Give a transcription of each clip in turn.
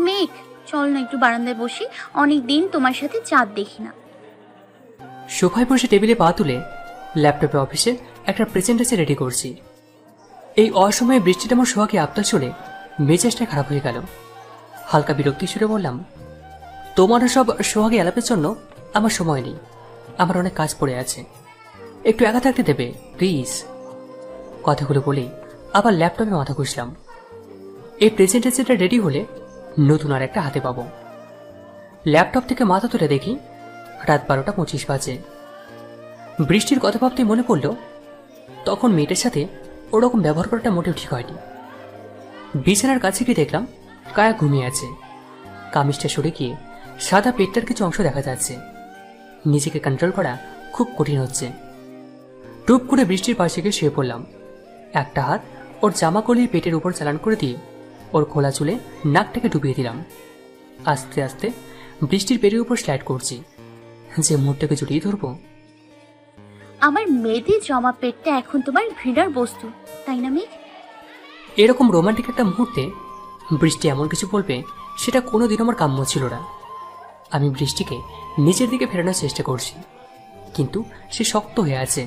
মেঘ, চল না একটু বারান্দায় বসি, অনেক দিন তোমার সাথে চাঁদ দেখি না। সোফায় বসে টেবিলে পা তুলে ল্যাপটপে অফিসে একটা প্রেজেন্টেশন রেডি করছি। এই অসময়ে বৃষ্টিটা আমার সোহাকে আপতা চলে মেজাজটা খারাপ হয়ে গেল। হালকা বিরক্তি সুরে বললাম, তোমার সব সোহাগে আলাপের জন্য আমার সময় নেই, আমার অনেক কাজ পড়ে আছে, একটু একা থাকতে দেবে প্লিজ। কথাগুলো বলেই আবার ল্যাপটপে মাথা ঘুষলাম। এই প্রেজেন্টেশনটা রেডি হলে নতুন আর একটা হাতে পাবো। ল্যাপটপ থেকে মাথা তুলে দেখি রাত 12:25 বাজে। বৃষ্টির কথা ভাবতেই মনে পড়ল তখন মেয়েটার সাথে ওরকম ব্যবহার করাটা মোটেও ঠিক হয়নি। বিছানার কাছে গিয়ে দেখলাম কায়া ঘুমিয়ে আছে। কামিজটা সরে গিয়ে সাদা পেটটার কিছু অংশ দেখা যাচ্ছে। নিজেকে কন্ট্রোল করা খুব কঠিন হচ্ছে। টুপ করে বৃষ্টির পাশে গিয়ে শুয়ে পড়লাম। একটা হাত ওর জামা কলির পেটের উপর চালান করে দিয়ে ওর খোলা চুলে নাকটাকে ডুবিয়ে দিলাম। আস্তে আস্তে বৃষ্টির পেটের উপর স্লাইড করছি, যে মুহূর্তকে জড়িয়ে ধরবো। আমার মেয়েদের জমা পেটটা এখন তোমার ঘৃণার বস্তু, তাই না মেঘ? এরকম রোমান্টিক একটা মুহূর্তে বৃষ্টি এমন কিছু বলবে সেটা কোনোদিন আমার কাম্য ছিল না। আমি বৃষ্টিকে নিজের দিকে ফেরানোর চেষ্টা করছি, কিন্তু সে শক্ত হয়ে আছে।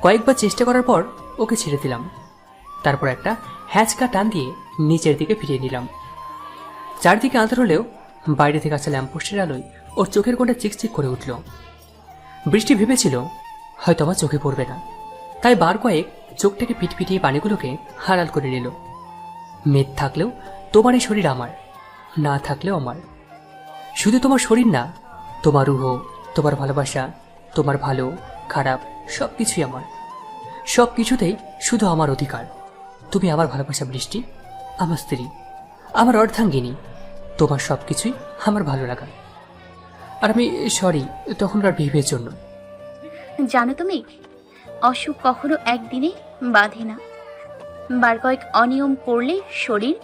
কয়েকবার চেষ্টা করার পর ওকে ছেড়ে দিলাম। তারপর একটা হ্যাঁচকা টান দিয়ে নিচের দিকে ফিরিয়ে নিলাম। চারদিকে আঁধার হলেও বাইরে থেকে আসা ল্যাম্পপোস্টের আলোয় ওর চোখের কোণটা চিকচিক করে উঠল। বৃষ্টি ভেবেছিল হয়তো আমার চোখে পড়বে না, তাই বার কয়েক চোখটাকে পিটপিটিয়ে পানিগুলোকে হারাল করে নিল। মেদ থাকলেও তোমার এই শরীর আমার, না থাকলেও আমার। শুধু তোমার শরীর না, তোমার রুহ, তোমার ভালোবাসা, তোমার ভালো খারাপ সব কিছুই আমার। সব কিছুতেই শুধু আমার অধিকার। তুমি আমার ভালোবাসা বৃষ্টি, আমার স্ত্রী, আমার অর্ধাঙ্গিনী। তোমার সব কিছুই আমার ভালো লাগা। আর আমি সরি তখনকার বিহেভিয়ারের জন্য। জানো তো মেঘ, অসুখ কখনো একদিনে বাঁধে না। বার কয়েক অনিয়ম করলে শরীর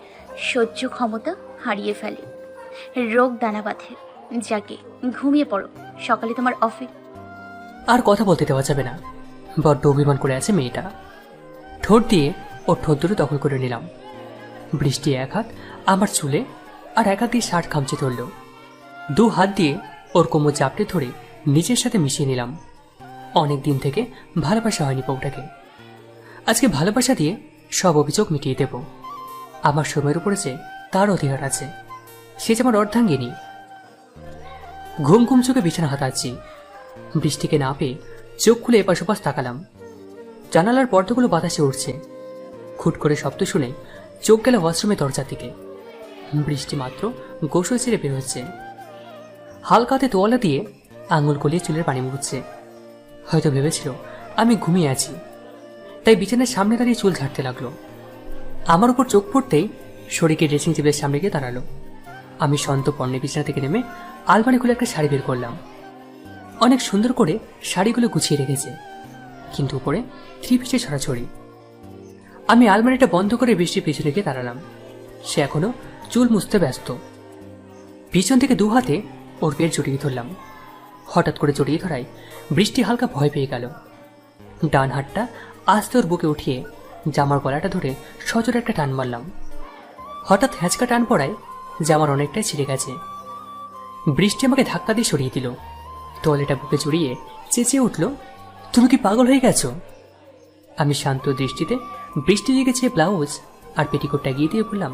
সহ্য ক্ষমতা হারিয়ে ফেলে, রোগ দানা বাঁধে। যাকে ঘুমিয়ে পড়ো, সকালে তোমার অফিস। আর কথা বলতে দেওয়া যাবে না, বড্ড অভিমান করে আছে মেয়েটা। ঠোঁট দিয়ে ওর ঠোঁট দুটো দখল করে নিলাম। বৃষ্টি এক হাত আমার চুলে আর এক হাত দিয়ে শার্ট খামচে ধরল। দু হাত দিয়ে ওর কোমর চাপটে ধরে নিজের সাথে মিশিয়ে নিলাম। অনেক দিন থেকে ভালোবাসা হয়নি বউটাকে। আজকে ভালোবাসা দিয়ে সব অভিযোগ মিটিয়ে দেব। আমার সময়ের উপরে যে তার অধিকার আছে, সে যে আমার অর্ধাঙ্গিনী। ঘুম ঘুম চোখে বিছানা হাতাচ্ছি। বৃষ্টিকে না পেয়ে চোখ খুলে এপাশ ওপাশ তাকালাম। জানালার পর্দাগুলো বাতাসে উঠছে। খুট করে শব্দ শুনে চোখ গেল ওয়াশরুমের দরজার দিকে। বৃষ্টি মাত্র গোসল ছেড়ে বের হচ্ছে। হালকা হাতে তোয়ালা দিয়ে আঙুল গলিয়ে চুলের পানি মুছছে। হয়তো ভেবেছিল আমি ঘুমিয়ে আছি, তাই বিছানার সামনে দাঁড়িয়ে চুল ঝাড়তে লাগলো। আমার উপর চোখ পড়তেই শরীরকে ড্রেসিং টেবিলের সামনে গিয়ে দাঁড়ালো। আমি সন্তপর্ণে বিছানা থেকে নেমে আলমারি খুলে একটা শাড়ি বের করলাম। অনেক সুন্দর করে শাড়িগুলো গুছিয়ে রেখেছে, কিন্তু উপরে 3 পিসে ছড়াছড়ি। আমি আলমারিটা বন্ধ করে বৃষ্টির পিছনে গিয়ে দাঁড়ালাম। সে এখনো চুল মুছতে ব্যস্ত। পিছন থেকে দু হাতে ওর পেট জড়িয়ে ধরলাম। হঠাৎ করে জড়িয়ে ধরায় বৃষ্টি হালকা ভয় পেয়ে গেল। ডান হাতটা আস্তে ওর বুকে উঠিয়ে জামার গলাটা ধরে সজোরে একটা টান মারলাম। হঠাৎ হ্যাঁচকা টান পড়ায় জামার অনেকটাই ছিঁড়ে গেছে। বৃষ্টি আমাকে ধাক্কা দিয়ে সরিয়ে দিল। তোয়ালেটা বুকে জড়িয়ে চেঁচিয়ে উঠল, তুমি কি পাগল হয়ে গেছো? আমি শান্ত দৃষ্টিতে বৃষ্টি দিকে চেয়ে ব্লাউজ আর পেটিকোটটা গিয়ে দিয়ে বললাম,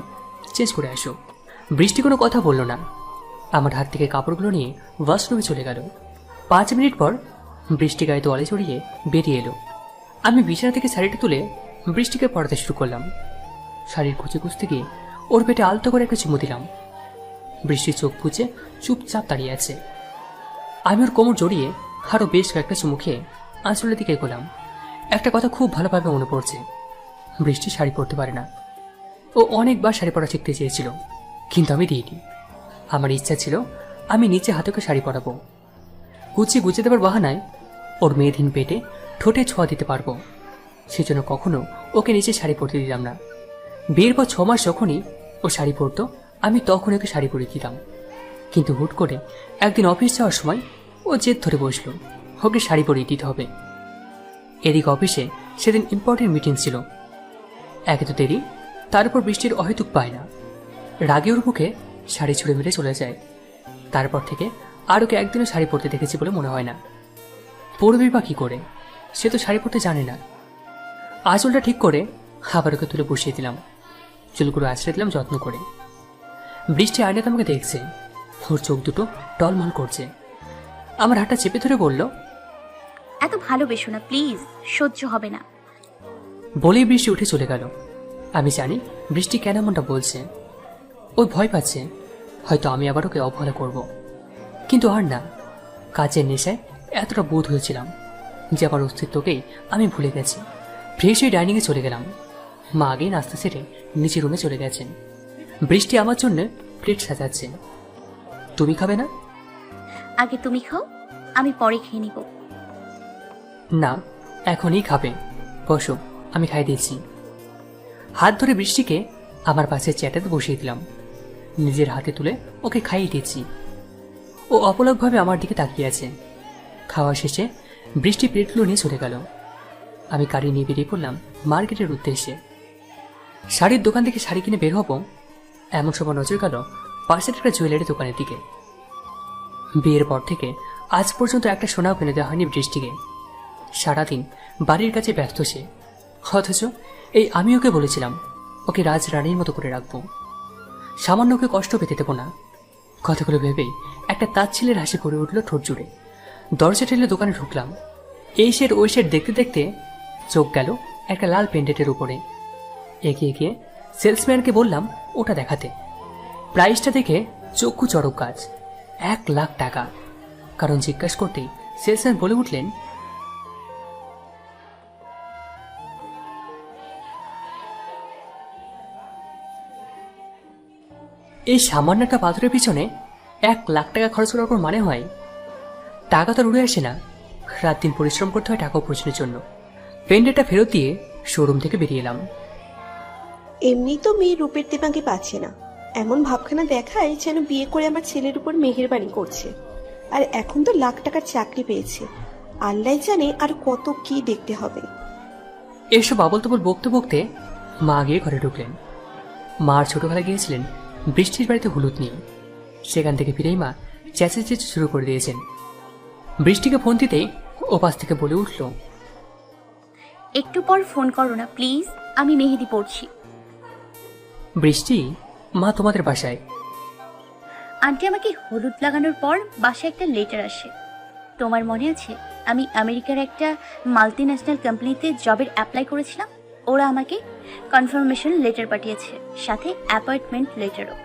চেঞ্জ করে আসো। বৃষ্টি কোনো কথা বলল না। আমার হাত থেকে কাপড়গুলো নিয়ে ওয়াশরুমে চলে গেল। 5 মিনিট পর বৃষ্টি গায়ে তোয়ালে জড়িয়ে বেরিয়ে এলো। আমি বিছানা থেকে শাড়িটা তুলে বৃষ্টিকে পড়াতে শুরু করলাম। শাড়ির কুচি কুচতে গিয়ে ওর পেটে আলতো করে একটা চুমু দিলাম। বৃষ্টির চোখ পুচে চুপচাপ দাঁড়িয়ে আছে। আমি ওর কোমর জড়িয়ে আরও বেশ কয়েকটা চুমু খেয়ে আঁচলের দিকে এগোলাম। একটা কথা খুব ভালোভাবে মনে পড়ছে, বৃষ্টি শাড়ি পরতে পারে না। ও অনেকবার শাড়ি পরা শিখতে চেয়েছিল, কিন্তু আমি দিইনি। আমার ইচ্ছা ছিল আমি নিচে হাতেকে শাড়ি পরাবো। কুচি গুছিয়ে দেবার বাহানায় ওর মেয়েধীন পেটে ঠোঁটে ছোঁয়া দিতে পারবো। সেজন্য কখনো ওকে নিচে শাড়ি পরতে দিলাম না। বিয়ের পর 6 মাস যখনই ও শাড়ি পরতো, আমি তখন ওকে শাড়ি পরিয়ে দিতাম। কিন্তু হুট করে একদিন অফিস যাওয়ার সময় ও জেদ ধরে বসলো ওকে শাড়ি পরিয়ে দিতে হবে। এদিক অফিসে সেদিন ইম্পর্টেন্ট মিটিং ছিল। একে তো দেরি, তার উপর বৃষ্টির অহেতুক পায় না। রাগে ওর মুখে শাড়ি ছুঁড়ে মেরে চলে যায়। তারপর থেকে আর ওকে একদিনও শাড়ি পরতে দেখেছি বলে মনে হয় না। পরবেই বা কি করে, সে তো শাড়ি পরতে জানে না। আঁচলটা ঠিক করে আবার ওকে তুলে বসিয়ে দিলাম, চুলগুলো আছড়ে দিলাম যত্ন করে। বৃষ্টি আয়নাতে আমাকে দেখছে, ওর চোখ দুটো টলমল করছে। আমার হাতটা চেপে ধরে বলল, এত ভালোবেসো না প্লিজ, সহ্য হবে না। বলেই বৃষ্টি উঠে চলে গেল। আমি জানি বৃষ্টি কেন এমনটা বলছে। ওই ভয় পাচ্ছে হয়তো আমি আবার ওকে অবহেলা করব, কিন্তু আর না। কাজের নেশায় এতটা বোধ হয়েছিলাম যে আমার অস্তিত্বকেই আমি ভুলে গেছি। ফ্রেশ হয়ে ডাইনিংয়ে চলে গেলাম। মা আগেই নাস্তা সেরে নিচে রুমে চলে গেছেন। বৃষ্টি আমার জন্য প্লেট সাজাচ্ছে। তুমি খাবে না? আগে তুমি খাও, আমি পরে খেয়ে নিব। না, এখনই খাবে। বসো, আমি খাই দিয়েছি। হাত ধরে বৃষ্টিকে আমার পাশে চ্যাটাতে বসিয়ে দিলাম। নিজের হাতে তুলে ওকে খাইয়ে দিয়েছি। ও অপলকভাবে আমার দিকে তাকিয়ে আছে। খাওয়া শেষে বৃষ্টি প্লেটগুলো নিয়ে চলে গেল। আমি গাড়ি নিয়ে বেরিয়ে পড়লাম মার্কেটের উদ্দেশ্যে। শাড়ির দোকান থেকে শাড়ি কিনে বের হব, এমন সময় নজর গেল পাশের একটা জুয়েলারি দোকানের দিকে। বিয়ের পর থেকে আজ পর্যন্ত একটা সোনাও কিনে দেওয়া হয়নি বৃষ্টিকে। সারাদিন বাড়ির কাছে ব্যস্ত সে, অথচ এই আমি ওকে বলেছিলাম ওকে রাজরানীর মতো করে রাখবো, সামান্য ওকে কষ্ট পেতে দেবো না। কথাগুলো ভেবেই একটা তাচ্ছিলের হাসি পড়ে উঠল ঠোঁট জুড়ে। দরজা ঠেলে দোকানে ঢুকলাম। এই শেড ওই শেড দেখতে দেখতে চোখ গেল একটা লাল পেন্ডেন্টের উপরে। এগিয়ে গিয়ে সেলসম্যানকে বললাম ওটা দেখাতে। প্রাইসটা দেখে চক্ষু চড়ক গাছ, 1,00,000 টাকা। কারণ জিজ্ঞাসা করতেই সেলসম্যান বলে উঠলেন, এই সামান্য একটা পাথরের পিছনে 1,00,000 টাকা খরচ করার পর মানে হয়? টাকা তো উড়ে আসে না, রাত দিন পরিশ্রম করতে হয় টাকা উপার্জনের জন্য। পেন্ডেন্টটা ফেরত দিয়ে শোরুম থেকে বেরিয়ে এলাম। এমনি তো মেয়ে রূপের দেবাঙ্গে পাচ্ছে না, এমন ভাবখানা দেখায় যেন বিয়ে করে আমার ছেলের উপর মেহেরবানি করছে। আর এখন তো লাখ টাকার চাকরি পেয়েছে, আল্লাহ জানে আর কত কি দেখতে হবে। এসব আবল তবল বকতে বকতে মা গিয়ে ঘরে ঢুকলেন। মার ছোটবেলায় গিয়েছিলেন বৃষ্টির বাড়িতে হলুদ নিয়ে। সেখান থেকে ফিরেই মা চেঁচাচেঁচি শুরু করে দিয়েছেন। বৃষ্টিকে ফোন দিতেই ওপাশ থেকে বলে উঠল, একটু পর ফোন করো না প্লিজ, আমি মেহেদি পড়ছি। বৃষ্টি, মা তোমাদের বাসায়। আন্টি আমাকে হলুদ লাগানোর পর বাসায় একটা লেটার আসে। তোমার মনে আছে আমি আমেরিকার একটা মাল্টি ন্যাশনাল কোম্পানিতে জবের অ্যাপ্লাই করেছিলাম? ওরা আমাকে কনফার্মেশন লেটার পাঠিয়েছে, সাথে অ্যাপয়েন্টমেন্ট লেটারও।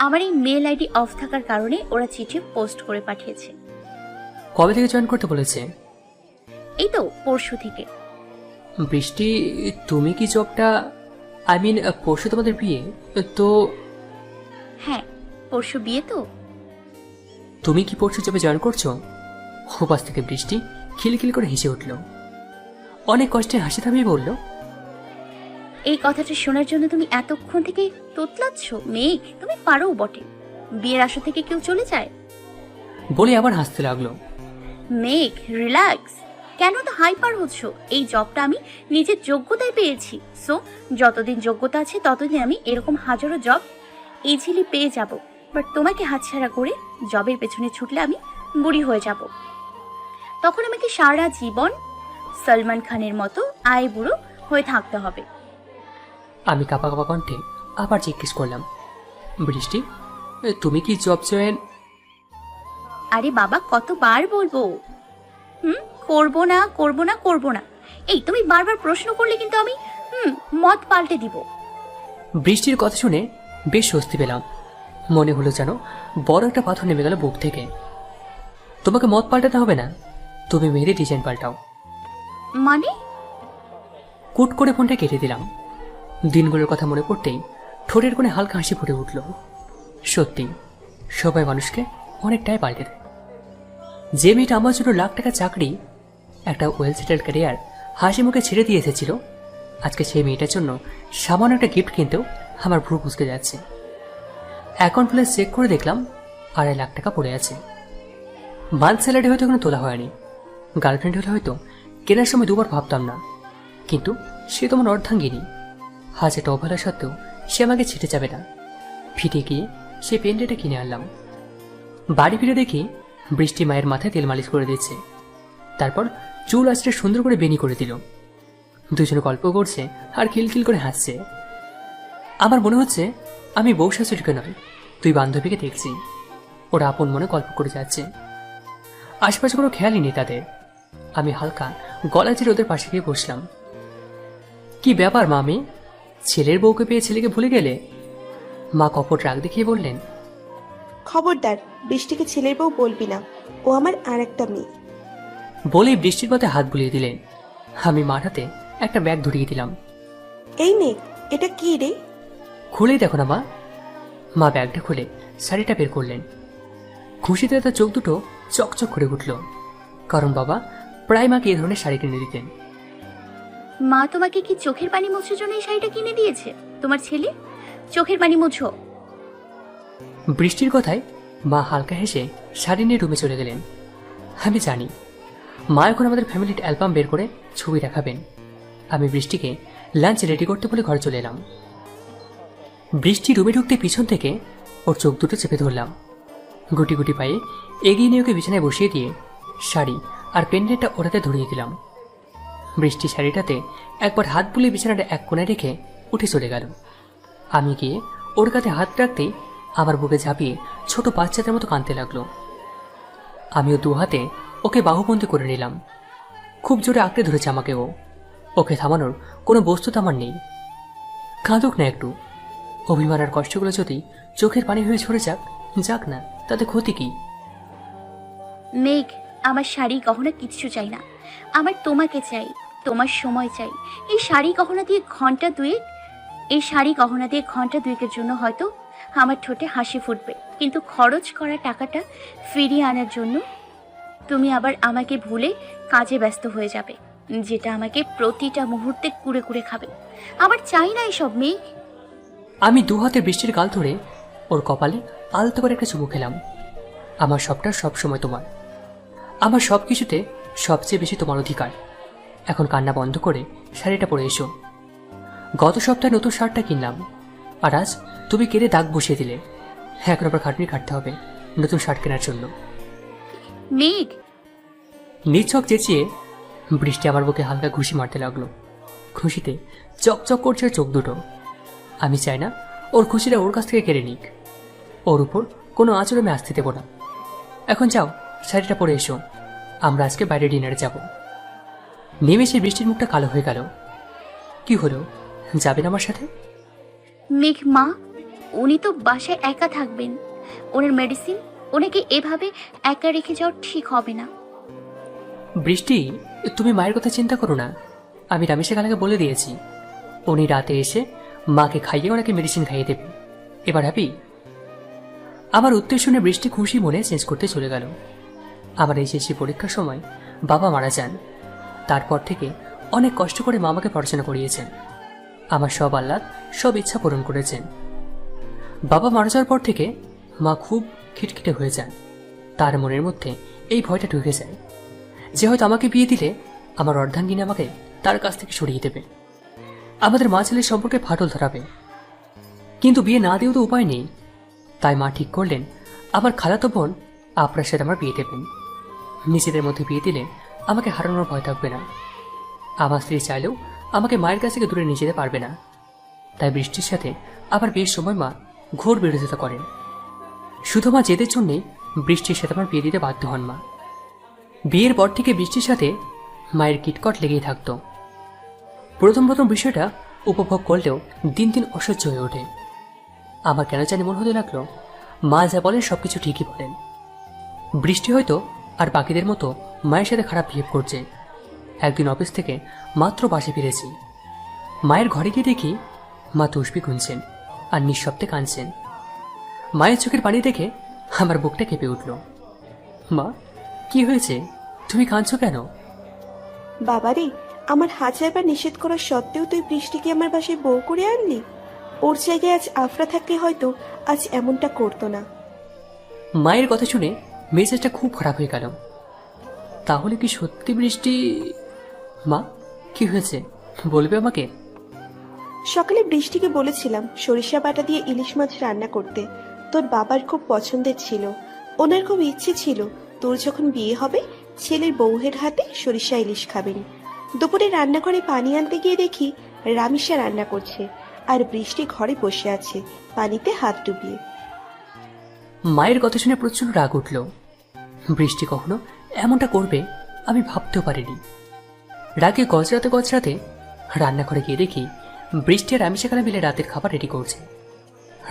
আমার এই মেল আইডি অফ থাকার কারণে ওরা চিঠি পোস্ট করে পাঠিয়েছে। কবে থেকে জয়েন করতে বলেছে? এই তো পরশু থেকে। বৃষ্টি, তুমি কি জবটা, পরশু তোমাদের বিয়ে তো? হ্যাঁ, পরশু বিয়ে তো। তুমি কি পরশু জবে জয়েন করছো? ওপাশ থেকে বৃষ্টি খিলখিল করে হেসে উঠল। অনেক কষ্টে হাসি থামিয়ে বলল, এই কথাটা শোনার জন্য তুমি এতক্ষণ থেকে তোতলাচ্ছ? মেঘ, তুমি পারো বটে। বিয়ের আসর থেকে কেউ চলে যায়? বলে আবার হাসতে লাগলো। মেঘ, রিল্যাক্স। কেন তো হাইপার হচ্ছ? এই জবটা আমি নিজের যোগ্যতায় পেয়েছি, সো যতদিন যোগ্যতা আছে ততদিন আমি এরকম হাজারো জব ইজিলি পেয়ে যাব। বাট তোমাকে হাতছাড়া করে জবের পেছনে ছুটলে আমি বুড়ি হয়ে যাব। তখন আমাকে সারা জীবন সলমান খানের মতো আয় বুড়ো হয়ে থাকতে হবে। আমি কাঁপা কাঁপা কণ্ঠে আবার জিজ্ঞেস করলাম, বৃষ্টি, তুমি কি জব জয়েন? আরে বাবা, কতবার বলবো করবো না করবো না করবো না? এই তুমি বারবার প্রশ্ন করলে কিন্তু আমি মত পাল্টে দিব। বৃষ্টির কথা শুনে বেশ স্বস্তি পেলাম। মনে হলো যেন বড় একটা পাথর নেমে গেল বুক থেকে। তোমাকে মত পাল্টাতে হবে না, তুমি মেহেদি ডিজাইন পাল্টাও। মানে? কুট করে ফোনটা কেটে দিলাম। দিনগুলোর কথা মনে পড়তেই ঠোঁটের কোণে হালকা হাসি ফুটে উঠল। সত্যি, সবাই মানুষকে অনেকটাই পাল্টে দেয়। যে মেয়েটা আমার জন্য লাখ টাকা চাকরি, একটা ওয়েল সেটেলড ক্যারিয়ার হাসি মুখে ছেড়ে দিয়ে এসেছিল, আজকে সেই মেয়েটার জন্য সামান্য একটা গিফট কিনতেও আমার ভ্রু কুঁচকে যাচ্ছে। অ্যাকাউন্ট ব্যালেন্স চেক করে দেখলাম 2.5 লাখ টাকা পড়ে আছে। মান্থ স্যালারি হয়তো এখনো তোলা হয়নি। গার্লফ্রেন্ড হলে হয়তো কেনার সময় দুবার ভাবতাম না, কিন্তু সে তো আমার অর্ধাঙ্গিনী। হাজারটা অবহেলা সত্ত্বেও সে আমাকে ছেড়ে যাবে না। ফিটে গিয়ে সে পেন্ডেটা কিনে আনলাম। বাড়ি ফিরে দেখি বৃষ্টি মায়ের মাথায় তেল মালিশ করে দিচ্ছে, তারপর চুল আঁচড়ে সুন্দর করে বেনি করে দিল। দুজনে গল্প করছে আর খিলখিল করে হাসছে। আমার মনে হচ্ছে আমি বউ শাশুড়িকে নয়, তুই বান্ধবীকে দেখছি। ওরা আপন মনে গল্প করে যাচ্ছে, আশপাশে কোনো খেয়ালই নেই তাদের। আমি হালকা গলা চিরে ওদের পাশে গিয়ে বসলাম। কি ব্যাপার মামি, ছেলের বউকে পেয়ে ছেলেকে ভুলে গেলে? মা কপট রাগ দেখিয়ে বললেন। খবরদার, বৃষ্টিকে ছেলের বউ বলবি না, ও আমার আর একটা মেয়ে। বলেই বৃষ্টির পথে হাত বুলিয়ে দিলেন। আমি মার হাতে একটা ব্যাগ ধরিয়ে দিলাম। এই নে, এটা কি রে? খুলেই দেখো না মা। মা ব্যাগটা খুলে শাড়িটা বের করলেন। খুশিতে তার চোখ দুটো চকচক করে উঠল, কারণ বাবা প্রায় মাকে এ ধরনের শাড়ি কিনে দিতেন। মা তোমাকে কি চোখের পানি মোছার জন্য এই শাড়িটা কিনে দিয়েছে? তোমার ছেলে চোখের পানি মুছো। বৃষ্টির কথায় মা হালকা হেসে শাড়ি নিয়ে রুমে চলে গেলেন। আমি জানি মা এখন আমাদের ফ্যামিলির অ্যালবাম বের করে ছবি দেখাবেন। আমি বৃষ্টিকে লাঞ্চ রেডি করতে বলে ঘরে চলে এলাম। বৃষ্টি রুমে ঢুকতে পিছন থেকে ওর চোখ দুটো চেপে ধরলাম। গুটি গুটি পায়ে এগিয়ে নিয়ে ওকে বিছানায় বসিয়ে দিয়ে শাড়ি আর পেন্ডেন্টটা ওটাতে ধরিয়ে দিলাম। বৃষ্টি শাড়িটাতে একবার হাত বুলিয়ে বিছানাটা এক কোণায় রেখে উঠে চলে গেল। আমি গিয়ে ওর কাঁধে হাত রাখতেই আমার বুকে ঝাঁপিয়ে ছোট বাচ্চাদের মতো কাঁদতে লাগলো। আমিও দু হাতে ওকে বাহুবন্দি করে নিলাম। খুব জোরে আঁকড়ে ধরেছে আমাকে ও। ওকে থামানোর কোনো বস্তু তো আমার নেই। কাঁদুক না একটু, অভিমান আর কষ্টগুলো যদি চোখের পানি হয়ে ঝরে যাক, যাক না, তাতে ক্ষতি কি? মেঘ, আমার শাড়ি গহনা কিচ্ছু চাই না, আমার তোমাকে চাই, তোমার সময় চাই। এই শাড়ি গহনা দিয়ে ঘন্টা দুয়েকের জন্য হয়তো আমার ঠোঁটে হাসি ফুটবে, কিন্তু খরচ করা টাকাটা ফিরিয়ে আনার জন্য তুমি আবার আমাকে ভুলে কাজে ব্যস্ত হয়ে যাবে, যেটা আমাকে প্রতিটা মুহূর্তে কুড়ে কুড়ে খাবে। আমার চাই না এসব মেঘ। আমি দু হাতে বৃষ্টির গাল ধরে ওর কপালে আলতো করে একটা চুমু খেলাম। আমার সবটা সব সময় তোমার, আমার সব কিছুতে সবচেয়ে বেশি তোমার অধিকার। এখন কান্না বন্ধ করে শাড়িটা পরে এসো। গত সপ্তাহে নতুন শার্টটা কিনলাম, আর আজ তুমি কেড়ে দাগ বসিয়ে দিলে। এখন আবার খাটনি কাটতে হবে নতুন শার্ট কেনার জন্য। মেঘ, নিছক চেঁচিয়ে বৃষ্টি আমার বুকে হালকা ঘুষি মারতে লাগলো। খুশিতে চকচক করছে ওর চোখ দুটো। আমি চাই না ওর খুশিটা ওর কাছ থেকে কেড়ে নিক। ওর উপর কোনো আঁচড় আমি আসতে দেবো না। এখন যাও, শাড়িটা পরে এসো, আমরা আজকে বাইরে ডিনারে যাব। নেমেষে বৃষ্টির মুখটা কালো হয়ে গেল। কি হলো, যাবেন আমার সাথে? মেঘ মা, উনি তো বাসায় একা থাকবেন, ওনার মেডিসিন, ওনাকে এভাবে একা রেখে যাওয়া ঠিক হবে না। বৃষ্টি, তুমি মায়ের কথা চিন্তা করো না। আমি রামেশের খালাকে বলে দিয়েছি, উনি রাতে এসে মাকে খাইয়ে ওনাকে মেডিসিন খাইয়ে দেবে। এবার হ্যাপি? আমার উত্তর শুনে বৃষ্টি খুশি মনে চেঞ্জ করতে চলে গেল। আমার এইচএসসি পরীক্ষার সময় বাবা মারা যান। তারপর থেকে অনেক কষ্ট করে মা আমাকে পড়াশোনা করিয়েছেন। আমার সব আহ্লাদ, সব ইচ্ছা পূরণ করেছেন। বাবা মারা যাওয়ার পর থেকে মা খুব খিটখিটে হয়ে যান। তার মনের মধ্যে এই ভয়টা ঢুকে যায় যে হয়তো আমাকে বিয়ে দিলে আমার অর্ধাঙ্গিনী আমাকে তার কাছ থেকে সরিয়ে দেবে, আমাদের মা ছেলের সম্পর্কে ফাটল ধরাবে। কিন্তু বিয়ে না দিয়েও তো উপায় নেই। তাই মা ঠিক করলেন আমার খালাতো বোন আপনার সাথে আমার বিয়ে দেবেন। নিজেদের মধ্যে বিয়ে দিলে আমাকে হারানোর ভয় থাকবে না। আমার স্ত্রী চাইলেও আমাকে মায়ের কাছ থেকে দূরে নিয়ে যেতে পারবে না। তাই বৃষ্টির সাথে আবার বিয়ের সময় মা ঘোর বিরোধিতা করেন। শুধু মা জেদের জন্যেই বৃষ্টির সাথে আমার বিয়ে দিতে বাধ্য হন মা। বিয়ের পর থেকে বৃষ্টির সাথে মায়ের কিটকট লেগেই থাকতো। প্রথম বিষয়টা উপভোগ করলেও দিন দিন অসহ্য হয়ে ওঠে। আমার কেন জানি মনে হতে লাগলো মা যা বলেন সবকিছু ঠিকই বলেন। বৃষ্টি হয়তো আর বাকিদের মতো মায়ের সাথে খারাপ বিহেভ করছে। একদিন অফিস থেকে মাত্র বাসে ফিরেছি। মায়ের ঘরে গিয়ে দেখি মা তসবি গুনছেন আর নিঃশব্দে কাঁদছেন। মায়ের চোখের পানি দেখে আমার বুকটা কেঁপে উঠল। মা, কি হয়েছে? তুমি কাঁদছো কেন? বাবারে, আমার হাজারবার নিষেধ করা সত্ত্বেও তুই বৃষ্টিকে আমার বাসায় বউ করে আনলি। ওর জায়গায় আজ আফরা থাকলে হয়তো আজ এমনটা করতো না। মায়ের কথা শুনে মেজাজটা খুব খারাপ হয়ে গেল। তাহলে কি সত্যি বৃষ্টি? মা, কি হয়েছে বলবে আমাকে? সকালে বৃষ্টিকে বলেছিলাম সরিষা বাটা দিয়ে ইলিশ মাছ রান্না করতে। তোর বাবার খুব পছন্দের ছিল। ওনার খুব ইচ্ছে ছিল তোর যখন বিয়ে হবে ছেলের বউয়ের হাতে সরিষা ইলিশ খাবেন। দুপুরে রান্নাঘরে পানি আনতে গিয়ে দেখি রামিসা রান্না করছে আর বৃষ্টি ঘরে বসে আছে পানিতে হাত ডুবিয়ে। মায়ের কথা শুনে প্রচন্ড রাগ উঠল। বৃষ্টি কখনো এমনটা করবে আমি ভাবতেও পারিনি। রাগে গজরাতে গজরাতে রান্নাঘরে গিয়ে দেখি বৃষ্টি আর আমি সেখানে মিলে রাতের খাবার রেডি করছে।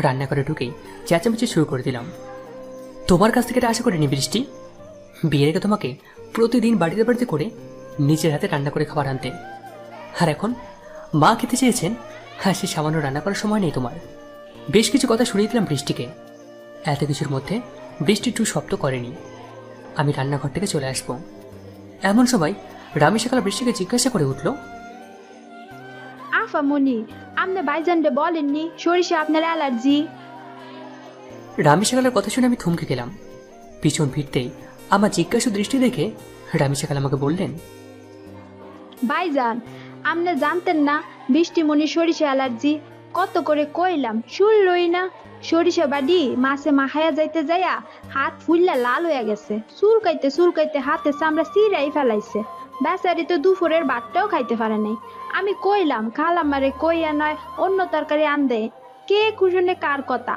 রান্নাঘরে ঢুকেই চেঁচামেচি শুরু করে দিলাম। তোমার কাছ থেকে এটা আশা করিনি বৃষ্টি। বিয়ের আগে তোমাকে প্রতিদিন বাড়িতে বাড়িতে করে নিজের হাতে রান্না করে খাবার আনতে, আর এখন মা খেতে চেয়েছেন, হ্যাঁ সে সামান্য রান্না করার সময় নেই তোমার। বেশ কিছু কথা শুনিয়ে দিলাম বৃষ্টিকে। এত কিছুর মধ্যে বৃষ্টি একটু শব্দ করেনি। আমি রান্নাঘর থেকে চলে আসবো। এমন সময় রামি সকাল বৃষ্টিকে জিজ্ঞাসা করে উঠল, আফামনি, আপনি ভাইজানরে বলেননি সরিষা আপনার অ্যালার্জি? রামি সকালের কথা শুনে আমি থমকে গেলাম। পিছন ফিরতেই আমার জিজ্ঞাসা দৃষ্টি দেখে রামি সকাল আমাকে বললেন, ভাইজান, আপনি জানতেন না বৃষ্টিমণি সরিষা অ্যালার্জি? কত করে কইলাম শুনলই না। সরিষা বাড়ি মাছে মাখায়া যাইতে যাইয়া হাত ফুললা লাল হয়ে গেছে, চুলকাইতে চুলকাইতে হাতে চামড়া চিরাই ফেলাইছে। বেচারি তো দুপুরের ভাতটাও খাইতে পারে নাই। আমি কইলাম খালাম্মারে কইয়া নয় অন্য তরকারি আনদে, কে কুশনে কার কথা।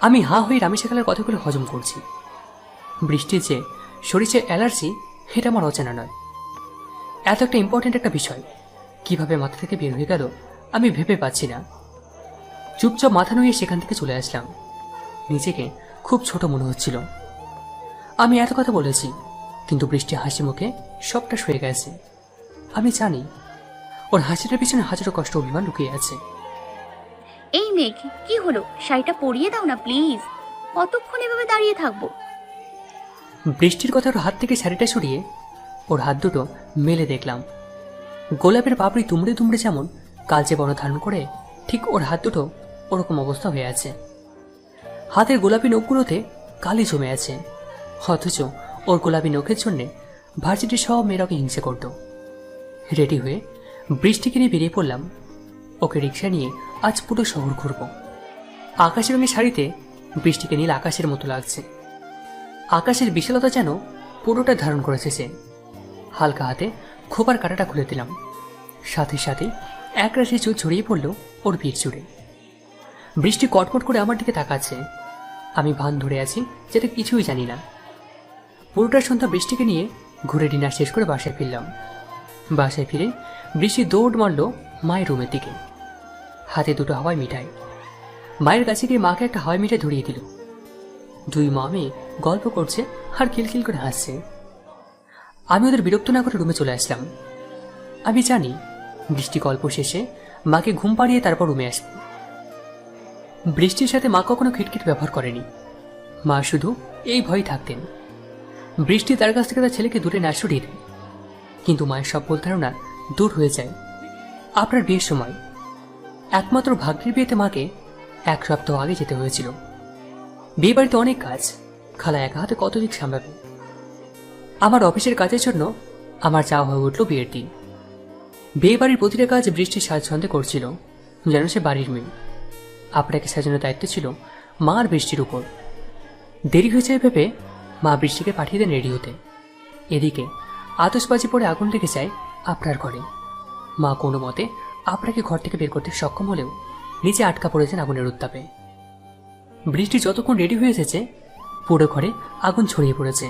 আমি হাঁ হয়ে রামি সকালের কথাগুলো হজম করছি। বৃষ্টির যে সরিষার অ্যালার্জি এটা আমার অজানা নয়। এত একটা ইম্পর্টেন্ট একটা বিষয় কিভাবে মাথা থেকে বের হয়ে গেল আমি ভেবে পাচ্ছি না। চুপচাপ মাথা নুয়ে সেখান থেকে চলে আসলাম। নিজেকে খুব ছোট মনে হচ্ছিল। আমি এত কথা বলেছি, কিন্তু বৃষ্টি হাসি মুখে সবটা সয়ে গেছে। আমি জানি ওর হাসিটার পিছনে হাজারো কষ্ট অভিমান লুকিয়ে আছে। এই মেঘ, কি হলো? শাড়িটা পরিয়ে দাও না প্লিজ। কতক্ষণ এভাবে দাঁড়িয়ে থাকবো? বৃষ্টির কথা ওর হাত থেকে শাড়িটা সরিয়ে ওর হাত দুটো মেলে দেখলাম। গোলাপের পাপড়ি তুমড়ে তুমড়ে যেমন কালচে বর্ণ ধারণ করে, ঠিক ওর হাত দুটো ওরকম অবস্থা হয়ে আছে। হাতের গোলাপি নখগুলোতে কালি জমে আছে, অথচ ওর গোলাপি নখের জন্যে ভার্সিটির সব মেয়েরা ওকে হিংসে করত। রেডি হয়ে বৃষ্টিকে নিয়ে বেরিয়ে পড়লাম। ওকে রিক্সা নিয়ে আজ পুরো শহর ঘুরব। আকাশি রঙের শাড়িতে বৃষ্টিকে নীল আকাশের মতো লাগছে। আকাশের বিশালতা যেন পুরোটা ধারণ করেছে সে। হালকা হাতে খোপার কাঁটাটা খুলে দিলাম। সাথে সাথে এক রাশি চুল ছড়িয়ে পড়ল ওর পিঠ জুড়ে। বৃষ্টি কটকট করে আমার দিকে তাকাচ্ছে। আমি ভান ধরে আছি যেটা কিছুই জানি না। পুরোটা সন্ধ্যা বৃষ্টিকে নিয়ে ঘুরে ডিনার শেষ করে বাসায় ফিরলাম। বাসায় ফিরে বৃষ্টি দৌড় মারল মায়ের রুমের দিকে, হাতে দুটো হাওয়াই মিঠাই। মায়ের কাছে গিয়ে মাকে একটা হাওয়াই মিঠাই ধরিয়ে দিল। দুই মা মেয়ে গল্প করছে আর খিলখিল করে হাসছে। আমি ওদের বিরক্ত না করে রুমে চলে আসলাম। আমি জানি বৃষ্টি গল্প শেষে মাকে ঘুম পাড়িয়ে তারপর রুমে আসবে। বৃষ্টির সাথে মা কখনো খিটখিট ব্যবহার করেনি। মা শুধু এই ভয় থাকতেন বৃষ্টি তার কাছ থেকে তার ছেলেকে দূরে না সরিয়ে দেয়। কিন্তু মায়ের সব ভুল ধারণা দূর হয়ে যায় আপনার বিয়ের সময়। একমাত্র ভাগ্যের বিয়েতে মাকে 1 সপ্তাহ আগে যেতে হয়েছিল। বিয়ে বাড়িতে অনেক কাজ, খালা একা হাতে কত দিক সামলাবে। আমার অফিসের কাজের জন্য আমার যাওয়া হয়ে উঠল বিয়ের দিন। বিয়ে বাড়ির প্রতিটা কাজ বৃষ্টির সাজসন্ধে করছিল, যেন সে বাড়ির মেয়ে। আপনাকে সাজানোর দায়িত্ব ছিল মা আর বৃষ্টির উপর। দেরি হয়ে যায় ভেবে মা বৃষ্টিকে পাঠিয়ে দেন রেডি হতে। এদিকে আতশবাজি পড়ে আগুন লেগে যায় আপনার ঘরে। মা কোনো মতে আপনাকে ঘর থেকে বের করতে সক্ষম হলেও নিচে আটকা পড়েছেন আগুনের উত্তাপে। বৃষ্টি যতক্ষণ রেডি হয়ে এসেছে পুরো ঘরে আগুন ছড়িয়ে পড়েছে।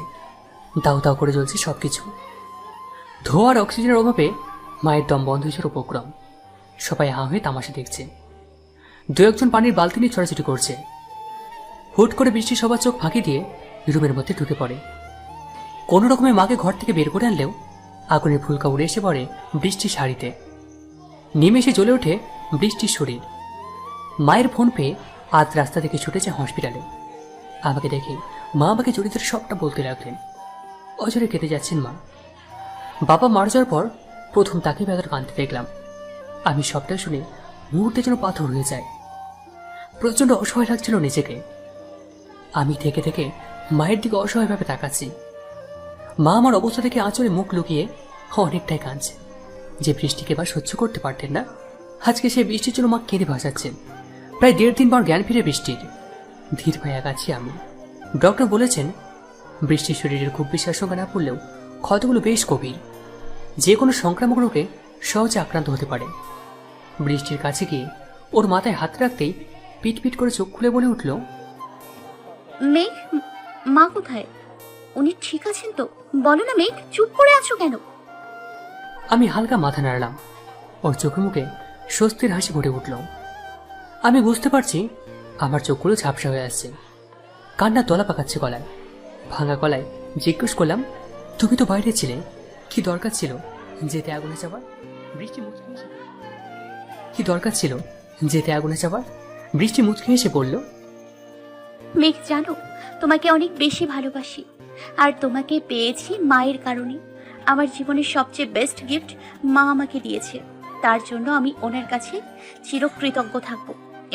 দাউ দাউ করে জ্বলছে সবকিছু। ধোঁয়ার অক্সিজেনের অভাবে মায়ের দম বন্ধ হয়েছে উপক্রম। সবাই হাঁ হয়ে তামাশা দেখছে। দু একজন পানির বালতি নিয়ে ছোড়াছুটি করছে। হুট করে বৃষ্টি সবার চোখ ফাঁকি দিয়ে রুমের মধ্যে ঢুকে পড়ে। কোনো রকমে মাকে ঘর থেকে বের করে আনলেও আগুনের ফুলকা উড়ে এসে পড়ে বৃষ্টির শাড়িতে। নিমেষে জ্বলে ওঠে বৃষ্টির শরীর। মায়ের ফোন পেয়ে আজ রাস্তা থেকে ছুটেছে হসপিটালে। আমাকে দেখে মা আমাকে জড়িয়ে ধরে সবটা বলতে লাগলেন। অজরে কেটে যাচ্ছেন মা। বাবা মারা যাওয়ার পর প্রথম তাকে বেদর কাঁদতে দেখলাম। আমি সবটা শুনে মুহূর্তে যেন পাথর হয়ে যায়। প্রচন্ড অসহায় লাগছিল নিজেকে। আমি থেকে থেকে মায়ের দিকে অসহায়ভাবে তাকাচ্ছি। মা আমার অবস্থা থেকে আঁচলে মুখ লুকিয়ে অনেকটাই কাঁদছে। যে বৃষ্টিকে এবার সহ্য করতে পারতেন না, আজকে সে বৃষ্টির জন্য মা কেঁদে ভাসাচ্ছেন। প্রায় 1.5 দিন পর জ্ঞান ফিরে বৃষ্টির। ধীর পায়ে আগাচ্ছি আমি। ডক্টর বলেছেন বৃষ্টির শরীরের খুব বেশি আশঙ্কা না পড়লেও ক্ষতগুলো বেশ গভীর, যে কোনো সংক্রামক রোগে সহজে আক্রান্ত হতে পারে। বৃষ্টির কাছে গিয়ে ওর মাথায় হাত রাখতেই পিট পিট করে চোখ খুলে বলে উঠল, মেঘ, মা কোথায়? উনি ঠিক আছেন তো? বলো না মেঘ, চুপ করে আছো কেন? আমি হালকা মাথা নাড়লাম। ওর চোখে মুখে স্বস্তির হাসি ফুটে উঠল। আমি বুঝতে পারছি আমার চোখগুলো ঝাপসা হয়ে আসছে, কান্না তলা পাকাচ্ছে গলায়। ভাঙা গলায় জিজ্ঞেস করলাম, তুমি তো বাইরে ছিলে, কি দরকার ছিল যেতে আগুনে যাবার? বৃষ্টি মুচকি হেসে কি দরকার ছিল যেতে আগুনে যাবার? বৃষ্টি মুচকি হেসে বলল, মেঘ জানো, তোমাকে অনেক বেশি ভালোবাসি, আর তোমাকে পেয়েছি মায়ের কারণে। আমার জীবনের সবচেয়ে বেস্ট গিফট মা আমাকে দিয়েছে, তার জন্য আমি ওনার কাছে চিরকৃতজ্ঞ থাকব।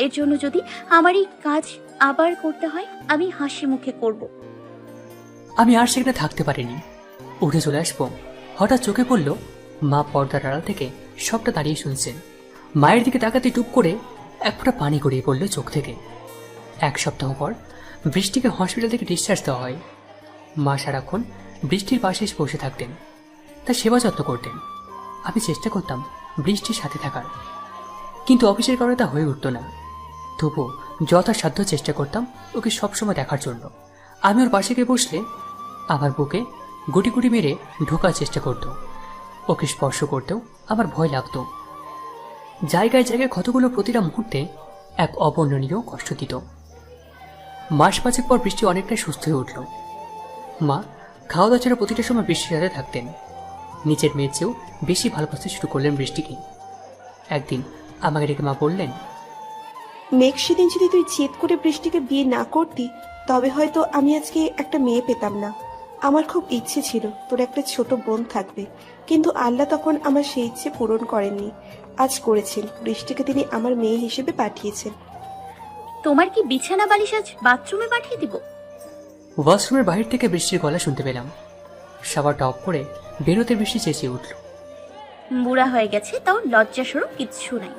এর জন্য যদি আমার এই কাজ আবার করতে হয়, আমি হাসি মুখে করব। আমি আর সেখানে থাকতে পারিনি, উঠে চলে আসবো। হঠাৎ চোখে পড়ল মা পর্দার আড়াল থেকে সবটা দাঁড়িয়ে শুনছেন। মায়ের দিকে তাকাতে টুপ করে এক ফোঁটা পানি গড়িয়ে পড়ল চোখ থেকে। 1 সপ্তাহ পর বৃষ্টিকে হসপিটাল থেকে ডিসচার্জ দেওয়া হয়। মা সারাক্ষণ বৃষ্টির পাশে এসে বসে থাকতেন, তার সেবা যত্ন করতেন। আমি চেষ্টা করতাম বৃষ্টির সাথে থাকার, কিন্তু অফিসের কারণে তা হয়ে উঠত না। তবুও যথাসাধ্য চেষ্টা করতাম ওকে সবসময় দেখার জন্য। আমি ওর পাশে গিয়ে বসলে আমার বুকে গুটি গুটি মেরে ঢোকার চেষ্টা করত। ওকে স্পর্শ করতেও আমার ভয় লাগত। জায়গায় জায়গায় ক্ষতগুলো প্রতিটা মুহূর্তে এক অবর্ণনীয় কষ্ট দিত। মাস 5 পর বৃষ্টি অনেকটাই সুস্থ হয়ে উঠল। মা খাওয়া দাওয়া ছাড়া প্রতিটা সময় বৃষ্টির সাথে থাকতেন। নিচের মেয়ের চেয়েও বেশি ভালোবাসতে শুরু করলেন বৃষ্টিকে। একদিন আমাকে ডেকে মা বললেন, মেঘ, সেদিন যদি তুই জেদ করে বৃষ্টিকে বিয়ে না করতি, তবে হয়তো আমি আজকে একটা মেয়ে পেতাম না। আমার খুব ইচ্ছে ছিল তোর একটা ছোট বোন থাকবে, কিন্তু আল্লাহ তখন আমার সেই ইচ্ছে পূরণ করেননি। আজ করেছেন, বৃষ্টিকে তিনি আমার মেয়ে হিসেবে পাঠিয়েছেন। তোমার কি বিছানা বালিশ আজ বাথরুমে পাঠিয়ে দিব? ওয়াশরুমের বাহির থেকে বৃষ্টির গলা শুনতে পেলাম। শাওয়ারটা অফ করে বেরোতে বৃষ্টি চেঁচিয়ে উঠল, বুড়া হয়ে গেছে, তাও লজ্জা সরম কিচ্ছু নাই,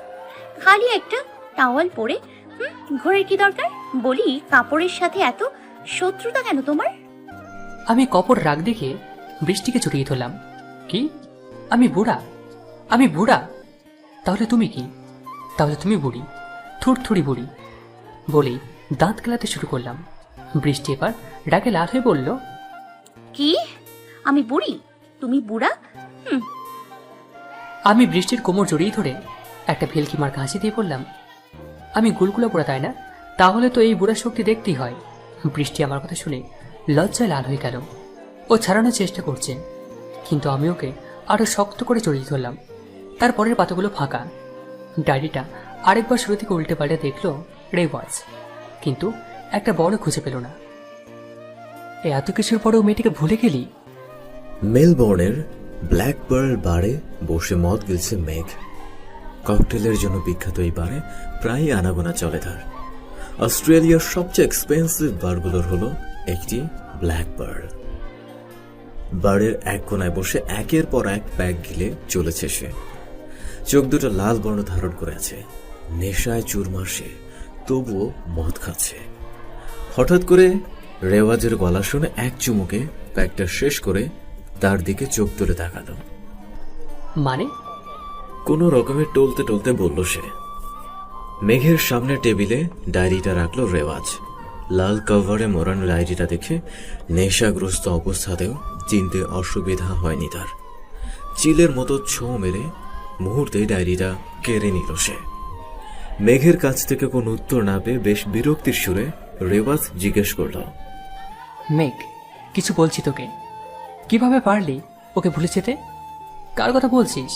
খালি একটা টাওয়াল পরে ঘরের কি দরকার? বলি, কাপড়ের সাথে এত শত্রুতা কেন তোমার? আমি কপর রাগ দেখে বৃষ্টিকে জড়িয়ে ধরলাম। কি? আমি বুড়া? আমি বুড়া? তাহলে তুমি কি? তাহলে তুমি বুড়ি, থুড়থুড়ি বুড়ি বলেই দাঁত কেলাতে শুরু করলাম। বৃষ্টি এবার রাগে লাল হয়ে বলল, কি? আমি বুড়ি? তুমি বুড়া? আমি বৃষ্টির কোমর জড়িয়ে ধরে একটা ভেলকি মার হাসি দিয়ে বললাম, আমি গুলগুলো পোড়া, তাই না? তাহলে তো এই বুড়া শক্তি দেখতেই হয়। বৃষ্টি আমার কথা শুনে লজ্জায় লাল হয়ে গেল। ও ছাড়ানোর চেষ্টা করছে, কিন্তু আমি ওকে আরো শক্ত করে জড়িয়ে ধরলাম। তারপরের পাতাগুলো ফাঁকা। ডায়েরিটা আরেকবার শুরু থেকে উল্টে পাল্টে দেখলো রেওয়াজ, কিন্তু একটা বড় খুঁজে পেল না। এত কিছুর পরেও মেয়েটিকে ভুলে গেলি? মেলবোর্নের ব্ল্যাক পার্ল বারে বসে মদ গিলছে মেঘ। ককটেলের জন্য বিখ্যাত এই বারে প্রায় আনাগোনা চলে তার। অস্ট্রেলিয়ার সবচেয়ে এক্সপেন্সিভ বারগুলোর হলো একটি ব্ল্যাক পার্ল। বারের এক কোনায় বসে একের পর এক প্যাক গিলে চলেছে সে। চোখ দুটো লাল বর্ণ ধারণ করে আছে, নেশায় চুরমার সে, তবুও মদ খাচ্ছে। হঠাৎ করে রেওয়াজের গলা শুনে এক চুমুকে প্যাকটা শেষ করে তার দিকে চোখ তুলে তাকালো। মানে? কোনো রকমের টলতে টলতে বলল সে। মেঘের সামনে টেবিলে ডায়েরিটা রাখলো রেওয়াজ। লাল কভারে মোড়ানো ডায়েরিটা দেখে নেশাগ্রস্ত অবস্থাতেও চিনতে অসুবিধা হয়নি তার। চিলের মতো ছো মেরে মুহূর্তে ডায়েরিটা কেড়ে নিল সে। মেঘের কাছ থেকে কোনো উত্তর না পেয়ে বেশ বিরক্তির সুরে রেওয়াজ জিজ্ঞেস করল, মেঘ, কিছু বলছি তোকে। কিভাবে পারলি ওকে ভুলে যেতে? কার কথা বলছিস?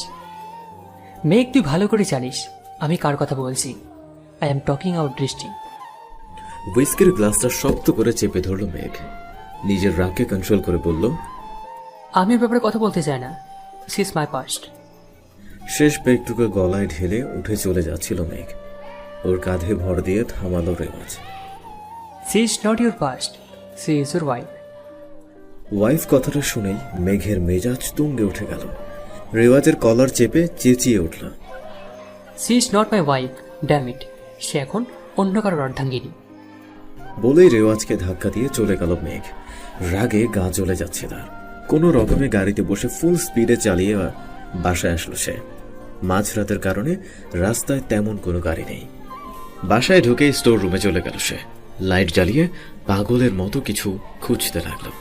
মেঘ, তুই ভালো করে জানিস আমি কার কথা বলছি। আই এম টকিং আউট বৃষ্টি। হুইস্কির গ্লাসটা শক্ত করে চেপে ধরল মেঘ। নিজের রাগকে কন্ট্রোল করে বলল, আমি ওর ব্যাপারে কথা বলতে চাই না। She is my past. শেষ পেগটুকু গলায় ঢেলে উঠে চলে যাচ্ছিল মেঘ। ওর কাঁধে ভর দিয়ে থামালো Rewaz. She is not your past, she is your wife. Wife কথাটা শুনেই মেঘের মেজাজ তুঙ্গে উঠে গেল। রেওয়াজের কলার চেপে চেঁচিয়ে উঠল, she is not my wife, damn it. সে এখন অন্য কারোর অর্ধাঙ্গিনী। বলেই রেওয়াজকে ধাক্কা দিয়ে চলে গেল মেঘ। রাগে গা জ্বলে যাচ্ছে তার। কোনো রকমে গাড়িতে বসে ফুল স্পিডে চালিয়ে বাসায় আসলো সে। মাঝরাতের কারণে রাস্তায় তেমন কোনো গাড়ি নেই। বাসায় ঢুকে স্টোর রুমে চলে গেল সে। লাইট জ্বালিয়ে পাগলের মতো কিছু খুঁজতে লাগলো।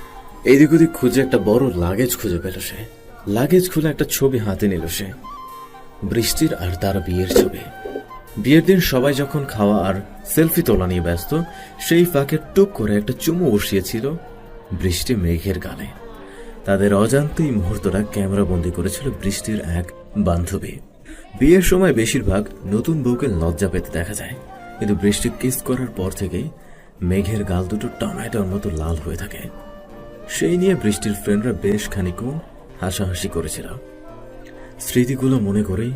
এদিক ওদিক খুঁজে একটা বড় লাগেজ খুঁজে পেল সে। লাগেজ খুলে একটা ছবি হাতে নিল সে। বৃষ্টির আর তার বিয়ের ছবি। বিয়ের দিন সবাই যখন খাওয়া আর সেলফি তোলা নিয়ে ব্যস্ত, সেই ফাঁকে টুক করে একটা চুমু বসিয়েছিল বৃষ্টি মেঘের গালে। তাদের অজান্তেই মুহূর্তটা ক্যামেরা বন্দি করেছিল বৃষ্টির এক বান্ধবী। বিয়ের সময় বেশিরভাগ নতুন বউকে লজ্জা পেতে দেখা যায়, কিন্তু বৃষ্টি কিস করার পর থেকেই মেঘের গাল দুটো টমেটোর মতো লাল হয়ে থাকে। সেই নিয়ে বৃষ্টির ফ্রেন্ডরা বেশ খানিকক্ষণ হাসাহাসি করেছিল। স্মৃতিগুলো মনে করেই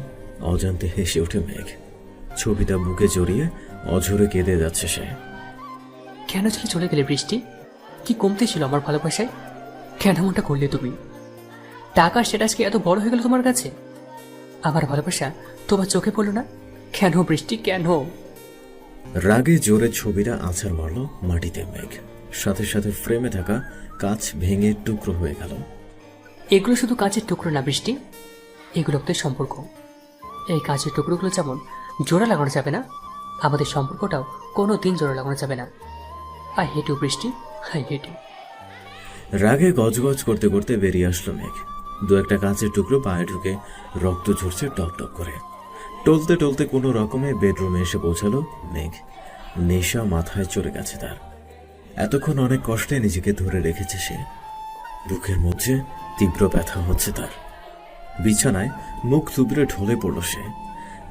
অজান্তে হেসে ওঠে মেঘ। ছবিটা বুকে জড়িয়ে অঝরে কেঁদে যাচ্ছে সে। কেন ছেড়ে চলে গেলে বৃষ্টি? কি কমতে ছিল আমার ভালোবাসায়? কেন এমনটা করলে তুমি? টাকার স্ট্যাটাস কি এত বড় হয়ে গেল তোমার কাছে? আমার ভালোবাসা তোমার চোখে পড়লো না কেন বৃষ্টি, কেন? রাগে জোরে ছবিটা আছাড় মারল মাটিতে মেঘ। সাথে সাথে ফ্রেমে থাকা কাঁচ ভেঙে টুকরো হয়ে গেল। এগুলো শুধু কাঁচের টুকরো না বৃষ্টি, এগুলো আমাদের সম্পর্ক। এই কাঁচের টুকরোগুলো যেমন জোড়া লাগানো যাবে না, আমাদের সম্পর্কটাও কোনো দিন জোড়া লাগানো যাবে না। I hate you Brishti, I hate you. রাগে গজগজ করতে করতে বেরিয়ে আসলো মেঘ। দু একটা কাঁচের টুকরো পায়ে ঢুকে রক্ত ঝরছে টক টক করে। টলতে টলতে কোনো রকমে বেডরুমে এসে পৌঁছালো মেঘ। নেশা মাথায় চড়ে গেছে তার। এতক্ষণ অনেক কষ্টে নিজেকে ধরে রেখেছে সে। বুকের মধ্যে তীব্র ব্যথা হচ্ছে তার। বিছানায় মুখ থুবড়ে ঢলে পড়ল সে।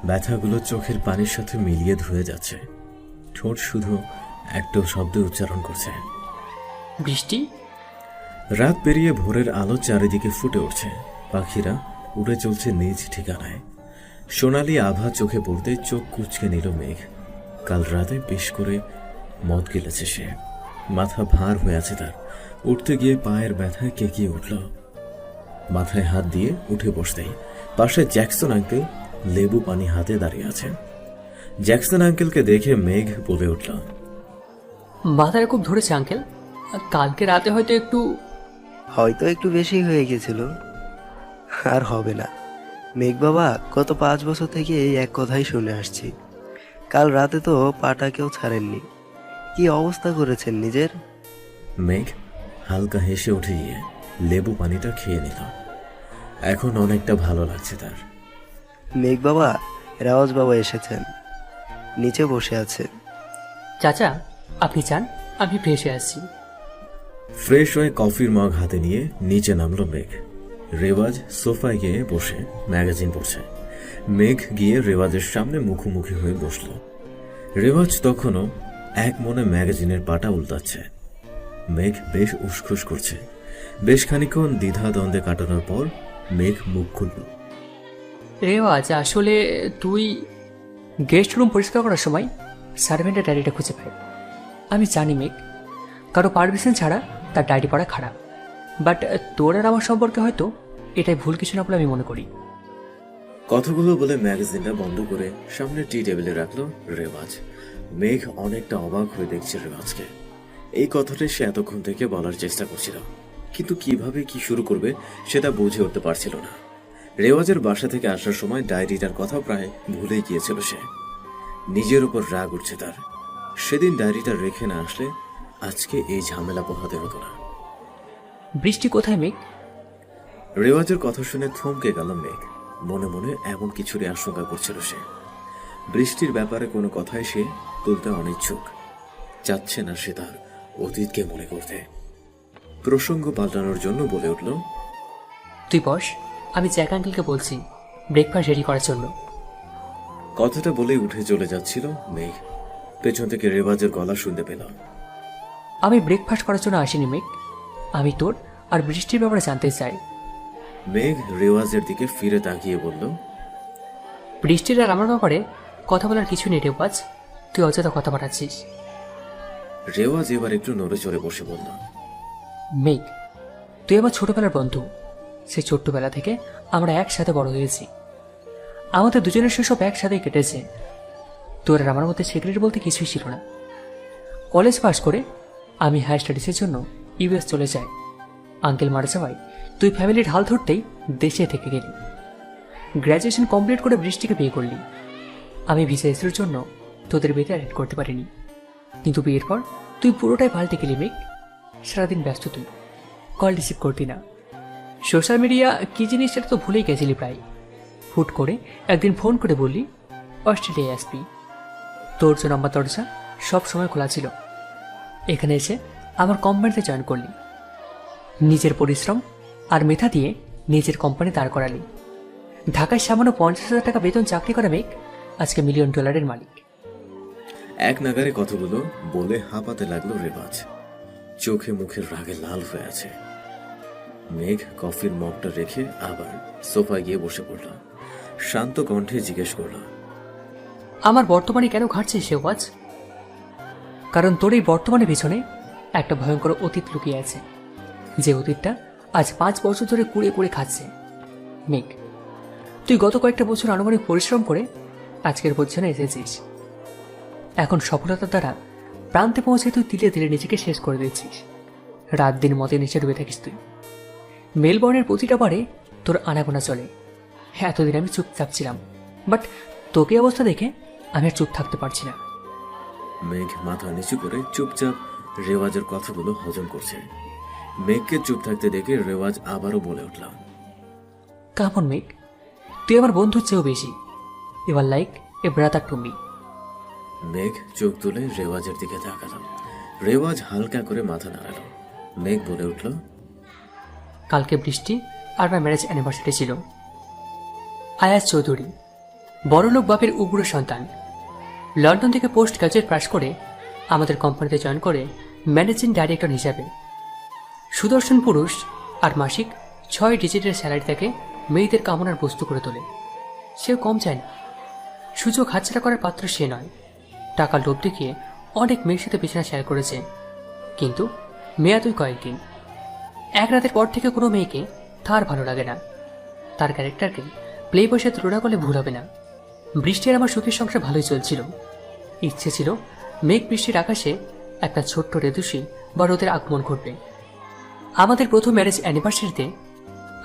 ব্যথাগুলো চোখের পানির সাথে মিলিয়ে ধুয়ে যাচ্ছে। ঠোঁট শুধু একটা শব্দ উচ্চারণ করছে, বৃষ্টি। রাত পেরিয়ে ভোরের আলো চারিদিকে ফুটে উঠছে। পাখিরা উড়ে চলছে নিজ ঠিকানায়। সোনালি আভা চোখে পড়তে চোখ কুঁচকে নিল মেঘ। কাল রাতে বেশ করে মদ গিলেছে সে। মাথা ভার হয়ে আছে তার। উঠতে গিয়ে পায়ের ব্যথায় কেঁকিয়ে উঠল। মাথায় হাত দিয়ে উঠে বসতেই পাশে জ্যাকসন আঙ্কেল লেবু পানি হাতে দাঁড়িয়ে আছেন। জ্যাকসন আঙ্কেলকে দেখে মেঘ বলে উঠল, মাথাটা খুব ধরেছে আঙ্কেল, কালকে রাতে হয়তো একটু বেশি হয়ে গেছিল। আর হবে না মেঘ বাবা, গত 5 বছর থেকে এই এক কথাই শুনে আসছি। কাল রাতে তো পাটা কেউ ছাড়েননি। কি অবস্থা করেছেন নিজের? মেঘ হালকা হেসে উঠে গিয়ে লেবু পানিটা খেয়ে নিল। এখন অনেকটা ভালো লাগছে তার। মেঘ বাবা, রাওয়াজ বাবা এসেছেন, নিচে বসে আছে। চাচা আপনি চান আমি ফ্রেশ হয়ে আসছি। ফ্রেশ হয়ে কফির মগ হাতে নিয়ে নিচে নামলো মেঘ। রেওয়াজ সোফায় গিয়ে বসে ম্যাগাজিন পড়ছে। মেঘ গিয়ে রেওয়াজের সামনে মুখোমুখি হয়ে বসল। রেওয়াজ তখনও এক মনে ম্যাগাজিনের পাটা উল্টাচ্ছে। মেঘ বেশ উসখুস করছে। বেশ খানিকক্ষণ দ্বিধা দ্বন্দ্বে কাটানোর পর মেঘ মুখ খুলল। রেওয়াজ, আসলে তুই গেস্ট রুম পরিষ্কার করার সময় সার্ভেন্টের ডায়েরিটা খুঁজে পাই। আমি জানি মেঘ, কারো পারমিশন ছাড়া তার ডায়েরি পড়া খারাপ, বাট তোর আর আমার সম্পর্কে হয়তো এটাই ভুল কিছু না বলে আমি মনে করি। কথাগুলো বলে ম্যাগাজিনটা বন্ধ করে সামনে টি টেবিলে রাখলো রেওয়াজ। মেঘ অনেকটা অবাক হয়ে দেখছে রেওয়াজকে। এই কথাটাই সে এতক্ষণ থেকে বলার চেষ্টা করছিল, কিন্তু কিভাবে কি শুরু করবে সেটা বুঝে উঠতে পারছিল না। রেওয়াজের বাসা থেকে আসার সময় ডায়েরিটার কথা প্রায় ভুলেই গিয়েছিল সে। নিজের উপর রাগ উঠছে তার। সেদিন ডায়েরিটা রেখে না আসলে আজকে এই ঝামেলা পোহাতে হতো না। বৃষ্টি কোথায় মেঘ? রেওয়াজের কথা শুনে থমকে গেল মেঘ। মনে মনে এমন কিছুরই আশঙ্কা করছিল সে। বৃষ্টির ব্যাপারে কোনো কথাই সে তুলতে অনিচ্ছুক। চাচ্ছে না সে তার অতীতকে মনে করতে। প্রসঙ্গ পাল্টানোর জন্য বলে উঠল, তুই বস, আমি জ্যাক আঙ্কেলকে বলছি ব্রেকফাস্ট রেডি করার জন্য। কথাটা বলে উঠে চলে যাচ্ছিল মেঘ। পেছন থেকে রেওয়াজের গলা শুনতে পেল, আমি ব্রেকফাস্ট করার জন্য আসিনি মেঘ, আমি তোর আর বৃষ্টির ব্যাপারে জানতে চাই। মেঘ রেওয়াজের দিকে ফিরে তাকিয়ে বলল, বৃষ্টির আর আমার ব্যাপারে কথা বলার কিছু নেই রেওয়াজ, তুই অযথা কথা পাঠাচ্ছিস। রেওয়াজ এবার একটু নড়ে চড়ে বসে বলল, মেঘ, তুই আমার ছোটবেলার বন্ধু। সেই ছোট্টবেলা থেকে আমরা একসাথে বড় হয়েছি। আমাদের দুজনের শৈশব একসাথেই কেটেছে। তোর আর আমার মধ্যে সিক্রেট বলতে কিছুই ছিল না। কলেজ পাশ করে আমি হায়ার স্টাডিজের জন্য ইউএস চলে যাই। আঙ্কেল মারা যাওয়ায় তুই ফ্যামিলির হাল ধরতেই দেশে থেকে গেলি। গ্র্যাজুয়েশন কমপ্লিট করে বৃষ্টিকে বিয়ে করলি। আমি ভিসা এসের জন্য তোদের বিয়েতে অ্যাটেন্ড করতে পারিনি, কিন্তু বিয়ের পর তুই পুরোটাই পাল্টে গেলি মেঘ। সারাদিন ব্যস্ত তুই, কল রিসিভ করতি না। সোশ্যাল মিডিয়া কী জিনিস সেটা তো ভুলেই গেছিলি প্রায়। হুট করে একদিন ফোন করে বললি অস্ট্রেলিয়ায় আসবি। তোর জন্য আমার দরজা সব সময় খোলা ছিল। এখানে এসে আমার কোম্পানিতে জয়েন করলি। নিজের পরিশ্রম আর মেধা দিয়ে নিজের কোম্পানি দাঁড় করালি। ঢাকায় সামান্য 50,000 টাকা বেতন চাকরি করা মেঘ আজকে $1 মিলিয়ন মালিক। এক নাগারে কথাগুলো বলে হাঁপাতে লাগলো রেওয়াজ। চোখে মুখের রাগে লাল হয়ে আছে। মেঘ কফির মগটা রেখে আবার সোফায় গিয়ে বসে পড়ল। শান্ত কণ্ঠে জিজ্ঞেস করল, আমার বর্তমানে কেন ঘাটছে শেওয়াজ? কারণ তোর এই বর্তমানের পিছনে একটা ভয়ঙ্কর অতীত লুকিয়ে আছে, যে অতীতটা আজ 5 বছর ধরে কুড়ে কুড়ে খাচ্ছে। মেঘ, তুই গত কয়েকটা বছর আনুমানিক পরিশ্রম করে আজকের পজিশনে এসেছিস। এখন সফলতার দ্বারা প্রান্তে পৌঁছে তুই তিলে তিলে নিজেকে শেষ করে দিচ্ছিস। রাত দিন মতে নিচে ডুবে থাকিস তুই। মেলবোর্নের প্রতিটা বারে তোর আনাগোনা চলে। এতদিন আমি চুপচাপ ছিলাম, বাট তোকে অবস্থা দেখে আমি আর চুপ থাকতে পারছি না। মেঘ মাথা নিচু করে চুপচাপ রেওয়াজের কথাগুলো হজম করছে। মেঘকে চুপ থাকতে দেখে রেওয়াজ আবারও বলে উঠল, কামন মেঘ, তুই আমার বন্ধুর চেয়েও বেশি। এবার like a brother to me. মেঘ চোখ তুলে রেওয়াজের দিকে তাকাল। রেওয়াজ হালকা করে মাথা নাড়ালো। মেঘ বলে উঠল, কালকে বৃষ্টি আর আমার ম্যারেজ অ্যানিভার্সারি ছিল। আয়াজ চৌধুরী বড়লোক বাপের উগ্র সন্তান। লন্ডন থেকে পোস্ট গ্রাজুয়েট পাস করে আমাদের কোম্পানিতে জয়েন করে ম্যানেজিং ডাইরেক্টর হিসাবে। সুদর্শন পুরুষ আর মাসিক 6 ডিজিটের স্যালারি থেকে মেয়েদের কামনার বস্তু করে তোলে। সেও কম চায় না। সুযোগ হাতছাড়া করার পাত্র সে নয়। টাকার লোভ দেখিয়ে অনেক মেয়ের সাথে বিছানা শেয়ার করেছে, কিন্তু মেয়া তুই কয়েকদিন। এক রাতের পর থেকে কোনো মেয়েকে তার ভালো লাগে না। তার ক্যারেক্টারকে প্লে বসে তুলনা করলে ভুল হবে না। বৃষ্টি আর আমার সুখের সংসার ভালোই চলছিল। ইচ্ছে ছিল মেঘ বৃষ্টির আকাশে একটা ছোট্ট রেদুষি বা রোদের আগমন ঘটবে। আমাদের প্রথম ম্যারেজ অ্যানিভার্সারিতে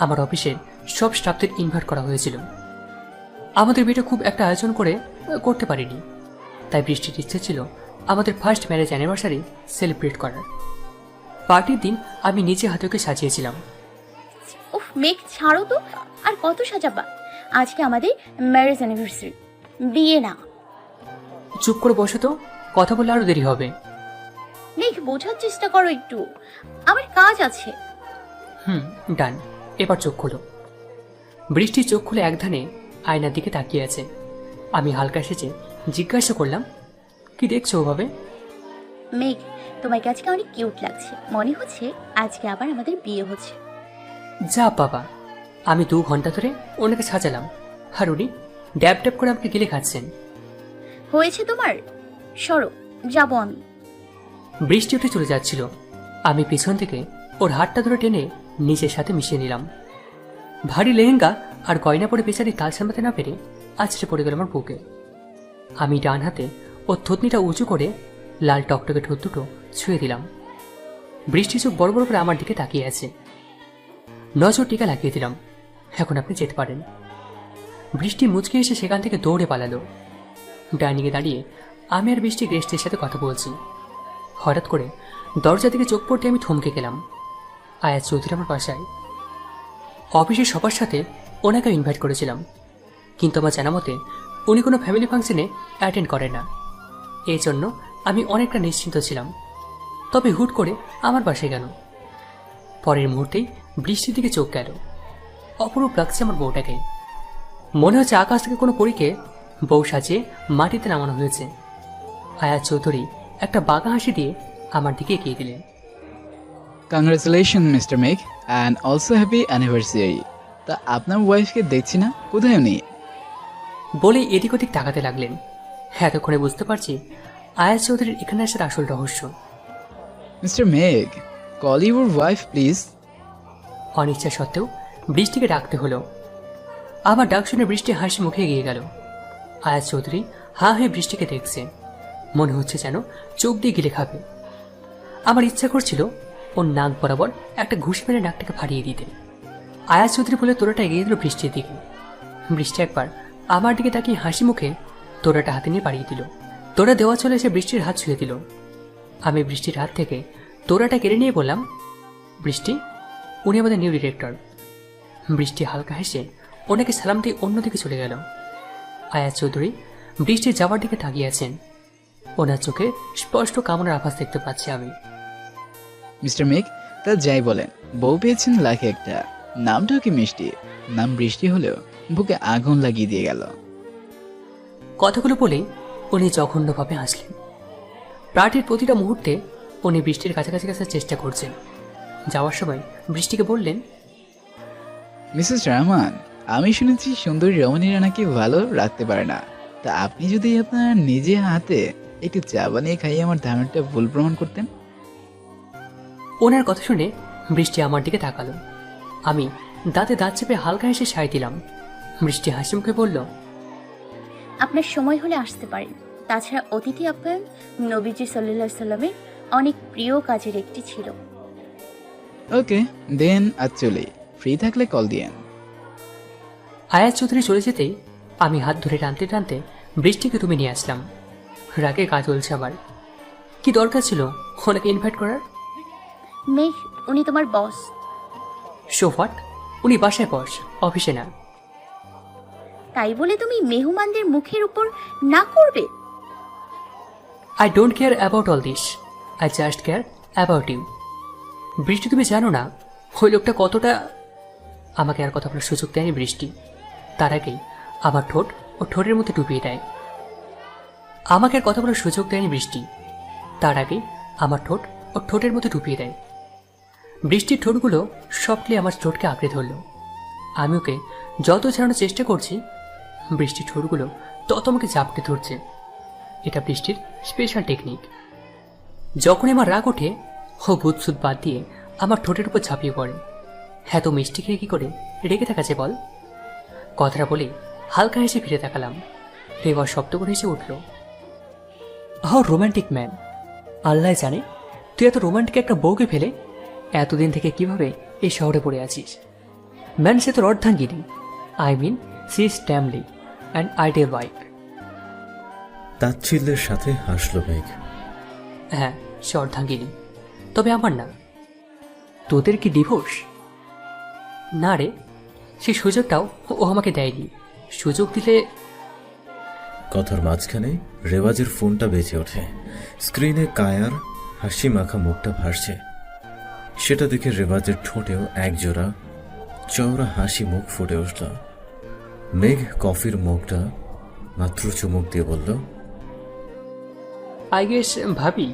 আমার অফিসের সব স্টাফদের ইনভাইট করা হয়েছিল। আমাদের বিয়েটা খুব একটা আয়োজন করতে পারিনি, তাই বৃষ্টির ইচ্ছে ছিল আমাদের ফার্স্ট ম্যারেজ অ্যানিভার্সারি সেলিব্রেট করার। পার্টির দিন আমি নিজে হাতে ওকে সাজিয়েছিলাম। উফ মেঘ, ছাড়ো তো, আর কত সাজাবা? আজকে আমাদের ম্যারেজ অ্যানিভার্সারি, বিয়ে না। চুপ করে বসো তো, কথা বললে আরো দেরি হবে। মেঘ, বোঝার চেষ্টা করো একটু, আমার কাজ আছে। ডান। এবার চোখ খোলো। বৃষ্টির চোখ খুলে একধানে আয়নার দিকে তাকিয়ে আছে। আমি হালকা সেজে জিজ্ঞাসা করলাম, কি দেখছো ওভাবে? মেঘ, তোমাকে আজকে অনেক কিউট লাগছে। মনে হচ্ছে আজকে আবার আমাদের বিয়ে হচ্ছে। যা বাবা, আমি 2 ঘন্টা ধরে ওনাকে সাজালাম, আর উনি ড্যাব ড্যাব করে আমাকে গিলে খাচ্ছেন। হয়েছে তোমার, সরো, যাবো আমি। বৃষ্টি উঠে চলে যাচ্ছিল। আমি পিছন থেকে ওর হাতটা ধরে টেনে নিজের সাথে মিশিয়ে নিলাম। ভারী লেহেঙ্গা আর গয়না পরে বেচারি কাল সামলাতে না পেরে আছড়ে পড়ে গেল আমার বুকে। আমি ডান হাতে ওর থুতনিটা উঁচু করে লাল টকটকে ঠোঁট দুটো ছুঁয়ে দিলাম। বৃষ্টি চোখ বড় বড় করে আমার দিকে তাকিয়ে আছে। নজর টিকা লাগিয়ে দিলাম, এখন আপনি যেতে পারেন। বৃষ্টি মুচকে এসে সেখান থেকে দৌড়ে পালালো। ডাইনিংয়ে দাঁড়িয়ে আমি আর বৃষ্টি গেস্টের সাথে কথা বলছি। হঠাৎ করে দরজা দিকে চোখ পড়তে আমি থমকে গেলাম। আয়াজ চৌধুরী আমার বাসায়। অফিসের সবার সাথে ওনাকে ইনভাইট করেছিলাম, কিন্তু আমার জানা মতে উনি কোনো ফ্যামিলি ফাংশনে অ্যাটেন্ড করেন না। এই জন্য আমি অনেকটা নিশ্চিন্ত ছিলাম। তবে হুট করে আমার বাসায় গেল। পরের মুহূর্তেই বৃষ্টির দিকে চোখ গেল। অপরূপ লাগছে আমার বউটাকে। মনে হচ্ছে আকাশ থেকে কোনো পরীকে বউ সাজিয়ে মাটিতে নামানো হয়েছে। আয়াজ চৌধুরী একটা বাঁকা হাসি দিয়ে আমার দিকে এগিয়ে দিলেন। কংগ্রেচুলেশন মিস্টার মেঘ, অ্যান্ড অলসো হ্যাপি অ্যানিভার্সারি। তা আপনার ওয়াইফকে দেখছি না, কোথায় উনি? বলেই এদিক ওদিক তাকাতে লাগলেন। এতক্ষণে বুঝতে পারছি আয়াজ চৌধুরীর এখানে আসার আসল রহস্য। মিস্টার মেঘ, কল ইউর ওয়াইফ প্লিজ। অনিচ্ছা সত্ত্বেও বৃষ্টিকে ডাকতে হলো। আমার ডাক শুনে বৃষ্টি হাসি মুখে এগিয়ে গেল। আয়াজ চৌধুরী হা হয়ে বৃষ্টিকে দেখছে, মনে হচ্ছে যেন চোখ দিয়ে গিলে খাবে। আমার ইচ্ছা করছিল ওর নাক বরাবর একটা ঘুষি মেরে নাকটাকে ফাড়িয়ে দিতে। আয়াজ চৌধুরী বলে তোরাটা এগিয়ে দিল বৃষ্টির দিকে। বৃষ্টি একবার আমার দিকে তাকিয়ে হাসি মুখে তোরাটা হাতে নিয়ে পাড়িয়ে দিল। তোরা দেওয়া চলে এসে বৃষ্টির হাত ছুঁয়ে দিল। আমি বৃষ্টির হাত থেকে তোরাটা কেড়ে নিয়ে বললাম, বৃষ্টি, উনি আমাদের নিউ ডিরেক্টর। বৃষ্টি হালকা হেসে ওনাকে সালাম দিয়ে অন্যদিকে চলে গেল। আয়াজ চৌধুরী বৃষ্টির যাওয়ার দিকে তাকিয়ে আছেন। ওনার চোখে স্পষ্ট কামনার আভাস দেখতে পাচ্ছি আমি। মিস্টার মেঘ, তা যাই বলেন, বউ পেয়েছেন লাখে একটা। নামটাও কি মিষ্টি, নাম বৃষ্টি হলেও বুকে আগুন লাগিয়ে দিয়ে গেল। কথাগুলো বলে উনি জঘন্যভাবে হাসলেন। প্রার্থীর প্রতিটা মুহূর্তে উনি বৃষ্টির কাছাকাছি আসার চেষ্টা করছেন। যাওয়ার সময় বৃষ্টিকে বললেন, মিসেস রহমান, আমি শুনেছি সুন্দরী রমণীরা নাকি ভালো রাখতে পারে না। তা আপনি যদি আপনার নিজে হাতে একটু চা বানিয়ে খাইয়ে আমার ধারণাটা ভুল প্রমাণ করতেন। ওনার কথা শুনে বৃষ্টি আমার দিকে তাকালো। আমি দাঁতে দাঁত চেপে হালকা হেসে সায় দিলাম। বৃষ্টি হাসি মুখে বলল, আপনার সময় হলে আসতে পারেন। তাছাড়া অতিথি আপ্যায়ন নবীজি সাল্লাল্লাহু আলাইহি সাল্লামের অনেক প্রিয় কাজের একটি ছিল। ওকে দেন, আজ চলে, ফ্রি থাকলে কল দিয়েন। আয়াজ চৌধুরী চলে যেতেই আমি হাত ধরে টানতে টানতে বৃষ্টিকে তুমি নিয়ে আসলাম। রাগে গা চলছে আমার। কি দরকার ছিল ওনাকে ইনভাইট করার? মেঘ, উনি তোমার বস। সোফাট, উনি বাসায় বস, অফিসে না। তাই বলে তুমি মেহমানদের মুখের উপর না করবে? I don't care about all this, I just care about you. Brishti, তুমি জানো না ওই লোকটা কতটা। আমাকে আর কথা বলার সুযোগ দেয়নি বৃষ্টি। তার আগেই আমার ঠোঁট ও ঠোঁটের মধ্যে ডুবিয়ে দেয়। আমাকে আর কথা বলার সুযোগ দেয়নি বৃষ্টি। তার আগেই আমার ঠোঁট ও ঠোঁটের মধ্যে ডুবিয়ে দেয়। বৃষ্টির ঠোঁটগুলো সফটলি আমার ঠোঁটকে আঁকড়ে ধরল। আমি ওকে যত ছাড়ানোর চেষ্টা করছি, বৃষ্টির ঠোঁটগুলো তত আমাকে চাপটে ধরছে। এটা বৃষ্টির স্পেশাল টেকনিক। যখনই আমার রাগ ওঠে, ও ভূতসুদ বাদ দিয়ে আমার ঠোঁটের উপর ঝাঁপিয়ে পড়ে। এত মিষ্টি খেয়ে কি করে রেগে থাকা যায় বল? কথাটা বলে হালকা হেসে ফিরে তাকালাম। রেওয়া শব্দ করে হেসে উঠল। How romantic man! আল্লাহ জানে তুই এত রোম্যান্টিক একটা বউকে ফেলে এতদিন থেকে কিভাবে এই শহরে পড়ে আছিস। ম্যান, সে তোর অর্ধাঙ্গিনী। I mean she is tamely and ideal wife. তাচ্ছিল্যের সাথে হাসল মেঘ। হ্যাঁ, সে অর্ধাঙ্গিনী, তবে আমার না। তোদের কি ডিভোর্স? না রে, সেই সুযোগটাও ও আমাকে দেয়নি। সুযোগ দিলে। কথার মাঝখানে রেওয়াজের ফোনটা বেজে ওঠে। স্ক্রিনে কায়ার হাসি মাখা মুখটা ভাসছে। সেটা দেখে রেওয়াজের ঠোঁটেও একজোড়া চওড়া হাসি মুখ ফুটে উঠল। মেঘ কফির মুখটা মাত্র চুমুক দিয়ে বলল, আই গেস ভাবি।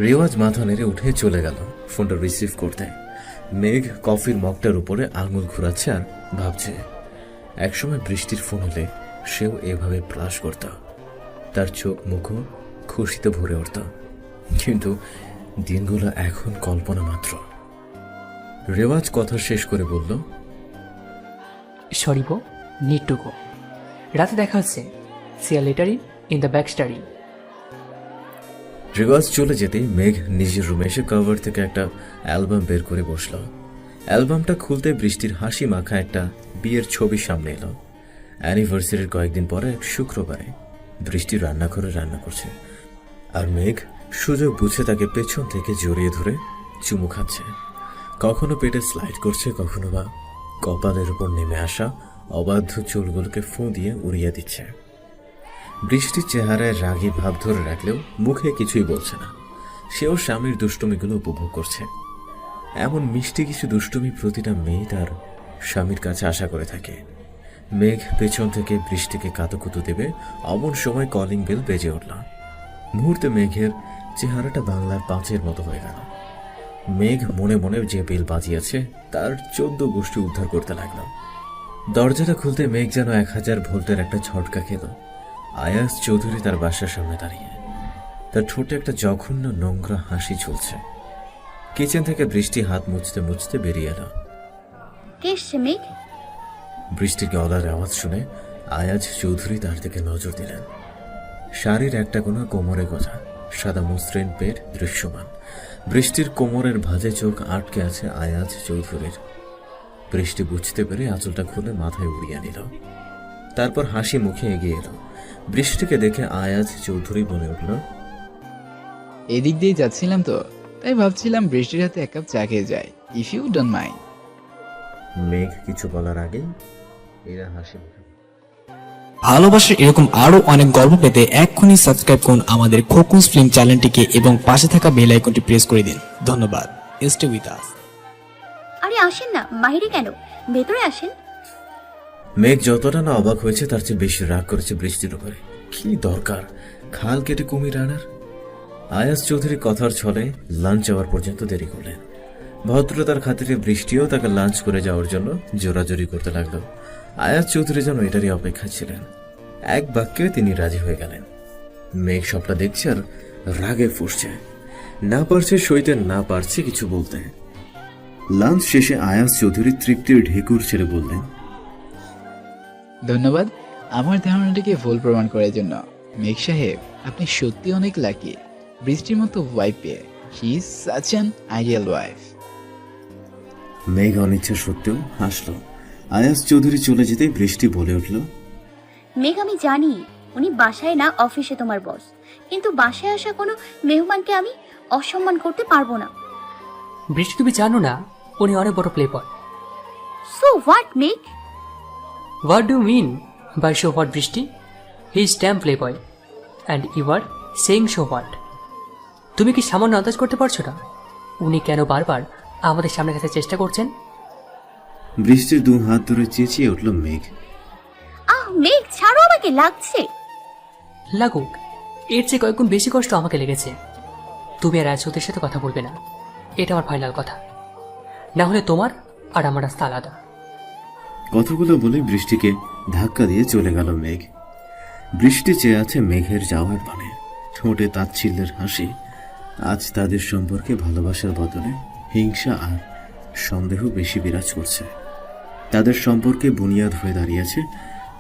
রেওয়াজ মাথা নেড়ে উঠে চলে গেল ফোনটা রিসিভ করতে। মেঘ কফির মগটার উপরে আঙুল ঘুরাচ্ছে আর ভাবছে, একসময় বৃষ্টির ফোন হলে সেও এভাবে ব্লাশ করত। তার চোখ মুখও খুশিতে ভরে উঠত। কিন্তু দিনগুলো এখন কল্পনা মাত্র। রেওয়াজ কথা শেষ করে বলল, সরি বো, নিড টু গো। রাতে দেখা হচ্ছে। সিয়ার letter in the back study. রেওয়াজ চলে যেতেই মেঘ নিজের রুমে এসে কভার থেকে একটা অ্যালবাম বের করে বসল। অ্যালবামটা খুলতে বৃষ্টির হাসি মাখা একটা বিয়ের ছবি সামনে এলো। অ্যানিভার্সারির কয়েকদিন পরে এক শুক্রবারে বৃষ্টি রান্নাঘরে রান্না করছে, আর মেঘ সুযোগ বুঝে তাকে পেছন থেকে জড়িয়ে ধরে চুমু খাচ্ছে। কখনো পেটে স্লাইড করছে, কখনো বা কপালের উপর নেমে আসা অবাধ্য চুলগুলোকে ফোঁ দিয়ে উড়িয়ে দিচ্ছে। বৃষ্টির চেহারায় রাগী ভাব ধরে রাখলেও মুখে কিছুই বলছে না। সেও স্বামীর দুষ্টুমিগুলো উপভোগ করছে। এমন মিষ্টি কিছু দুষ্টুমি প্রতিটা মেয়ে তার স্বামীর কাছে আশা করে থাকে। মেঘ পেছন থেকে বৃষ্টিকে কাতুকুতু দেবে অমন সময় কলিং বেল বেজে উঠল। মুহূর্তে মেঘের চেহারাটা বাংলার 5-এর মতো হয়ে গেল। মেঘ মনে মনে যে বেল বাজিয়েছে তার 14 গোষ্ঠী উদ্ধার করতে লাগল। দরজাটা খুলতে মেঘ যেন 1000 ভোল্টের একটা ঝটকা খেল। আয়াজ চৌধুরী তার বাসার সামনে দাঁড়িয়ে, তার ঠোঁটে একটা জঘন্য নোংরা হাসি ঝুলছে। কিচেন থেকে বৃষ্টি হাত মুছতে মুছতে বেরিয়ে এলো। কে এসছে মেঘ? বৃষ্টির গলার আওয়াজ শুনে আয়াজ চৌধুরী তার দিকে নজর দিলেন। শাড়ির একটা কোণা কোমরে গোছা, সাদা মসৃণ পেট দৃশ্যমান। বৃষ্টির কোমরের ভাঁজে চোখ আটকে আছে আয়াজ চৌধুরীর। বৃষ্টি বুঝতে পেরে আঁচলটা খুলে মাথায় উড়িয়ে নিল, তারপর হাসি মুখে এগিয়ে এলো। বৃষ্টিকে দেখে আয়াজ চৌধুরী বলে উঠল, এদিক দিয়ে যাচ্ছিলাম তো, তাই ভাবছিলাম বৃষ্টির হাতে এক কাপ চা খেয়ে যাই, ইফ ইউ ডোন্ট মাইন্ড। মেঘ কিছু বলার আগেই এরা হাসি মুখে ভালোবাসার এরকম আরো অনেক গল্প পেতে এক্ষুনি সাবস্ক্রাইব করুন আমাদের খোকুস ফিল্ম চ্যানেলটিকে এবং পাশে থাকা বেল আইকনটি প্রেস করে দিন। ধন্যবাদ। Stay with us. আরে আসেন না, বাইরে কেন, ভেতরে আসেন। মেঘ যতটা না অবাক হয়েছে তার চেয়ে বেশি রাগ করেছে বৃষ্টির উপরে। কি দরকার খাল কেটে কুমির আনার? আয়াজ চৌধুরী কথার ছলে লাঞ্চ আওয়ার পর্যন্ত দেরি করলেন। ভদ্রতার খাতিরে বৃষ্টিও তাকে লাঞ্চ করে যাওয়ার জন্য জোরাজোরি করতে লাগলো। আয়াজ চৌধুরী যেন এটারই অপেক্ষা ছিলেন। এক বাক্যে তিনি রাজি হয়ে গেলেন। মেঘ সবটা দেখছে আর রাগে ফুঁসছে, না পারছে সইতে, না পারছে কিছু বলতে। লাঞ্চ শেষে আয়াজ চৌধুরী তৃপ্তির ঢেকুর ছেড়ে বললেন, ধন্যবাদ আমার ধারণাটিকে ভুল প্রমাণ করার জন্য। মেঘ সাহেব, আপনি সত্যি অনেক লাকি বৃষ্টির মতো ওয়াইফ পেয়ে। He is such an ideal wife. মেঘ অনিচ্ছা সত্ত্বেও হাসল। আয়াজ চৌধুরী চলে যেতেই বৃষ্টি বলে উঠল, মেঘ, আমি জানি উনি বাসায় না অফিসে তোমার বস, কিন্তু বাসায় আসা কোনো মেহমানকে আমি অসম্মান করতে পারবো না। বৃষ্টি তুমি জানো না উনি অনেক বড় playboy. So what Megh? What do mean by so what Brishti? He is damn playboy and you are saying so what. তুমি কি সামান্য আন্দাজ করতে পারছো না উনি কেন বারবার আমাদের সামনে কাছে চেষ্টা করছেন? বৃষ্টির দু হাত ধরে চেঁচিয়ে উঠল মেঘ। আহ মেঘ, ছাড়ো আমাকে, লাগছে। লাগুক, এর চেয়ে কয়েকগুণ বেশি কষ্ট আমাকে লেগেছে। তুমি আর রাজসৌদের সাথে কথা বলবে না, এটা আমার ফাইনাল কথা। না হলে তোমার আর আমার রাস্তা আলাদা। কথাগুলো বলে বৃষ্টিকে ধাক্কা দিয়ে চলে গেল মেঘ। বৃষ্টি চেয়ে আছে মেঘের যাওয়ার পানে, ঠোঁটে তাচ্ছিল্যের হাসি। আজ তাদের সম্পর্কে ভালোবাসার বদলে হিংসা আর সন্দেহ বেশি বিরাজ করছে। তাদের সম্পর্কে বুনিয়াদ হয়ে দাঁড়িয়েছে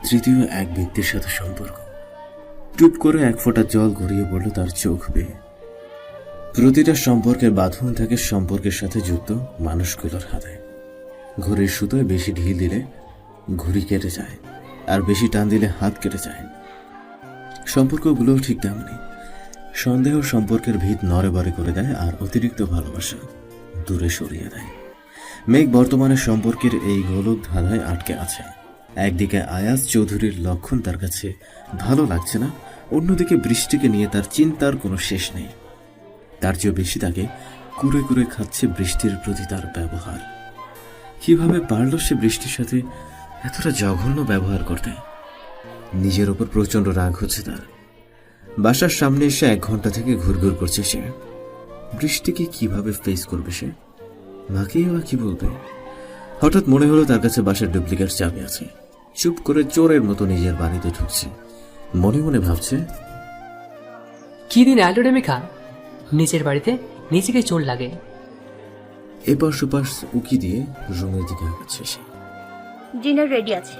তৃতীয় এক ব্যক্তির সাথে সম্পর্ক। টুপ করে এক ফোঁটা জল গড়িয়ে পড়ল তার চোখ বেয়ে। প্রতিটা সম্পর্কের বাঁধন থাকে সম্পর্কের সাথে যুক্ত মানুষগুলোর হাতে। ঘড়ির সুতোয় বেশি ঢিল দিলে ঘড়ি কেটে যায়, আর বেশি টান দিলে হাত কেটে যায়। সম্পর্কগুলোও ঠিক তেমনি। সন্দেহ সম্পর্কের ভিত নড়েবড়ে করে দেয়, আর অতিরিক্ত ভালোবাসা দূরে সরিয়ে দেয়। মেঘ বর্তমানে সম্পর্কের এই গোলক ধাঁধায় আটকে আছে। একদিকে আয়াজ চৌধুরীর লক্ষণ তার কাছে ভালো লাগছে না, অন্যদিকে বৃষ্টিকে নিয়ে তার চিন্তার কোনো শেষ নেই। তার চেয়েও বেশি তাকে কুরে কুরে খাচ্ছে বৃষ্টির প্রতি তার ব্যবহার। কিভাবে পারল সে বৃষ্টির সাথে এতটা জঘন্য ব্যবহার করতে? নিজের ওপর প্রচন্ড রাগ হচ্ছে তার। বাসার সামনে এসে 1 ঘন্টা থেকে ঘুরঘুর করছে সে। বৃষ্টিকে কিভাবে ফেস করবে সে? মাকেই বা কি বলবে? হঠাৎ মনে হলো তার কাছে বাসার ডুপ্লিকেট চাবি আছে। চুপ করে চোরের মতো নিজের বাড়িতে ঢুকছে। মনে মনে ভাবছে, কি দিন অ্যালডোডে মেখা, নিজের বাড়িতে নিজেকে চোর লাগে। এপাশ ওপাশ উকি দিয়ে রুমের দিকে আগাচ্ছে সে। ডিনার রেডি আছে,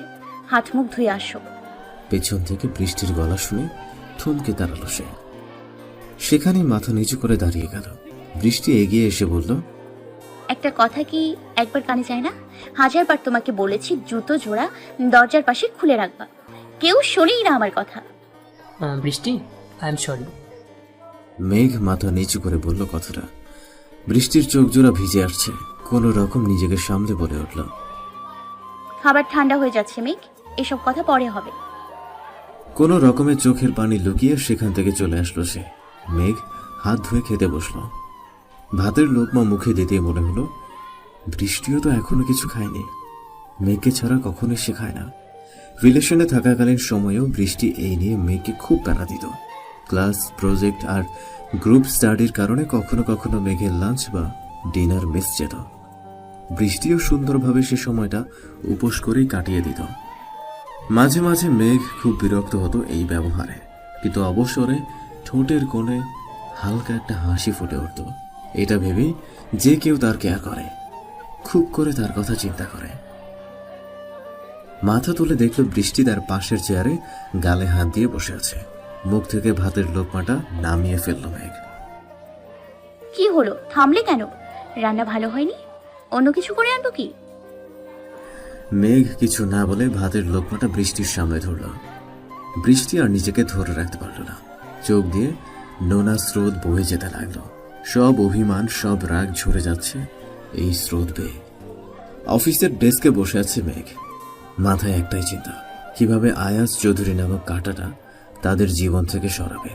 হাত মুখ ধুয়ে আসো। পেছন থেকে বৃষ্টির গলা শুনে থমকে দাঁড়ালো সে। সেখানেই মাথা নিচু করে দাঁড়িয়ে গেল। বৃষ্টি এগিয়ে এসে বলল, একটা কথা কি একবার কানে যায় না? 1000 বার তোমাকে বলেছি জুতো জোড়া দরজার পাশে খুলে রাখবা, কেউ শোনেই না আমার কথা। বৃষ্টি, আই এম সরি। মেঘ মাথা নিচু করে বলল কথাটা। বৃষ্টির চোখ জোড়া ভিজে আসছে। কোনো রকম নিজেকে সামলে বলে উঠল, খাবার ঠান্ডা হয়ে যাচ্ছে মেঘ, এসব কথা পরে হবে। কোনো রকমের চোখের পানি লুকিয়ে সেখান থেকে চলে আসলো সে। মেঘ হাত ধুয়ে খেতে বসলো। ভাতের লোকমা মুখে দিতে মনে হলো বৃষ্টিও তো এখনো কিছু খায়নি। মেঘকে ছাড়া কখনোই সে খায় না। রিলেশনে থাকাকালীন সময়েও বৃষ্টি এই নিয়ে মেঘকে খুব প্যারা দিত। ক্লাস, প্রজেক্ট আর গ্রুপ স্টাডির কারণে কখনো কখনো মেঘের লাঞ্চ বা ডিনার মিস যেত। বৃষ্টিও সুন্দরভাবে সে সময়টা উপোস করেই কাটিয়ে দিত। মাঝে মাঝে মেঘ খুব বিরক্ত হতো এই ব্যবহারে, কিন্তু অবসরে ঠোঁটের কোণে হালকা একটা হাসি ফুটে উঠত। এটা ভেবেই যে কেউ তার কেয়ার করে, খুব করে তার কথা চিন্তা করে। মাথা তুলে দেখল বৃষ্টি তার পাশের চেয়ারে গালে হাত দিয়ে বসে আছে। মুখ থেকে ভাতের লোকমাটা নামিয়ে ফেলল মেঘ। কি হলো, থামলে কেন? রান্না ভালো হয়নি? অন্য কিছু করে আনবো কি? মেঘ কিছু না বলে ভাতের লোকমাটা বৃষ্টির সামনে ধরল। বৃষ্টি আর নিজেকে ধরে রাখতে পারল না। চোখ দিয়ে নোনা স্রোত বয়ে যেতে লাগলো। সব অভিমান, সব রাগ ঝরে যাচ্ছে এই স্রোত বেয়ে। অফিসের ডেস্কে বসে আছে মেঘ। মাথায় একটাই চিন্তা, কিভাবে আয়াজ চৌধুরী নামক কাঁটাটা তাদের জীবন থেকে সরাবে।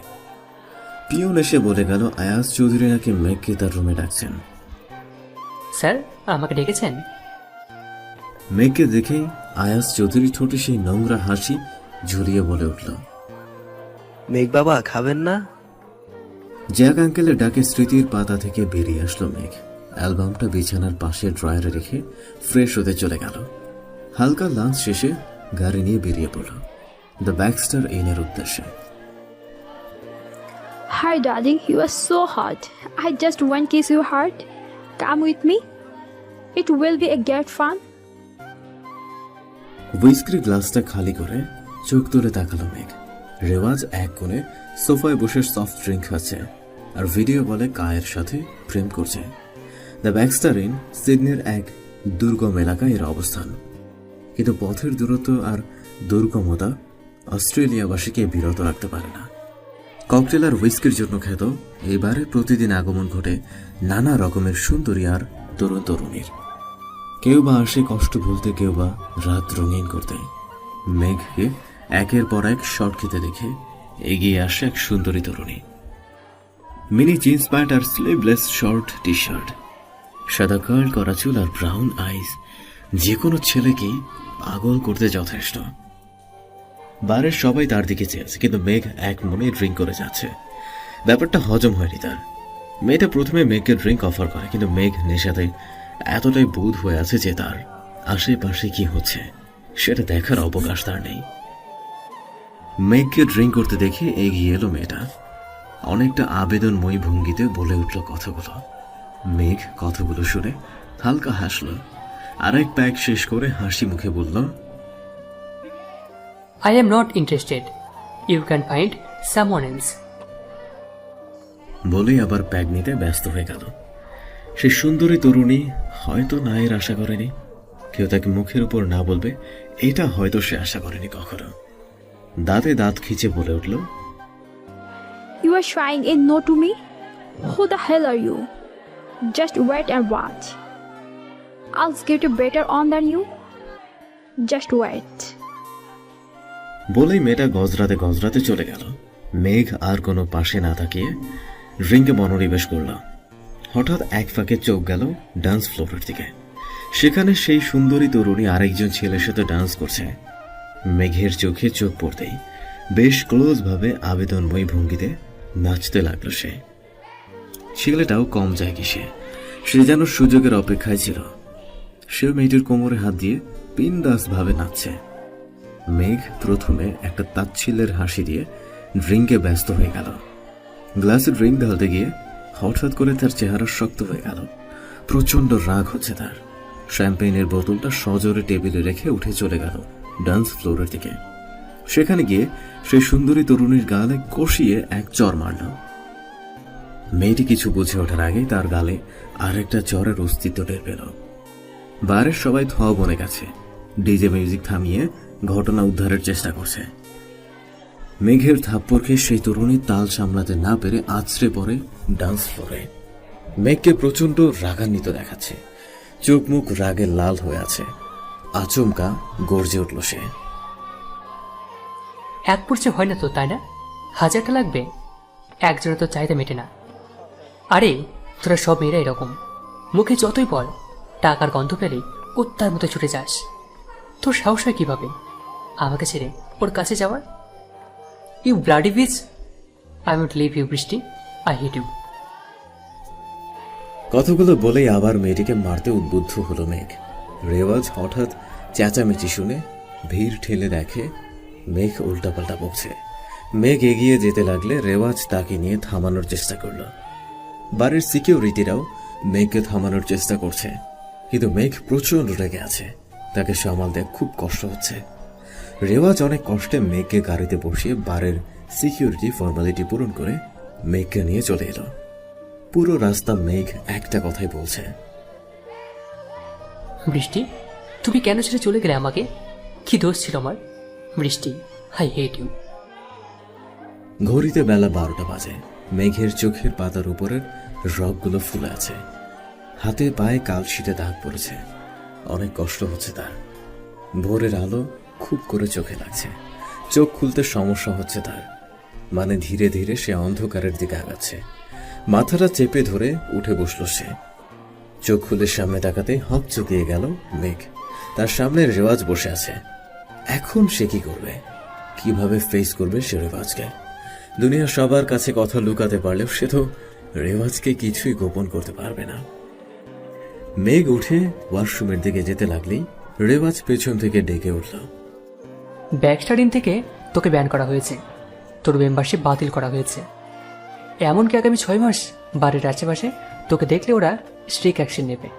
পিয়ন এসে বলে গেল আয়াজ চৌধুরী নাকি মেঘকে তার রুমে ডাকছেন। স্যার, আমাকে ডেকেছেন? মেঘকে দেখেই আয়াজ চৌধুরী ঠোঁটে সেই নোংরা হাসি ঝুলিয়ে বলে উঠল, মেঘ বাবা খাবেন না? জ্যাক আঙ্কেলের ডাকে স্মৃতির পাতা থেকে বেরিয়ে আসলো মেঘ। অ্যালবামটা বিছানার পাশে ড্রয়ারে রেখে ফ্রেশ হতে চলে গেল। হালকা লাঞ্চ শেষে গাড়ি নিয়ে বেরিয়ে পড়ল দ্য ব্যাক্সটার ইনের উদ্দেশ্যে। Hi darling, you are so hot. I just want to kiss your heart. Come with me. It will be a great fun. হুইস্কির গ্লাসটা খালি করে চোখ তুলে তাকালো মেঘ। রেওয়াজ এক কোণে সোফায় বসে সফট ড্রিঙ্ক খাচ্ছে আর ভিডিও বলে কায়ের সাথে প্রেম করছে। দ্য ব্যাক্সটার ইন সিডনির এক দুর্গম এলাকায় এর অবস্থান, কিন্তু পথের দূরত্ব আর দুর্গমতা অস্ট্রেলিয়াবাসীকে বিরত রাখতে পারে না। ককটেল আর হুইস্কির জন্য খ্যাত এইবারে প্রতিদিন আগমন ঘটে নানা রকমের সুন্দরী আর তরুণ তরুণীর। কেউ বা আসে কষ্ট ভুলতে, কেউ বা রাত রঙিন করতে। মেঘকে একের পর এক শর্ট খেতে দেখে এগিয়ে আসে এক সুন্দরী তরুণী। মিনি জিন্স প্যান্ট আর স্লিভলেস শর্ট টি শার্ট, সাদা কার্ল করা চুল আর ব্রাউন আইস যে কোনো ছেলেকেই পাগল করতে যথেষ্ট। বারের সবাই তার দিকে চেয়েছে, কিন্তু মেঘ এক মনে ড্রিঙ্ক করে যাচ্ছে। ব্যাপারটা হজম হয়নি তার। মেয়েটা প্রথমে মেঘকে ড্রিঙ্ক অফার করে, কিন্তু মেঘ নেশাতে এতটাই বুঁদ হয়ে আছে যে তার আশেপাশে কি হচ্ছে সেটা দেখার অবকাশ তার নেই। মেঘকে ড্রিঙ্ক করতে দেখে এগিয়ে এলো মেয়েটা। অনেকটা আবেদনময়ী ভঙ্গিতে বলে উঠল কথাগুলো। মেঘ কথাগুলো শুনে হালকা হাসল, আরেক প্যাক শেষ করে হাসি মুখে বলল, I am not interested. You can find someone else. বলেই আবার প্যাক নিতে ব্যস্ত হয়ে গেল। সেই সুন্দরী তরুণী হয়তো নায়ের আশা করেনি, কেউ তাকে মুখের উপর না বলবে এটা হয়তো সে আশা করেনি কখনো। দাঁতে দাঁত খিচে বলে উঠল, You are trying in no to me? Who the hell are you? Just wait and watch. I'll get you better on than you. Just wait. বলেই মেয়েটা গজরাতে গজরাতে চলে গেল। মেঘ আর কোনো পাশে না তাকিয়ে ড্রিঙ্কে মনোনিবেশ করল। হঠাৎ এক ফাঁকে চোখ গেল ডান্স ফ্লোরের দিকে। সেখানে সেই সুন্দরী তরুণী আরেকজন ছেলের সাথে ডান্স করছে। মেঘের চোখে চোখ পড়তেই বেশ ক্লোজ ভাবে আবেদনময়ী ভঙ্গিতে নাচতে লাগলো সে। ছেলেটাও কম যায় কি, সে যেন সুযোগের অপেক্ষায় ছিল। সে মেয়েটির কোমরে হাত দিয়ে বিন্দাস ভাবে নাচছে। মেঘ প্রথমে একটা তাচ্ছিল্যের হাসি দিয়ে ড্রিঙ্কে ব্যস্ত হয়ে গেল। গ্লাসে ড্রিঙ্ক ঢালতে গিয়ে হঠাৎ করে তার চেহারা শক্ত হয়ে গেল। প্রচন্ড রাগ হচ্ছে তার। শ্যাম্পেইনের বোতলটা সজোরে টেবিলে রেখে উঠে চলে গেল ডান্স ফ্লোরের দিকে। সেখানে গিয়ে সেই সুন্দরী তরুণীর গালে কষিয়ে এক চর মারল। মেয়েটি কিছু বুঝে ওঠার আগেই তার গালে আরেকটা চরের অস্তিত্ব টের পেল। বারের সবাই ধোয়া বনে গেছে। ডিজে মিউজিক থামিয়ে ঘটনা উদ্ধারের চেষ্টা করছে। মেঘের থাপ্পড় খেয়ে সেই তরুণী তাল সামলাতে না পেরে আছড়ে পড়ে ডান্স ফ্লোরে। মেঘকে প্রচন্ড রাগান্বিত দেখাচ্ছে, চোখ মুখ রাগে লাল হয়ে আছে। আচমকা গর্জে উঠল সে, এক পড়ছে হয় না তো, তাই না? 1000টা লাগবে? একজনে তো চাহিদা মেটে না। আরে তোরা সব মেয়েরা এরকম, মুখে যতই বল, টাকার গন্ধ পেলেই কুত্তার মতো ছুটে যাস। তোর সাহস হয় কিভাবে আমাকে ছেড়ে ওর কাছে যাওয়ার? You bloody bitch! I would leave you Brishti, I hate you. কথাগুলো বলেই আবার মেয়েটিকে মারতে উদ্বুদ্ধ হলো মেঘ। রেওয়াজ হঠাৎ চেঁচামেচি শুনে ভিড় ঠেলে দেখে মেঘ উল্টাপাল্টা বকছে। মেঘ এগিয়ে যেতে লাগলে রেওয়াজ তাকে নিয়ে থামানোর চেষ্টা করল। বাড়ির সিকিউরিটিরাও মেঘকে থামানোর চেষ্টা করছে, কিন্তু মেঘ প্রচন্ড রেগে আছে। তাকে সামাল দেয় খুব কষ্ট হচ্ছে। রেওয়াজ অনেক কষ্টে মেঘকে গাড়িতে বসিয়ে বারের সিকিউরিটি ফর্মালিটি পূরণ করে মেঘকে নিয়ে চলে এলো। পুরো রাস্তা মেঘ একটা কথাই বলছে, বৃষ্টি, তুমি কেন ছেড়ে চলে গেলে আমাকে? কি দোষ ছিল আমার? বৃষ্টি, আই হেট ইউ। ঘড়িতে বেলা 12টা বাজে। মেঘের চোখের পাতার উপরের রগগুলো ফুলে আছে, হাতে পায়ে কালশিটে দাগ পড়েছে। অনেক কষ্ট হচ্ছে তার। ভোরের আলো খুব করে চোখে লাগছে। চোখ খুলতে সমস্যা হচ্ছে তার, মানে ধীরে ধীরে সে অন্ধকারের দিকে আগাচ্ছে। মাথাটা চেপে ধরে উঠে বসল সে। চোখ খুলে সামনে তাকাতে হক চুকিয়ে গেল মেঘ। তার সামনে রেওয়াজ বসে আছে। এখন সে কি করবে? কিভাবে ফেস করবে সে রেওয়াজকে? দুনিয়ার সবার কাছে কথা লুকাতে পারলেও সে তো রেওয়াজকে কিছুই গোপন করতে পারবে না। মেঘ উঠে ওয়াশরুমের দিকে যেতে লাগলেই রেওয়াজ পেছন থেকে ডেকে উঠল। ব্যাক স্টাডিং থেকে তোকে ব্যান করা হয়েছে, তোর মেম্বারশিপ বাতিল করা হয়েছে। এমনকি আগামী 6 মাস বাড়ির আশেপাশে তোকে দেখলে ওরা স্ট্রিক অ্যাকশন নেবে।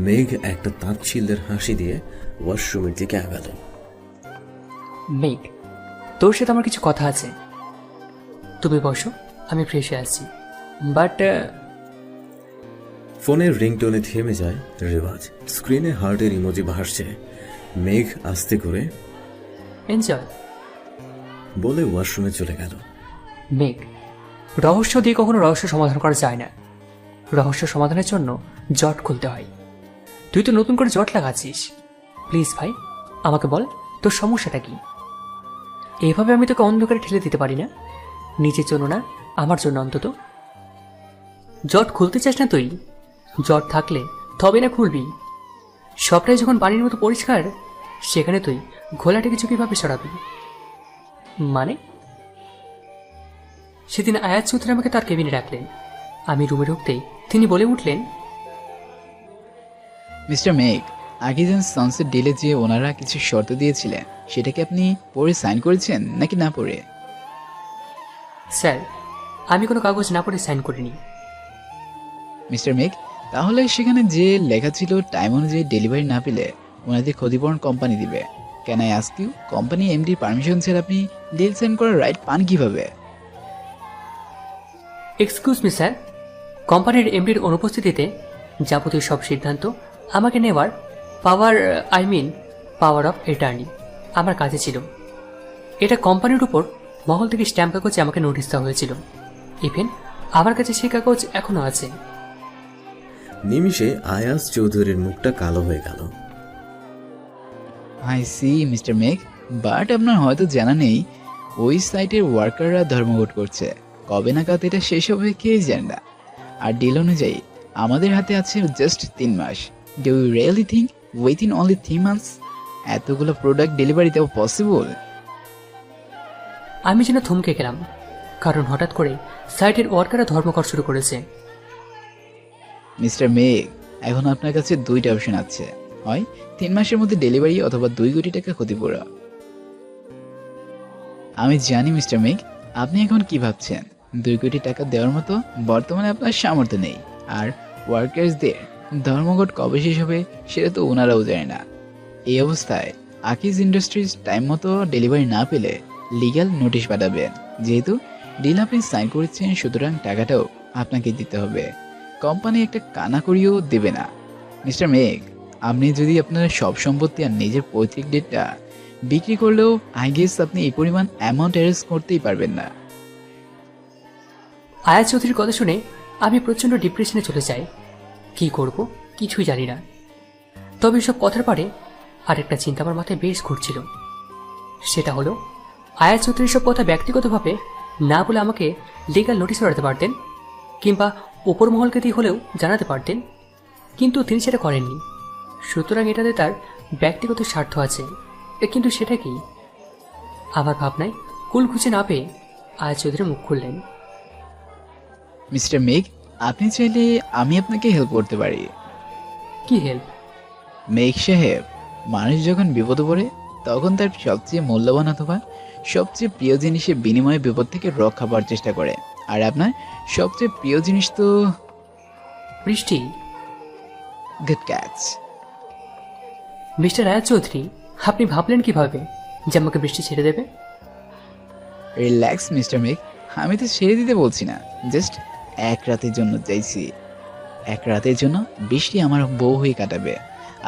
মেঘ একটা তাচ্ছিল্যের হাসি দিয়ে ওয়াশরুমের দিকে আগালো। মেঘ, তোর সাথে আমার কিছু কথা আছে। তুমি বসো, আমি ফ্রেশ হয়ে আসছি। বাট ফোনের রিংটোনে থেমে যায় রেওয়াজ। স্ক্রিনে হার্টের ইমোজি ভাসছে। মেঘ আস্তে করে এনজয় বলে ওয়াশরুমে চলে গেল। মেঘ, রহস্য দিয়ে কখনো রহস্য সমাধান করা যায় না। রহস্য সমাধানের জন্য জট খুলতে হয়। তুই তো নতুন করে জট লাগাচ্ছিস। প্লিজ ভাই, আমাকে বল তোর সমস্যাটা কি? এভাবে আমি তোকে অন্ধকারে ঠেলে দিতে পারি না, নিজের জন্য না, আমার জন্য অন্তত। জট খুলতে চাস না তুই? জট থাকলে তবে না খুলবি। সবটাই যখন পানির মতো পরিষ্কার, সেখানে তুই ঘোলাটে কিছু কিভাবে সরাবি? মানে সেদিন আয়াত চৌধুরী আমাকে তার কেবিনে রাখলেন। আমি রুমে ঢুকতেই তিনি বলে উঠলেন, মিস্টার মেঘ, আগে যেন সানসেট ডিলে যে ওনারা কিছু শর্ত দিয়েছিলেন, সেটাকে আপনি পড়ে সাইন করেছেন নাকি না পড়ে? স্যার, আমি কোনো কাগজ না পড়ে সাইন করিনি। মিস্টার মেঘ, তাহলে সেখানে যে লেখা ছিল টাইম অনুযায়ী ডেলিভারি না পেলে ওনাদের ক্ষতিপূরণ কোম্পানি দিবে। Can I ask you, company এমডির পারমিশন ছাড়া আপনি ডিল সাইন করার রাইট পান কিভাবে? এক্সকিউজ মি স্যার, কোম্পানির এমডির অনুপস্থিতিতে যাবতীয় সব সিদ্ধান্ত আমাকে নেওয়ার পাওয়ার অফ অ্যাটর্নি আমার কাছে ছিল। এটা কোম্পানির উপর মহল থেকে স্ট্যাম্প কাগজে আমাকে নোটিশ দেওয়া হয়েছিল। ইভেন আমার কাছে সেই কাগজ এখনো আছে। নিমিষে আয়াস চৌধুরীর মুখটা কালো হয়ে গেল। আই সি মিস্টার মেঘ, বাট আপনার হয়তো জানা নেই ওই সাইটের ওয়ার্কাররা ধর্মঘট করছে। কবে নাগাদ এটা শেষ হবে কে জানে না। আর ডিল অনুযায়ী আমাদের হাতে আছে জাস্ট 3 মাস। Do you really think within only 3 months এতগুলো প্রোডাক্ট ডেলিভারি দেওয়া পসিবল? আমি যেন থমকে গেলাম, কারণ হঠাৎ করে সাইটের ওয়ার্কাররা ধর্মঘট শুরু করেছে। মিস্টার মেঘ, এখন আপনার কাছে 2টা অপশন আছে, হয় 3 মাসের মধ্যে ডেলিভারি অথবা 2 কোটি টাকা ক্ষতিপূরণ। আমি জানি মিস্টার মেঘ আপনি এখন কি ভাবছেন, 2 কোটি টাকা দেওয়ার মতো বর্তমানে আপনার সামর্থ্য নেই। আর ওয়ার্কার্সদের ধর্মঘট কবে শেষ হবে সেটা তো ওনারাও জানে না। এই অবস্থায় আকিজ ইন্ডাস্ট্রিজ টাইম মতো ডেলিভারি না পেলে লিগ্যাল নোটিশ পাঠাবেন। যেহেতু ডিল আপনি সাইন করেছেন, সুতরাং টাকাটাও আপনাকে দিতে হবে। কোম্পানি একটা কানাকড়িও দেবে না। মিস্টার মেঘ, আপনি যদি আপনার সব সম্পত্তি আর নিজের পৈতৃক ডেটটা বিক্রি করলেও আই গেস আপনি এই পরিমাণ অ্যামাউন্ট অ্যারেঞ্জ করতেই পারবেন না। আয়াত চৌধুরীর কথা শুনে আমি প্রচণ্ড ডিপ্রেশনে চলে যাই। কি করব কিছুই জানি না। তবে এসব কথার পরে আরেকটা চিন্তা আমার মাথায় বেশ ঘুরছিল। সেটা হলো আয়াত চৌধুরী সব কথা ব্যক্তিগতভাবে না বলে আমাকে লিগ্যাল নোটিশ পাঠাতে পারতেন, কিংবা উপর মহলকে দিয়ে হলেও জানাতে পারতেন, কিন্তু তিনি সেটা করেননি। সুতরাং এটাতে তার ব্যক্তিগত স্বার্থ আছে। কিন্তু সেটা কি? আমার ভাবনায় কুল খুঁজে না পেয়ে আয়াত চৌধুরী মুখ খুললেন। মিস্টার মেঘ, আপনি চাইলে আমি আপনাকে হেল্প করতে পারি। কি হেল্প? মেঘ সাহেব, মানুষ যখন বিপদে পড়ে তখন তার সবচেয়ে মূল্যবান অথবা সবচেয়ে প্রিয় জিনিসের বিনিময়ে বিপদ থেকে রক্ষা পাওয়ার চেষ্টা করে। আর আপনার সবচেয়ে প্রিয় জিনিস তো বৃষ্টি। Good catch. মিস্টার আয়াত চৌধুরী, আপনি ভাবলেন কিভাবে যে আমাকে বৃষ্টি ছেড়ে দেবে? রিল্যাক্স মিস্টার মেঘ, আমি তো ছেড়ে দিতে বলছি না, জাস্ট এক রাতের জন্য চাইছি। এক রাতের জন্য বৃষ্টি আমার বউ হয়ে কাটাবে।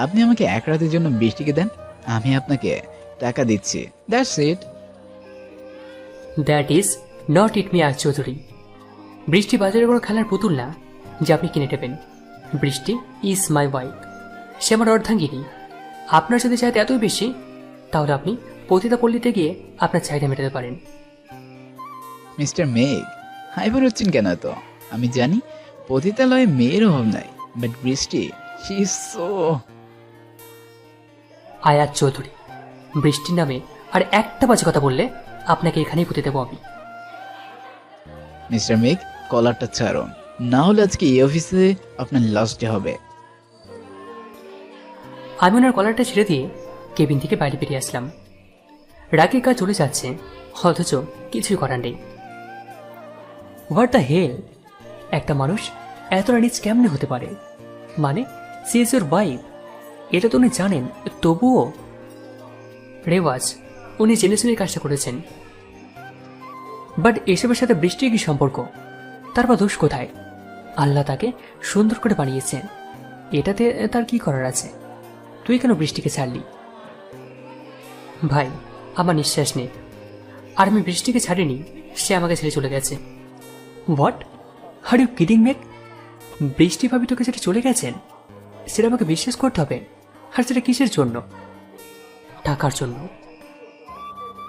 আপনি আমাকে এক রাতের জন্য বৃষ্টিকে দেন, আমি আপনাকে টাকা দিচ্ছি, that's it. That is not it me আয়াত চৌধুরী। বৃষ্টি বাজারে কোনো খেলার পুতুল না যে আপনি কিনে নেবেন। বৃষ্টি ইজ মাই ওয়াইফ, সে আমার অর্ধাঙ্গিনী। আপনার যদি চাহিদা এতই বেশি, তাহলে আপনি পতিতা পল্লীতে গিয়ে আপনার চাহিদা মেটাতে পারেন। মিস্টার মেঘ, হাইপার হচ্ছেন কেন এত? আমি জানি পতিতালয়ে মেয়ের অভাব নাই, বাট বৃষ্টি, শি ইজ সো। আয়াত চৌধুরী, বৃষ্টির নামে আর একটা বাজে কথা বললে আপনাকে এখানেই পুঁতে দেবো আমি। মিস্টার মেঘ, কলারটা ছাড়ুন, না হলে আজকে এই অফিসে আপনার লাস্ট ডে হবে। আমি ওনার কলারটা ছেড়ে দিয়ে কেবিন থেকে বাইরে বেরিয়ে আসলাম। রাগে কাজ চলে যাচ্ছে, অথচ কিছুই করার নেই। হোয়াট দ্য হেল, একটা মানুষ এতটা নিচ কেমনে হতে পারে? মানে সি ইজ ইউর ওয়াইফ, এটা তো উনি জানেন, তবুও। রেওয়াজ, উনি জেনে শুনে কাজটা করেছেন। বাট এসবের সাথে বৃষ্টির কি সম্পর্ক? তার বা দোষ কোথায়? আল্লাহ তাকে সুন্দর করে বানিয়েছেন, এটাতে তার কি করার আছে? তুই কেন বৃষ্টিকে ছাড়লি? ভাই, আমার নিঃশ্বাস নেই। আর আমি বৃষ্টিকে ছাড়িনি, সে আমাকে ছেড়ে চলে গেছে। What, are you kidding Megh? Brishti ভাবি তোকে ছেড়ে চলে গেছেন? সেটা আমাকে বিশ্বাস করতে হবে। আর সেটা কিসের জন্য? টাকার জন্য।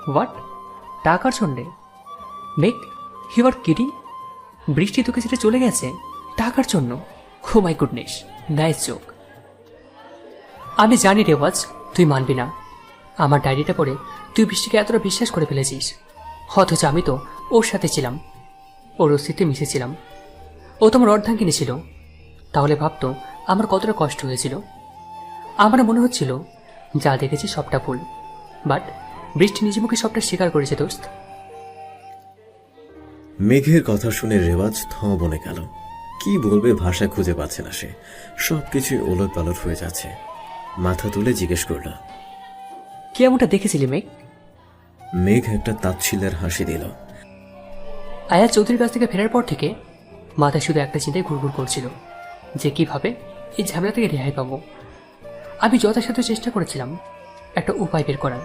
হোয়াট, টাকার জন্যে? Megh, you are kidding? Brishti তোকে ছেড়ে চলে গেছে টাকার জন্য? Oh my goodness, nice joke. আমি জানি রেওয়াজ, তুই মানবি না। আমার ডায়েরিটা পড়ে তুই বৃষ্টিকে এতটা বিশ্বাস করে ফেলেছিস, অথচ আমি তো ওর সাথে ছিলাম, ওর অস্তিত্বে মিশেছিলাম। ও তোমার অর্ধাঙ্গিনী ছিল, তাহলে ভাবতো আমার কতটা কষ্ট হয়েছিল। আমার মনে হচ্ছিল যা দেখেছি সবটা ভুল, বাট বৃষ্টি নিজে মুখে সবটা স্বীকার করেছে দোস্ত। মেঘের কথা শুনে রেওয়াজ বনে গেল। কি বলবে ভাষা খুঁজে পাচ্ছে না সে, সবকিছু ওলট পালট হয়ে যাচ্ছে। মাথা তুলে জিজ্ঞেস করল, কি এমনটা দেখেছিলি মেঘ? মেঘ একটা তাচ্ছিল্যের হাসি দিল। আয়াত চৌধুরীর কাছ থেকে ফেরার পর থেকে মাথায় শুধু একটা চিন্তায় ঘুরঘুর করছিল যে কিভাবে এই ঝামেলা থেকে রেহাই পাবো। আমি যথাসাধ্য চেষ্টা করেছিলাম একটা উপায় বের করার,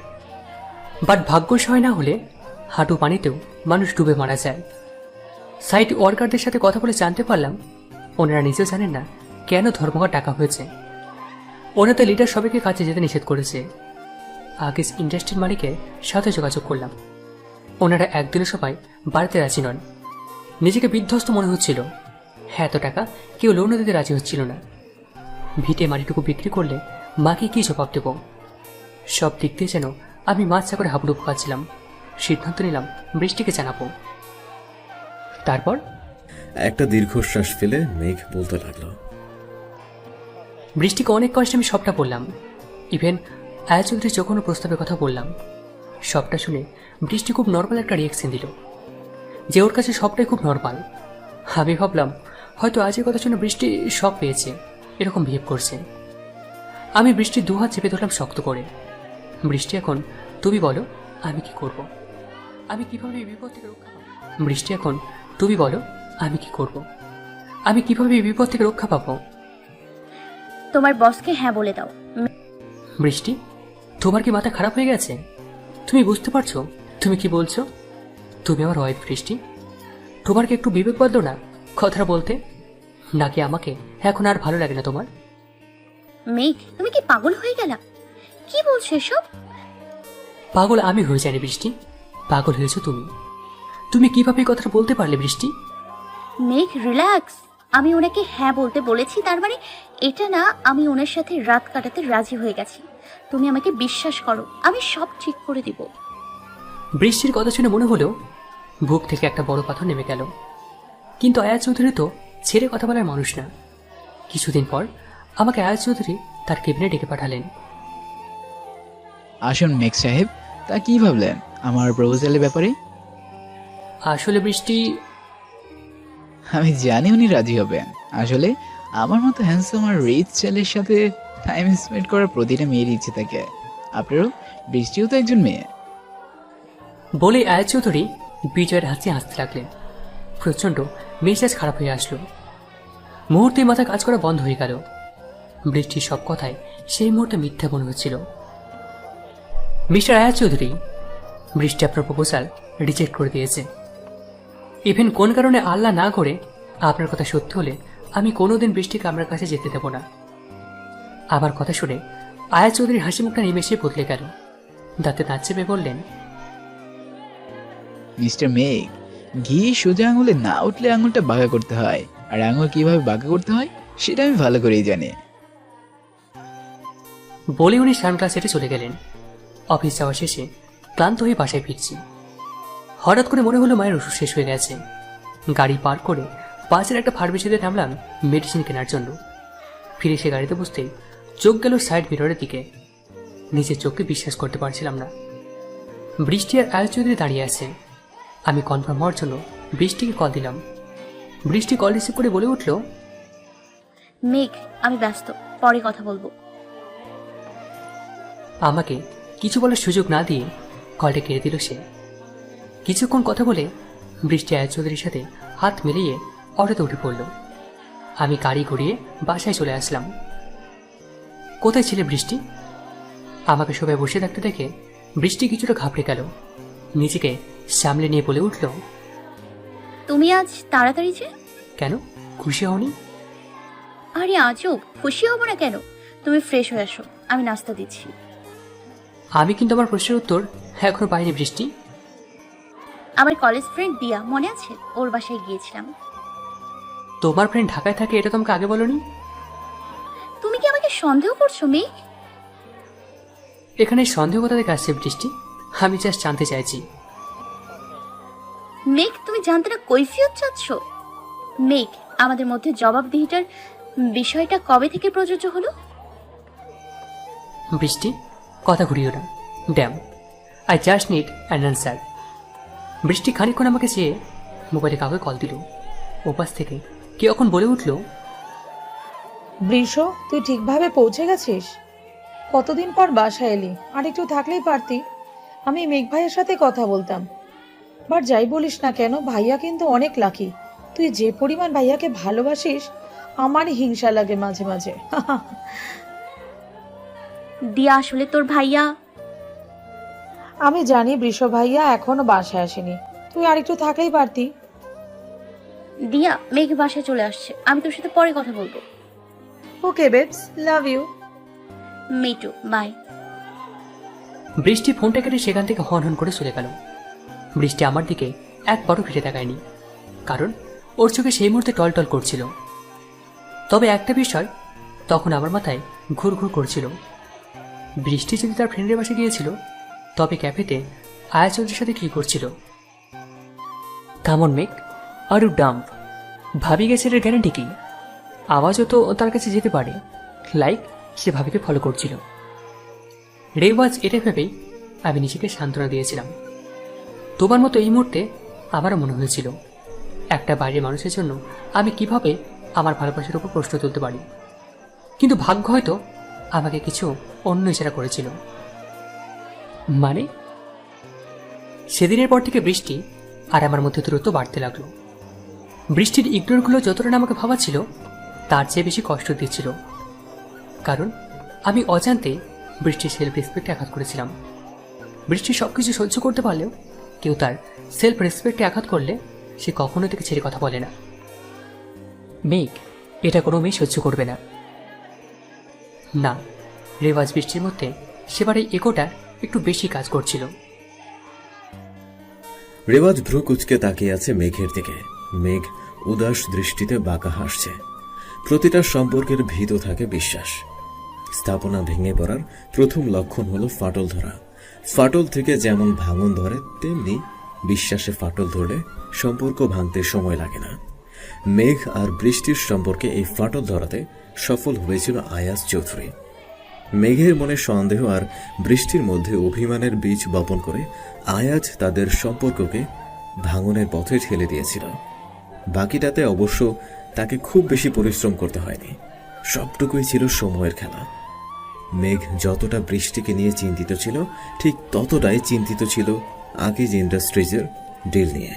বাট ভাগ্য সহায় না হলে হাঁটু পানিতেও মানুষ ডুবে মারা যায়। সাইট ওয়ার্কারদের সাথে কথা বলে জানতে পারলাম ওনারা নিজেও জানেন না কেন ধর্মঘট ডাকা হয়েছে। ওনাদের লিডার সবাইকে কাজে যেতে নিষেধ করেছে। আগে ইন্ডাস্ট্রির মালিকের সাথে যোগাযোগ করলাম, ওনারা একদিনের সবাই বাড়িতে রাজি নন। নিজেকে বিধ্বস্ত মনে হচ্ছিল। এত টাকা কেউ লোনও দিতে রাজি হচ্ছিল না। ভিটে মাটিটুকু বিক্রি করলে মাকে কি জবাব দেব? সব দিক দিয়ে যেন আমি মাছ করে হাবুডুবু খাচ্ছিলাম। সিদ্ধান্ত নিলাম বৃষ্টিকে জানাবো। তারপর একটা দীর্ঘশ্বাস ফেলে মেঘ বলতে লাগলো, বৃষ্টিকে অনেক কষ্টে আমি সবটা বললাম। ইভেন আয়াত চৌধুরী যখন প্রস্তাবের কথা বললাম, সবটা শুনে বৃষ্টি খুব নর্মাল একটা রিয়াকশন দিল, যে ওর কাছে সবটাই খুব নর্মাল। আমি ভাবলাম হয়তো আজের কথা শুনে বৃষ্টি শক পেয়েছে, এরকম বিহেভ করছে। আমি বৃষ্টির দুহাত চেপে ধরলাম শক্ত করে। বৃষ্টি, এখন তুমি বলো আমি কি করব? আমি কিভাবে এই বিপদ থেকে রক্ষা পাবো? বৃষ্টি, এখন তুমি বলো আমি কি করব? আমি কিভাবে এই বিপদ থেকে রক্ষা পাবো? তোমার বসকে হ্যাঁ বলে দাও। বৃষ্টি, তোমার কি মাথা খারাপ হয়ে গেছে? তুমি বুঝতে পারছো তুমি কি বলছো? তুমি আমার ওয়াইফ বৃষ্টি, তোমার কি একটু বিবেক বাঁধলো না কথাটা বলতে? নাকি আমাকে এখন আর ভালো লাগে না তোমার? মেঘ, তুমি কি পাগল হয়ে গেলা? কি বলছো এসব? পাগল আমি হয়ে যাইনি বৃষ্টি, পাগল হয়েছো তুমি। তুমি কিভাবে এই কথাটা বলতে পারলে বৃষ্টি? মেঘ, রিল্যাক্স। আমি ওনাকে হ্যাঁ বলতে বলেছি, তার মানে এটা না আমি ওনার সাথে রাত কাটাতে রাজি হয়ে গেছি। তুমি আমাকে বিশ্বাস করো, আমি সব ঠিক করে দিব। বৃষ্টির কথা শুনে মনে হলো বুক থেকে একটা বড় পাথর নেমে গেল। কিন্তু আয়াত চৌধুরী তো ছেড়ে কথা বলার মানুষ না। কিছুদিন পর আমাকে আয়াত চৌধুরী তার কেবিনে ডেকে পাঠালেন। আসুন মেঘ সাহেব, তা কি ভাবলেন আমার প্রপোজালের ব্যাপারে? আসলে বৃষ্টি, আমি জানি উনি রাজি হবেন। আসলে আমার মতো হ্যান্ডসাম আর রিচ ছেলের সাথে টাইম স্পেন্ড করার প্রতিটা মেয়ের ইচ্ছে থাকে। আপনারও বৃষ্টিও তো একজন মেয়ে। বলে আয়াত চৌধুরী বিজয়ের হাসি হাসতে লাগলেন। প্রচণ্ড মেজাজ খারাপ হয়ে আসলো। মুহূর্তে মাথা কাজ করা বন্ধ হয়ে গেল। বৃষ্টির সব কথায় সেই মুহূর্তে মিথ্যা মনে হচ্ছিল। মিস্টার আয়াত চৌধুরী, বৃষ্টি আপনার প্রপোজাল রিজেক্ট করে দিয়েছে। ইভেন কোন কারণে আল্লাহ না করে আপনার কথা সত্যি হলে আমি কোনোদিন বৃষ্টিকে আপনার কাছে যেতে দেব না। আমার কথা শুনে আয়াত চৌধুরীর হাসি মুখটা নিমেষে বদলে গেল। দাঁতে দাঁত চেপে বললেন, মিস্টার মেঘ, ঘি সোজা আঙুলে না উঠলে আঙুলটা বাঁকা করতে হয়, আর আঙুল কিভাবে বাঁকা করতে হয় সেটা আমি ভালো করেই জানি। বলে উনি সানগ্লাস সেটে চলে গেলেন। অফিস যাওয়া শেষে ক্লান্ত হয়ে বাসায় ফিরছি। হঠাৎ করে মনে হলো মায়ের ওষুধ শেষ হয়ে গেছে। গাড়ি পার করে পাশের একটা ফার্মেসিতে নামলাম মেডিসিন কেনার জন্য। ফিরে সে গাড়িতে বসতেই চোখ গেল সাইড মিররের দিকে। নিজের চোখকে বিশ্বাস করতে পারছিলাম না। বৃষ্টি আর আয়াত চৌধুরী দাঁড়িয়ে আছে। আমি কনফার্ম হওয়ার জন্য বৃষ্টিকে কল দিলাম। বৃষ্টি কল রিসিভ করে বলে উঠল, মেঘ, আমি ব্যস্ত, পরে কথা বলবো। আমাকে কিছু বলার সুযোগ না দিয়ে কলটা কেড়ে দিল সে। কিছুক্ষণ কথা বলে বৃষ্টি আয়াত চৌধুরীর সাথে হাত মিলিয়ে অটোতে উঠে পড়ল। আমি গাড়ি ঘুরিয়ে বাসায় চলে আসলাম। কোথায় ছিলে বৃষ্টি? আমাকে সবাই বসে থাকতে দেখে বৃষ্টি কিছুটা ঘাবড়ে গেল। নিজেকে সামলে নিয়ে বলে উঠল, তুমি আজ তাড়াতাড়ি যে? কেন, খুশি হওনি? আরে আজব, খুশি হব না কেন? তুমি ফ্রেশ হয়ে আসো, আমি নাস্তা দিচ্ছি। আমি কিন্তু আমার প্রশ্নের উত্তর এখনো পাইনি বৃষ্টি। আমার কলেজ ফ্রেন্ড দিয়া, মনে আছে? ওর বাসায় গিয়েছিলাম। তোমার ফ্রেন্ড ঢাকায় থাকে এটা তোমাকে আগে বলনি? তুমি কি আমাকে সন্দেহ করছো মেঘ? এখানে সন্দেহ কোথা থেকে আসছে বৃষ্টি? আমি জাস্ট জানতে চাইছি। মেঘ, তুমি জানতে না কৈফিয়ত চাচ্ছ? মেঘ, আমাদের মধ্যে জবাবদিহিতার বিষয়টা কবে থেকে প্রযোজ্য হলো? বৃষ্টি, কথা ঘুরিও না। Damn, I just need an answer. Brishti খানিকক্ষণ আমাকে চেয়ে মোবাইলে কাউকে কল দিল। ওপাশ থেকে কে এখন বলে উঠল, বৃষ, তুই ঠিকভাবে পৌঁছে গেছিস? কতদিন পর বাসায় এলি, আর একটু থাকলেই পারতি। আমি মেঘ ভাইয়ের সাথে কথা বলতাম। বাট যাই বলিস না কেন, ভাইয়া কিন্তু অনেক লাকি। তুই যে পরিমাণ ভাইয়াকে ভালোবাসিস, আমার হিংসা লাগে মাঝে মাঝে। দিয়া, আসলে তোর ভাইয়া। আমি জানি বৃষ ভাইয়া এখনো বাসায় আসেনি, তুই আর একটু থাকলেই পারতি। দিয়া, মেঘ বাসায় চলে আসছে, আমি তোর সাথে পরে কথা বলবো। Okay babes, love you. Me too, bye. Brishti ফোনটা কেটে সেখান থেকে হন হন করে চলে গেল। বৃষ্টি আমার দিকে একবারও ফিরে তাকায়নি, কারণ ওর চোখে সেই মুহূর্তে টলটল করছিল। তবে একটা বিষয় তখন আমার মাথায় ঘুরঘুর করছিল। বৃষ্টি যদি তার ফ্রেন্ডের বাসে গিয়েছিল, তবে ক্যাফেতে আয়াচন্দ্রের সাথে কি করছিল? Come on Megh, are you dumb? ভাবি গেছে এর গ্যারান্টি কি? আওয়াজও তো তার কাছে যেতে পারে। লাইক সে ভাবিকে ফলো করছিল। রেওয়াজ এটা ভেবেই আমি নিজেকে সান্ত্বনা দিয়েছিলাম। তোমার মতো এই মুহূর্তে আমারও মনে হয়েছিল, একটা বাইরের মানুষের জন্য আমি কিভাবে আমার ভালোবাসার উপর প্রশ্ন তুলতে পারি। কিন্তু ভাগ্য হয়তো আমাকে কিছু অন্য ইশারা করেছিল। মানে সেদিনের পর থেকে বৃষ্টি আর আমার মধ্যে দূরত্ব বাড়তে লাগলো। বৃষ্টির ইগনোরগুলো যতটা না আমাকে ভাবাচ্ছিল, তার চেয়ে বেশি কষ্ট দিচ্ছিল। কারণ আমি অজান্তে বৃষ্টির সেলফ রেসপেক্টে আঘাত করেছিলাম। বৃষ্টি সবকিছু সহ্য করতে পারলেও কেউ তার সেলফ রেসপেক্টে আঘাত করলে সে কখনো থেকে ছেড়ে কথা বলে না। মেঘ, এটা কোনো মেয়ে সহ্য করবে না। না, রেওয়াজ বৃষ্টির মধ্যে সেবার এই এগোটা একটু বেশি কাজ করছিল। রেওয়াজ ভ্রু কুচকে তাকিয়ে আছে মেঘের দিকে। মেঘ উদাস দৃষ্টিতে বাঁকা হাসছে। প্রতিটা সম্পর্কের ভীত থাকে বিশ্বাস। স্থাপনা ভেঙে পড়ার প্রথম লক্ষণ হলো ফাটল ধরা। ফাটল থেকে যেমন ভাঙন ধরে, তেমনি বিশ্বাসে ফাটল ধরলে সম্পর্ক ভাঙতে সময় লাগে না। মেঘ আর বৃষ্টির সম্পর্কে এই ফাটল ধরাতে সফল হয়েছিল আয়াজ চৌধুরী। মেঘের মনে সন্দেহ আর বৃষ্টির মধ্যে অভিমানের বীজ বপন করে আয়াজ তাদের সম্পর্ককে ভাঙনের পথে ঠেলে দিয়েছিল। বাকিটাতে অবশ্য তাকে খুব বেশি পরিশ্রম করতে হয়নি, সবটুকুই ছিল সময়ের খেলা। মেঘ যতটা বৃষ্টিকে নিয়ে চিন্তিত ছিল ঠিক ততটাই চিন্তিত ছিল আকিজ ইন্ডাস্ট্রিজের ডিল নিয়ে।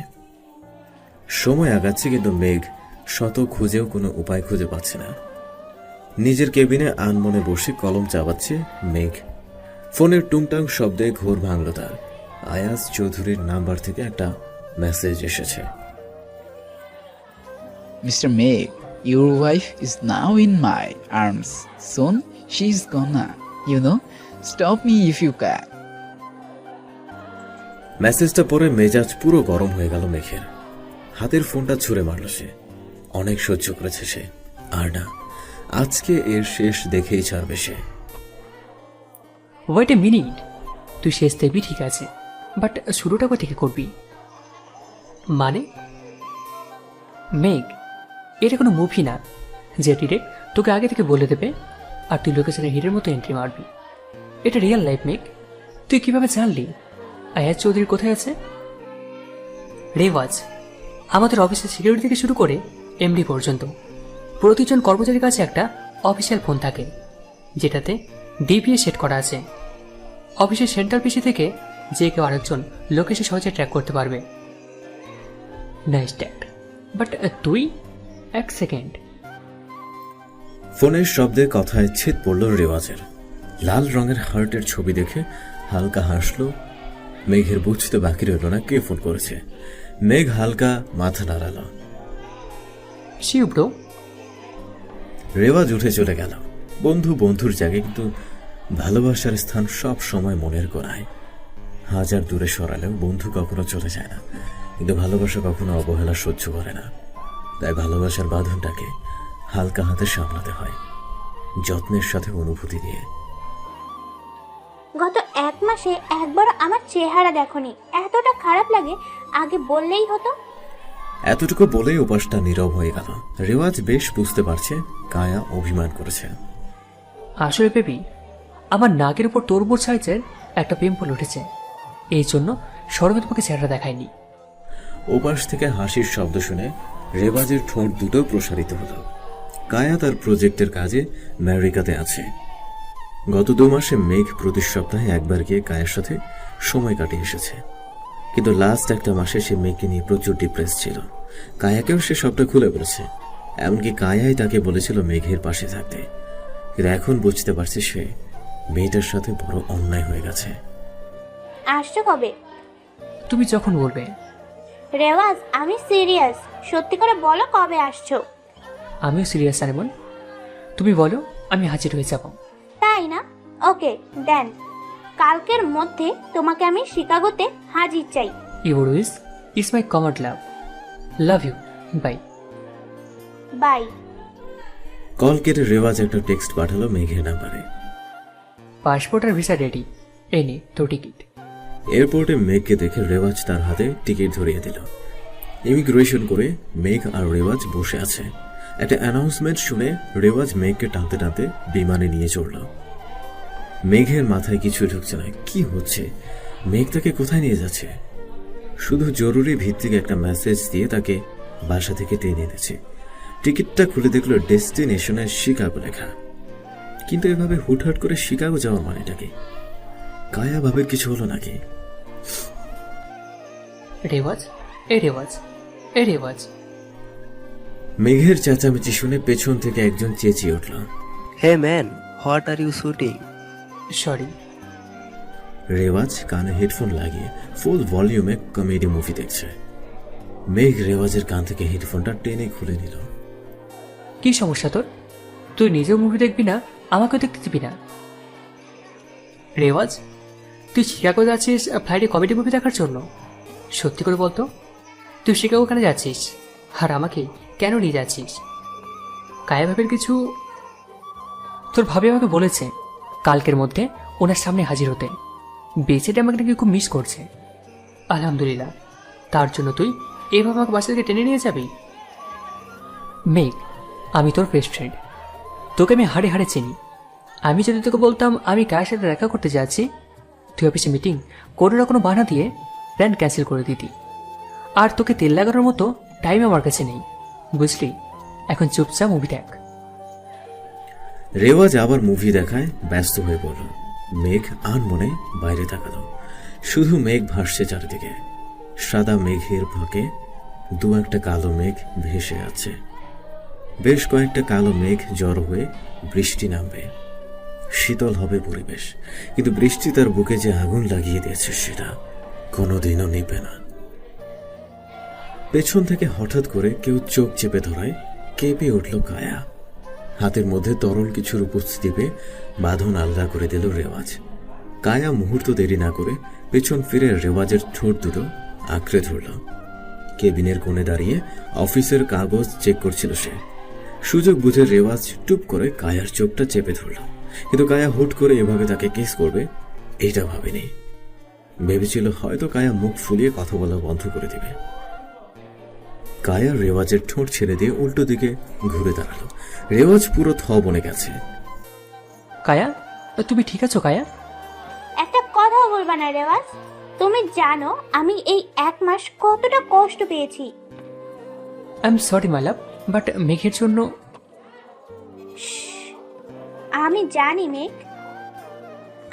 সময় আগাচ্ছে কিন্তু মেঘ শত খুঁজেও কোনো উপায় খুঁজে পাচ্ছে না। নিজের কেবিনে আনমনে বসে কলম চাবাচ্ছে মেঘ। ফোনের টুংটাং শব্দে ঘোর ভাঙল তার। আয়াজ চৌধুরীর নাম্বার থেকে একটা মেসেজ এসেছে। Mr. Meg, your wife is now in my arms. Soon she's gonna, stop me if you can. মেসেজটা পড়ে মেজাজ পুরো গরম হয়ে গেল মেঘের। হাতের ফোনটা ছুঁড়ে মারল সে। অনেক সহ্য করেছে সে, আর না, আজকে এর শেষ দেখেই ছাড়বে সে। ওয়েট এ মিনিট, তুই শেষ দেখবি ঠিক আছে, বাট শুরুটা কোথা থেকে করবি? মানে মেঘ, এটা কোনো মুভি না যে ডিরেক্ট তোকে আগে থেকে বলে দেবে আর তুই লোকেশনের হিরের মতো এন্ট্রি মারবি। এটা রিয়েল লাইফ মেঘ। তুই কিভাবে জানলি আয়াজ চৌধুরী কোথায় আছে? রেওয়াজ, আমাদের অফিসের সিকিউরিটি থেকে শুরু করে এমডি পর্যন্ত প্রতিজন কর্মচারীর কাছে একটা অফিসিয়াল ফোন থাকে, যেটাতে ডিপিএ সেট করা আছে। অফিসের সেন্ট্রাল পিসি থেকে যে কেউ আরেকজন লোকেশন সহজে ট্র্যাক করতে পারবে। নাইস ট্যাক্ট, বাট তুই এক সেকেন্ড। ফোনের শব্দে কথায় ছেদ পড়ল রেওয়াজের। লাল রঙের হার্টের ছবি দেখে হালকা হাসল। মেঘের বুঝতে বাকি রইল না কে ফোন করেছে। মেঘ হালকা মাথা নাড়াল। শিউ ব্রো। রেওয়াজ উঠে চলে গেল। বন্ধু বন্ধুর জায়গায়, কিন্তু ভালোবাসার স্থান সব সময় মনের গোড়ায়। হাজার দূরে সরালেও বন্ধু কখনো চলে যায় না, কিন্তু ভালোবাসা কখনো অবহেলা সহ্য করে না। তাই ভালোবাসার বাঁধনটাকে হালকা হাতে সামলাতে হয়, যত্নের সাথে অনুভূতি দিয়ে। গত 1 মাসে একবার আমার চেহারা দেখনি, এতটা খারাপ লাগে, আগে বললেই হতো। এতটুকু বলেই উপাসটা নীরব হয়ে গেল। রেওয়াজ বেশ বুঝতে পারছে কায়া অভিমান করেছে। আসলে বেবি, আমার নাকের উপর তরমুজ সাইজের একটা পিম্পল উঠেছে, এই জন্য সরবে তোমাকে চেহারা দেখায়নি। ওপাশ থেকে হাসির শব্দ শুনে রেওয়াজের ঠোঁট দুটো প্রসারিত হলো। কায়া তার প্রজেক্টের কাজে আমেরিকাতে আছে। গত 2 মাসে মেঘ প্রতি সপ্তাহে একবার গিয়ে কায়ের সাথে সময় কাটিয়ে এসেছে, কিন্তু লাস্ট একটা মাসে সে মেঘকে নিয়ে প্রচুর ডিপ্রেস ছিল। কায়াকেও সে সবটা খুলে বলেছে, এমনকি কায়াই তাকে বলেছিল মেঘের পাশে থাকতে। কিন্তু এখন বুঝতে পারছে সে মেয়েটার সাথে বড় অন্যায় হয়ে গেছে। আসছো কবে? তুমি যখন বলবে। রেওয়াজ, আমি সিরিয়াস, সত্যি করে বলো কবে আসছো? আমিও সিরিয়াস আনিমন, তুমি বলো, আমি হাজির হয়ে যাব। তাই না? ওকে দেন, কালকের মধ্যে তোমাকে আমি শিকাগোতে হাজির চাই। Your wish is my command love. Love you, bye. Bye. কল কেটে রেওয়াজ একটা টেক্সট পাঠালো মেঘের নাম্বারে। পাসপোর্ট আর ভিসা রেডি, এই নে তোর টিকিট। এয়ারপোর্টে মেঘকে দেখে রেওয়াজ তার হাতে টিকিট ধরিয়ে দিল। ইমিগ্রেশন করে মেঘ আর রেওয়াজ বসে আছে। একটা অ্যানাউন্সমেন্ট শুনে রেওয়াজ মেঘকে টানতে টানতে বিমানে নিয়ে চড়ল। মেঘের মাথায় কিছু ঢুকছে না, কি হচ্ছে, মেঘ তাকে কোথায় নিয়ে যাচ্ছে? শুধু জরুরি ভিত্তিক একটা মেসেজ দিয়ে তাকে বাসা থেকে টেনে এনেছে। টিকিটটা খুলে দেখলো ডেস্টিনেশনের শিকাগো লেখা। কিন্তু এভাবে হুটহাট করে শিকাগো যাওয়ার মানেটা কি? কায়া ভাবের কিছু হলো নাকি? রেওয়াজ, এ রেওয়াজ, এ রেওয়াজ। মেঘের চেঁচামেচি শুনে পেছন থেকে একজন চেঁচিয়ে উঠল, hey man, what are you shooting? Sorry. Rewaz কানে হেডফোন লাগিয়ে ফুল ভলিউমে কমেডি মুভি দেখছে। মেঘ রেওয়াজের কান থেকে হেডফোনটা টেনে খুলে নিল। কি সমস্যা তোর? তুই নিজেও মুভি দেখবি না, আমাকেও দেখতে দিবি না? রেওয়াজ, তুই শিকাগো যাচ্ছিস ফ্লাইটে কমেডি মুভি দেখার জন্য? সত্যি করে বলতো, তুই শিকাগো কেন যাচ্ছিস আর আমাকে কেন নিয়ে যাচ্ছিস? কায়া ভাবের কিছু? তোর ভাবি আমাকে বলেছে কালকের মধ্যে ওনার সামনে হাজির হতে। বেঁচেটা আমাকে নাকি খুব মিস করছে। আলহামদুলিল্লাহ, তার জন্য তুই এভাবে আমাকে বাসা থেকে টেনে নিয়ে যাবি? মেঘ, আমি তোর বেস্ট ফ্রেন্ড, তোকে আমি হাড়ে হাড়ে চিনি। আমি যদি তোকে বলতাম আমি কায়ের সাথে দেখা করতে যাচ্ছি, তুই অফিসে মিটিং কোনো না কোনো বাহানা দিয়ে প্ল্যান ক্যান্সেল করে দিতি। আর তোকে তেল লাগানোর মতো টাইম আমার কাছে নেই, বুঝলি? এখন চুপচাপ মুভি দেখ। রেওয়াজ আবার মুভি দেখায় ব্যস্ত হয়ে পড়ল। মেঘ আনমনে বাইরে তাকালো। শুধু মেঘ ভাসছে চারিদিকে। সাদা মেঘের ফাঁকে দু একটা কালো মেঘ ভেসে আছে। বেশ কয়েকটা কালো মেঘ জড়ো হয়ে বৃষ্টি নামবে, শীতল হবে পরিবেশ। কিন্তু বৃষ্টি তার বুকে যে আগুন লাগিয়ে দিয়েছে সেটা কোনোদিনও নিবে না। পেছন থেকে হঠাৎ করে কেউ চোখ চেপে ধরায় কেঁপে উঠল কায়া। হাতের মধ্যে তরল কিছুর উপস্থিতি পেয়ে বাঁধন আলগা করে দিল রেওয়াজ। কায়া মুহূর্ত দেরি না করে পেছন ফিরে রেওয়াজের ঠোঁট দুটো আঁকড়ে ধরল। কেবিনের কোণে দাঁড়িয়ে অফিসের কাগজ চেক করছিল সে। সুযোগ বুঝে রেওয়াজ টুপ করে কায়ার চোখটা চেপে ধরল। কিন্তু কায়া হুট করে এভাবে তাকে কিস করবে এটা ভাবেনি। ভেবেছিল হয়তো কায়া মুখ ফুলিয়ে কথা বলা বন্ধ করে দিবে। কায়া রেওয়াজের ঠোঁট ছেড়ে দিয়ে উল্টো দিকে ঘুরে দাঁড়ালো। রেওয়াজ পুরো বনে গেছে। কায়া, তুমি ঠিক আছো কায়া? একটা কথা বলবা না রেওয়াজ? তুমি জানো আমি এই 1 মাস কতটা কষ্ট পেয়েছি। I am sorry my love, but মেঘের জন্য। আমি জানি মেঘ,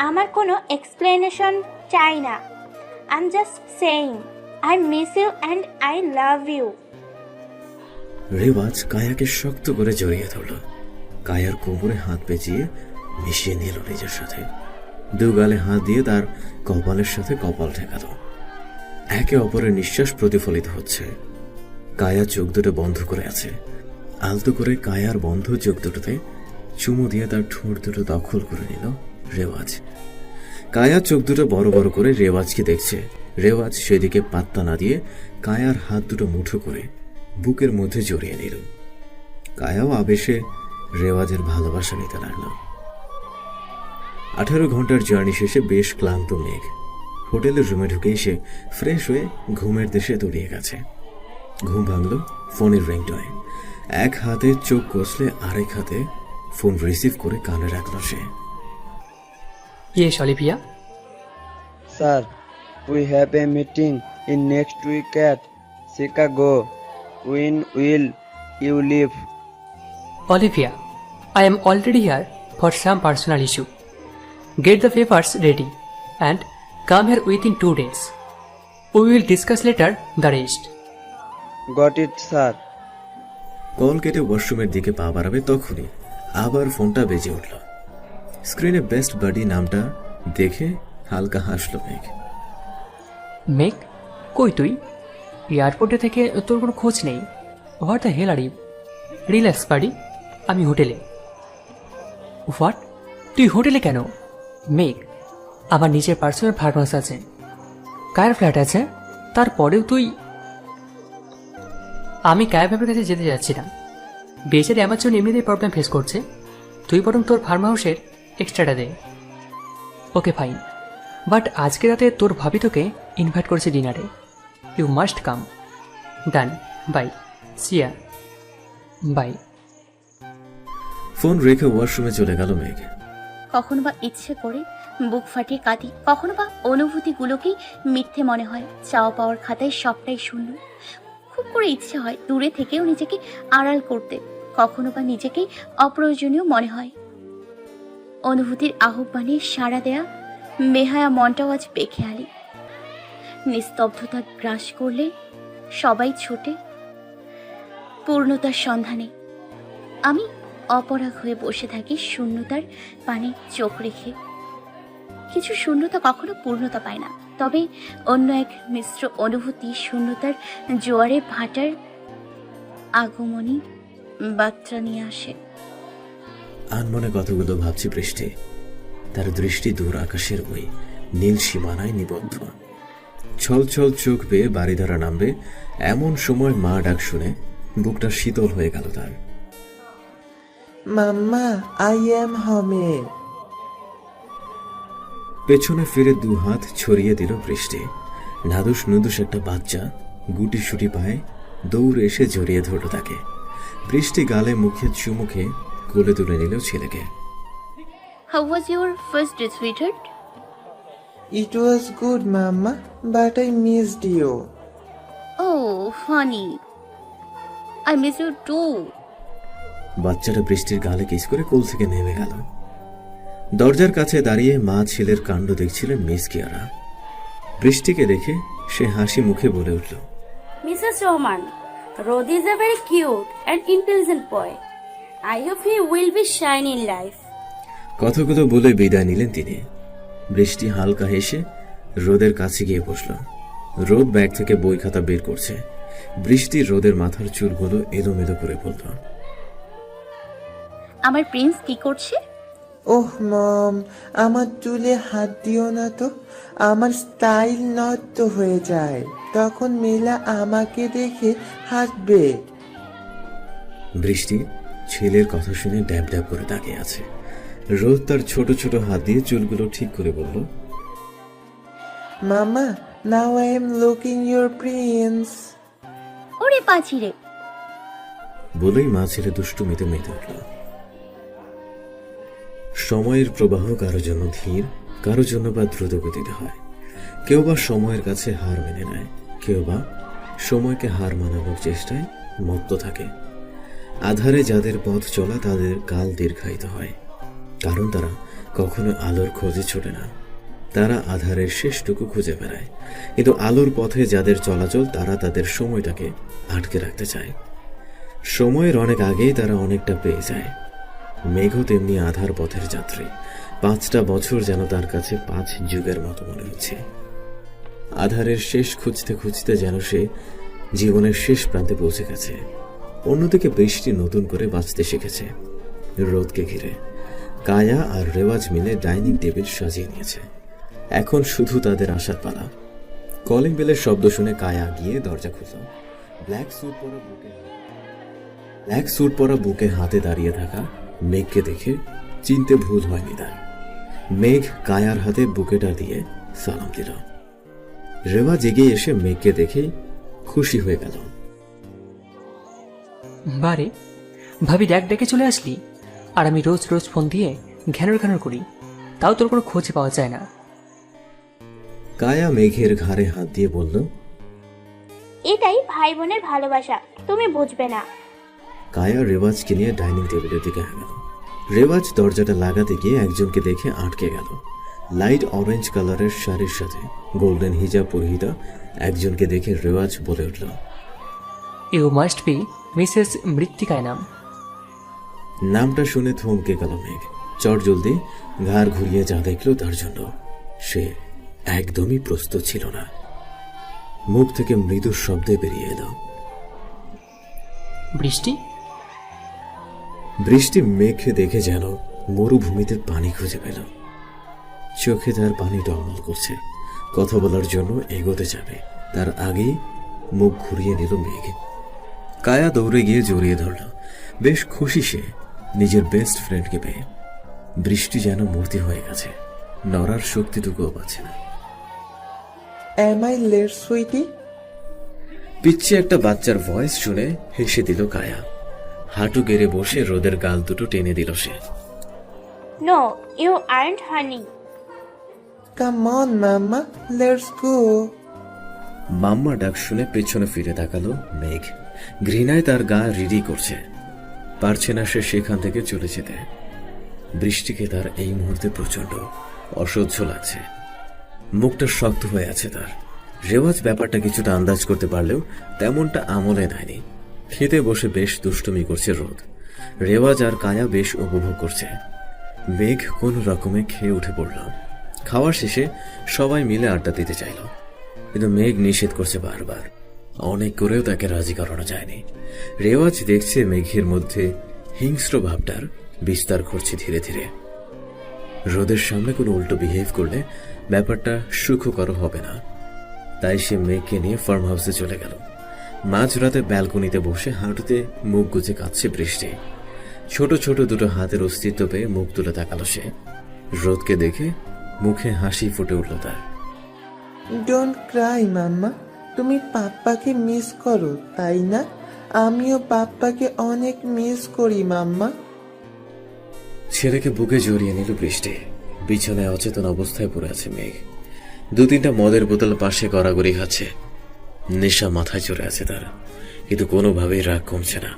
আমার কোনো এক্সপ্লেনেশন চাই না। I am just saying I miss you and I love you. Rewaz কায়াকে শক্ত করে জড়িয়ে ধরল। কায়ার কোমরে হাত পেঁচিয়ে মিশিয়ে নিল নিজের সাথে। দু গালে হাত দিয়ে তার কপালের সাথে কপাল ঠেকালো। একে অপরের নিঃশ্বাস প্রতিফলিত হচ্ছে। কায়া চোখ দুটো বন্ধ করে আছে। আলতো করে কায়ার বন্ধ চোখ দুটোতে চুমু দিয়ে তার ঠোঁট দুটো দখল করে নিল রেওয়াজ। কায়া চোখ দুটো বড় বড় করে রেওয়াজকে দেখছে। রেওয়াজ সেদিকে পাত্তা না দিয়ে কায়ার হাত দুটো মুঠো করে বুকের মধ্যে জড়িয়ে নিল। কায়াও আবেশে রেওয়াজের ভালোবাসা নিতে লাগলো। 18 ঘন্টার জার্নি শেষে বেশ ক্লান্ত মেঘ হোটেলের রুমে ঢুকে এসে ফ্রেশ হয়ে ঘুমের দেশে তলিয়ে গেছে। ঘুম ভাঙল ফোনের রিংটনে। এক হাতে চোখ কষলে আরেক হাতে ফোন রিসিভ করে কানে রাখল সে। Yes Olivia. Sir, we have a meeting in next week at Chicago. When will you leave? Olivia, I am already here for some personal issue. Get the papers ready and come here within 2 days. We will discuss later the rest. Got it, sir. Call কেটে ওয়াশরুমের দিকে পা বাড়াবে তখনই আবার ফোনটা বেজে উঠল। স্ক্রিনে বেস্ট বাডি নামটা দেখে হালকা হাসল মেঘ। মেঘ, কই তুই? এয়ারপোর্টে থেকে তোর কোনো খোঁজ নেই। What the hell are you? Relax buddy, আমি হোটেলে। হোয়াট? তুই হোটেলে কেন? মেঘ, আমার নিজের পার্সোনাল ফার্মাস আছে, কার ফ্ল্যাট আছে, তারপরেও তুই? আমি কায়া ভাবের কাছে যেতে যাচ্ছি না। বেচারি আমার জন্য এমনিতেই প্রবলেম ফেস করছে। তুই বরং তোর ফার্ম হাউসের এক্সট্রাটা দে। ওকে ফাইন, বাট আজকে রাতে তোর ভাবি তোকে ইনভাইট করেছে ডিনারে। You must come. Done, bye, see ya, bye. Phone রেখে ওয়াশরুমে চলে গেল মেঘ। কখনো বা ইচ্ছে করে বুক ফাটিয়ে কাঁদি, কখনো বা অনুভূতিগুলোকেই মিথ্যে মনে হয়। চাওয়া পাওয়ার খাতায় সবটাই শূন্য। খুব করে ইচ্ছে হয় দূরে থেকেও নিজেকে আড়াল করতে, কখনো বা নিজেকেই অপ্রয়োজনীয় মনে হয়। অনুভূতির আহ্বানে সাড়া দেয়া বেহায়া মনটাও আজ বেখেয়ালি। নিস্তব্ধতা গ্রাস করলে সবাই ছোটে পূর্ণতার সন্ধানে। আমি অপরাগ হয়ে বসে থাকি শূন্যতার পানে চোখ রেখে। কিছু শূন্যতা কখনো পূর্ণতা পায় না, তবে অন্য এক মিশ্র অনুভূতি শূন্যতার জোয়ারে ভাটার আগমনী বার্তা নিয়ে আসে। আনমনে কতগুলো ভাবছি বৃষ্টি। তার দৃষ্টি দূর আকাশের ওই নীল সীমানায় নিবদ্ধ। ছল ছল চোখ বেয়ে বাড়িধারা নামবে এমন সময় মা ডাক শুনে বুকটা শীতল হয়ে গেল তার। মাম্মা, আই এম হোমে। পেছনে ফিরে 2 হাত ছড়িয়ে দিল বৃষ্টি। নাদুস নুদুস একটা বাচ্চা গুটি সুটি পায়ে দৌড়ে এসে জড়িয়ে ধরল তাকে। বৃষ্টি গালে মুখে চুমুখে কোলে তুলে নিল ছেলেকে। How was your first day, sweetheart? It was good, Mama, but I missed you. Oh, honey, I miss you too. বাচ্চাটা বৃষ্টির গালে কিস করে কোল থেকে নেমে গেল। দরজার কাছে দাঁড়িয়ে মা ছেলের কাণ্ড দেখছিলেন মিস কিয়ারা। বৃষ্টিকে দেখে সে হাসি মুখে বলে উঠল, Mrs. Roman, Rod is a very cute and intelligent boy. I hope he will be shine in life. কথাগুলো বলে বিদায় নিলেন তিনি। বৃষ্টি হালকা হেসে রোদের কাছে গিয়ে বসল। রোদ ব্যাগ থেকে বই খাতা বের করছে। বৃষ্টি রোদের মাথার চুলগুলো এলোমেলো করে বলল, আমার প্রিন্স কি করছে? ওহ মম, আমার চুলে হাত দিও না তো, আমার স্টাইল নষ্ট হয়ে যায়, তখন মেলা আমাকে দেখে হাসবে। বৃষ্টি ছেলের কথা শুনে ড্যাব ড্যাব করে তাকিয়ে আছে। রোদ তার ছোট ছোট হাত দিয়ে চুলগুলো ঠিক করে বলল, মামা, now I am looking your Prince. ওরে পাঁচি রে! বলেই মা ছেলে দুষ্টুমিতে মেতে উঠল। সময়ের প্রবাহ কারো জন্য ধীর, কারো জন্য বা দ্রুত গতিতে হয়। কেউ বা সময়ের কাছে হার মেনে নেয়, কেউ বা সময়কে হার মানানোর চেষ্টায় মত্ত থাকে। আধারে যাদের পথ চলা তাদের কাল দীর্ঘায়িত হয়, কারণ তারা কখনো আলোর খোঁজে ছোটে না। তারা আধারের শেষটুকু খুঁজে বেড়ায়, কিন্তু আলোর পথে যাদের চলাচল তারা তাদের সময়টাকে আটকে রাখতে চায়। সময়ের অনেক আগেই তারা অনেকটা পেয়ে যায়। মেঘও তেমনি আধার পথের যাত্রী। 5টা বছর যেন তার কাছে 5 যুগের মতো মনে হচ্ছে। আধারের শেষ খুঁজতে খুঁজতে যেন সে জীবনের শেষ প্রান্তে পৌঁছে গেছে। অন্যদিকে বৃষ্টি নতুন করে বাঁচতে শিখেছে। রোদকে ঘিরে কায়া আর রেওয়াজ মিলে ডাইনিং টেবিল সাজিয়ে নিয়েছে। এখন শুধু তাদের আসার পালা। কলিং বেলের শব্দ শুনে কায়া গিয়ে দরজা খুলল। ব্ল্যাক স্যুট পরা বুকে হাতে দাঁড়িয়ে থাকা মেঘকে দেখে চিনতে ভুল হয়নি তার। মেঘ কায়ার হাতে বুকেটা দিয়ে সালাম দিল। রেওয়াজ এগিয়ে এসে মেঘকে দেখে খুশি হয়ে গেল। বারে ভাবি ডাক ডেকে চলে আসলি, আর আমি রোজ রোজ ফোন দিয়ে ঘ্যানর ঘ্যানর করি, তাও তোর কোনো খোঁজ পাওয়া যায় না। কায়া মেঘের ঘাড়ে হাত দিয়ে বলল, এটাই ভাই বোনের ভালোবাসা, তুমি বুঝবে না। কায়া রেওয়াজকে নিয়ে ডাইনিং টেবিলের দিকে গেল। রেওয়াজ দরজাটা লাগাতে গিয়ে একজনকে দেখে আটকে গেল। লাইট অরেঞ্জ কালারের শাড়ির সাথে গোল্ডেন হিজাব পরিহিতা একজনকে দেখে রেওয়াজ বলে উঠল, ইউ মাস্ট বি মিসেস মৃত্তিকায় নাম। নামটা শুনে থমকে গেল মেঘ। চটজলদি ঘাড় ঘুরিয়ে যা দেখল তার জন্য সে একদমই প্রস্তুত ছিল না। মুখ থেকে মৃদু শব্দে বেরিয়ে এলো, বৃষ্টি। বৃষ্টি মেঘকে দেখে যেন মরুভূমিতে পানি খুঁজে পেল। চোখে তার পানি টলমল করছে। কথা বলার জন্য এগোতে যাবে, তার আগেই মুখ ঘুরিয়ে নিল মেঘ। কায়া দৌড়ে গিয়ে জড়িয়ে ধরল। বেশ খুশি সে নিজের বেস্ট ফ্রেন্ডকে পেয়ে। বৃষ্টি যেন মূর্তি হয়ে গেছে, নড়ার শক্তিটুকুও পাচ্ছে না। Am I late, sweetie? পিচ্ছে একটা বাচ্চার ভয়েস শুনে হেসে দিল কায়া। হাঁটু গেড়ে বসে রোদের গাল দুটো টেনে দিল সে। No, you aren't honey. Come on, Mama, let's go. মাম্মা ডাক শুনে পেছনে ফিরে তাকালো মেঘ। ঘৃণায় তার গা রিডি করছে, পারছে না সে সেখান থেকে চলে যেতে। বৃষ্টিকে তার এই মুহূর্তে প্রচন্ড অসহ্য লাগছে। মুখটা শক্ত হয়ে আছে তার। রেওয়াজ ব্যাপারটা কিছুটা আন্দাজ করতে পারলেও তেমনটা আমলে নেয়নি। খেতে বসে বেশ দুষ্টুমি করছে রোদ। রেওয়াজ আর কায়া বেশ উপভোগ করছে। মেঘ কোন রকমে খেয়ে উঠে পড়ল। খাওয়ার শেষে সবাই মিলে আড্ডা দিতে চাইল, কিন্তু মেঘ নিষেধ করছে বারবার। অনেক করেও তাকে রাজি করানো যায়নি। রেওয়াজ দেখছে মেঘের মধ্যে হিংস্র ভাবটার বিস্তার ঘটছে ধীরে ধীরে। রোদের সামনে কোনো উল্টো বিহেভ করলে ব্যাপারটা সুখকর হবে না, তাই সে মেঘকে নিয়ে ফার্ম হাউসে চলে গেল। মাঝরাতে ব্যালকনিতে বসে হাঁটুতে মুখ গুজে কাঁদছে বৃষ্টি। ছোট ছোট দুটো হাতের অস্তিত্ব পেয়ে মুখ তুলে তাকালো সে। রোদকে দেখে মুখে হাসি ফুটে উঠল তার। Don't cry, Mama. তুমি পাপ্পাকে মিস করো, তাই না? আমিও পাপ্পাকে অনেক মিস করি, মাম্মা। ছেলেকে বুকে জড়িয়ে নিল বৃষ্টি। বিছানায় অচেতন অবস্থায় পড়ে আছে মেঘ। 2-3টা মদের বোতল পাশে গড়াগড়ি খাচ্ছে। নেশা মাথায় চড়ে আছে তার, কিন্তু কোনোভাবেই রাগ কমছে না।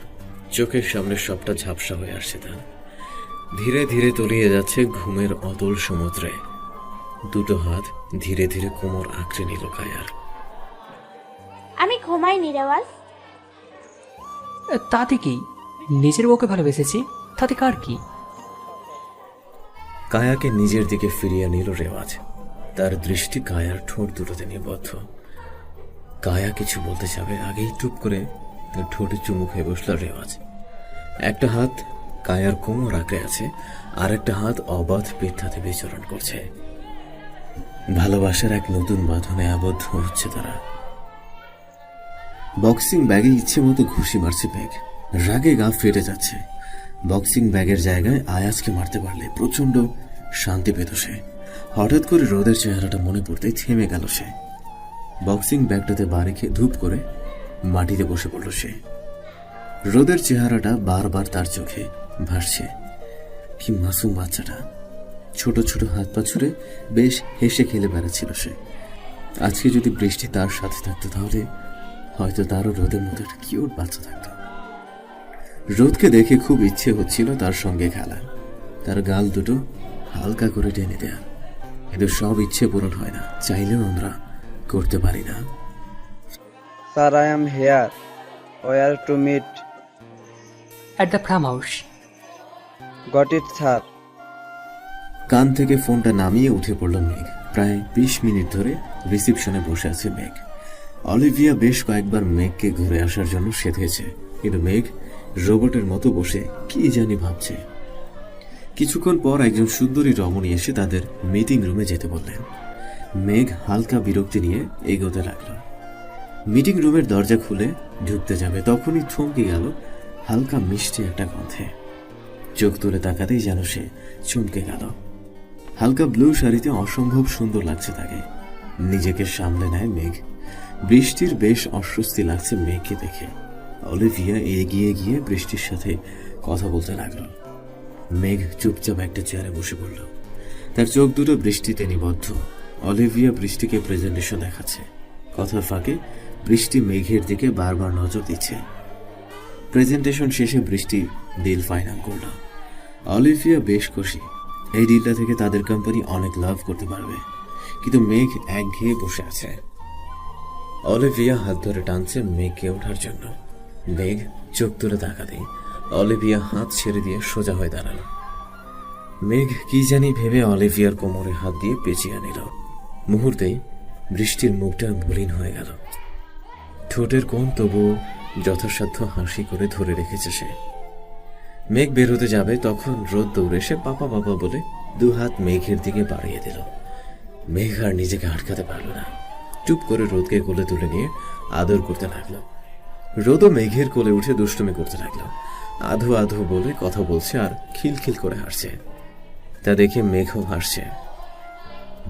চোখের সামনে সবটা ঝাপসা হয়ে আসছে তার। ধীরে ধীরে তলিয়ে যাচ্ছে ঘুমের অতল সমুদ্রে। দুটো হাত ধীরে ধীরে কোমর আঁকড়ে নিল কায়ার। আমি ঘুমাইনি রেওয়াজ। তাতে কি, নিজের বউকে ভালোবেসেছি, তাতে কার কি? কায়াকে নিজের দিকে ফিরিয়ে নিল রেওয়াজ। তার দৃষ্টি কায়ার ঠোঁট দুটোতে নিবদ্ধ। কায়া কিছু বলতে যাবে আগেই টুপ করে ঠোঁটে চুমু খেয়ে বসল রেওয়াজ। একটা হাত কায়ার কোমর আঁকড়ে আছে, আর একটা হাত অবাধ পিঠাতে বিচরণ করছে। ভালোবাসার এক নতুন বাঁধনে আবদ্ধ হচ্ছে তারা। বক্সিং ব্যাগে ইচ্ছে মতো ঘুষি মারছে মেঘ। রাগে গা ফেটে যাচ্ছে। বক্সিং ব্যাগের জায়গায় আয়াজকে মারতে পারলে প্রচন্ড শান্তি পেত সে। হঠাৎ করে রোদের চেহারাটা মনে পড়তেই থেমে গেল সে। বক্সিং ব্যাগটাতে বাড়ি খেয়ে ধূপ করে মাটিতে বসে পড়ল সে। রোদের চেহারাটা বারবার তার চোখে ভাসছে। কি মাসুম বাচ্চাটা, ছোট ছোট হাত পা ছুড়ে বেশ হেসে খেলে বেড়াচ্ছিল সে। আজকে যদি বৃষ্টি তার সাথে থাকতো তাহলে হয়তো তারও রোদের মতো একটা কিউট বাচ্চা থাকতো। রোদকে দেখে খুব ইচ্ছে হচ্ছিল তার সঙ্গে খেলা, তার গাল দুটো হালকা করে টেনে দেয়া। কিন্তু সব ইচ্ছে পূরণ হয় না, চাইলেও আমরা করতে পারি না। Sir, I am here. Where to meet? At the farm house. Got it sir. কান থেকে ফোনটা নামিয়ে উঠে পড়ল মেঘ। প্রায় 20 মিনিট ধরে রিসিপশনে বসে আছে মেঘ। অলিভিয়া বেশ কয়েকবার মেঘকে ঘুরে আসার জন্য সেধেছে, কিন্তু মেঘ রোবটের মতো বসে কি জানি ভাবছে। কিছুক্ষণ পর একজন সুন্দরী রমণী এসে তাদের মিটিং রুমে যেতে বললেন। মেঘ হালকা বিরক্তি নিয়ে এগোতে লাগল। মিটিং রুমের দরজা খুলে ঢুকতে যাবে তখনই থমকে গেল হালকা মিষ্টি একটা গন্ধে। চোখ তুলে তাকাতেই যেন সে চমকে গেল। হালকা ব্লু শাড়িতে অসম্ভব সুন্দর লাগছে তাকে। নিজেকে সামলে নেয় মেঘ। বৃষ্টির বেশ অস্বস্তি লাগছে মেঘকে দেখে। অলিভিয়া এগিয়ে গিয়ে বৃষ্টির সাথে কথা বলতে লাগল। মেঘ চুপচাপ একটা চেয়ারে বসে পড়ল। তার চোখ দুটো বৃষ্টিতে নিবদ্ধ। অলিভিয়া বৃষ্টিকে প্রেজেন্টেশন দেখাচ্ছে। কথার ফাঁকে বৃষ্টি মেঘের দিকে বারবার নজর দিচ্ছে। প্রেজেন্টেশন শেষে বৃষ্টি ডিল ফাইনাল করল। অলিভিয়া বেশ খুশি। এই ডিলটা থেকে তাদের কোম্পানি অনেক লাভ করতে পারবে। কিন্তু মেঘ একঘেয়ে বসে আছে। অলিভিয়া হাত ধরে টানছে মেঘকে ওঠার জন্য। মেঘ চোখ তুলে তাকাতেই অলিভিয়া হাত ছেড়ে দিয়ে সোজা হয়ে দাঁড়ালো। মেঘ কি জানি ভেবে অলিভিয়ার কোমরে হাত দিয়ে পেঁচিয়ে নিল। মুহূর্তেই বৃষ্টির মুখটা মলিন হয়ে গেল। ঠোঁটের কোণ তবুও যথাসাধ্য হাসি করে ধরে রেখেছে সে। মেঘ বের হতে যাবে তখন রোদ দৌড়ে এসে পাপা পাপা বলে 2 হাত মেঘের দিকে বাড়িয়ে দিল। মেঘ আর নিজেকে আটকাতে পারল না। চুপ করে রোদকে কোলে তুলে নিয়ে আদর করতে লাগলো। রোদও মেঘের কোলে উঠে দুষ্টুমি করতে লাগলো। আধো আধো বলে কথা বলছে আর খিলখিল করে হাসছে। তা দেখে মেঘও হাসছে।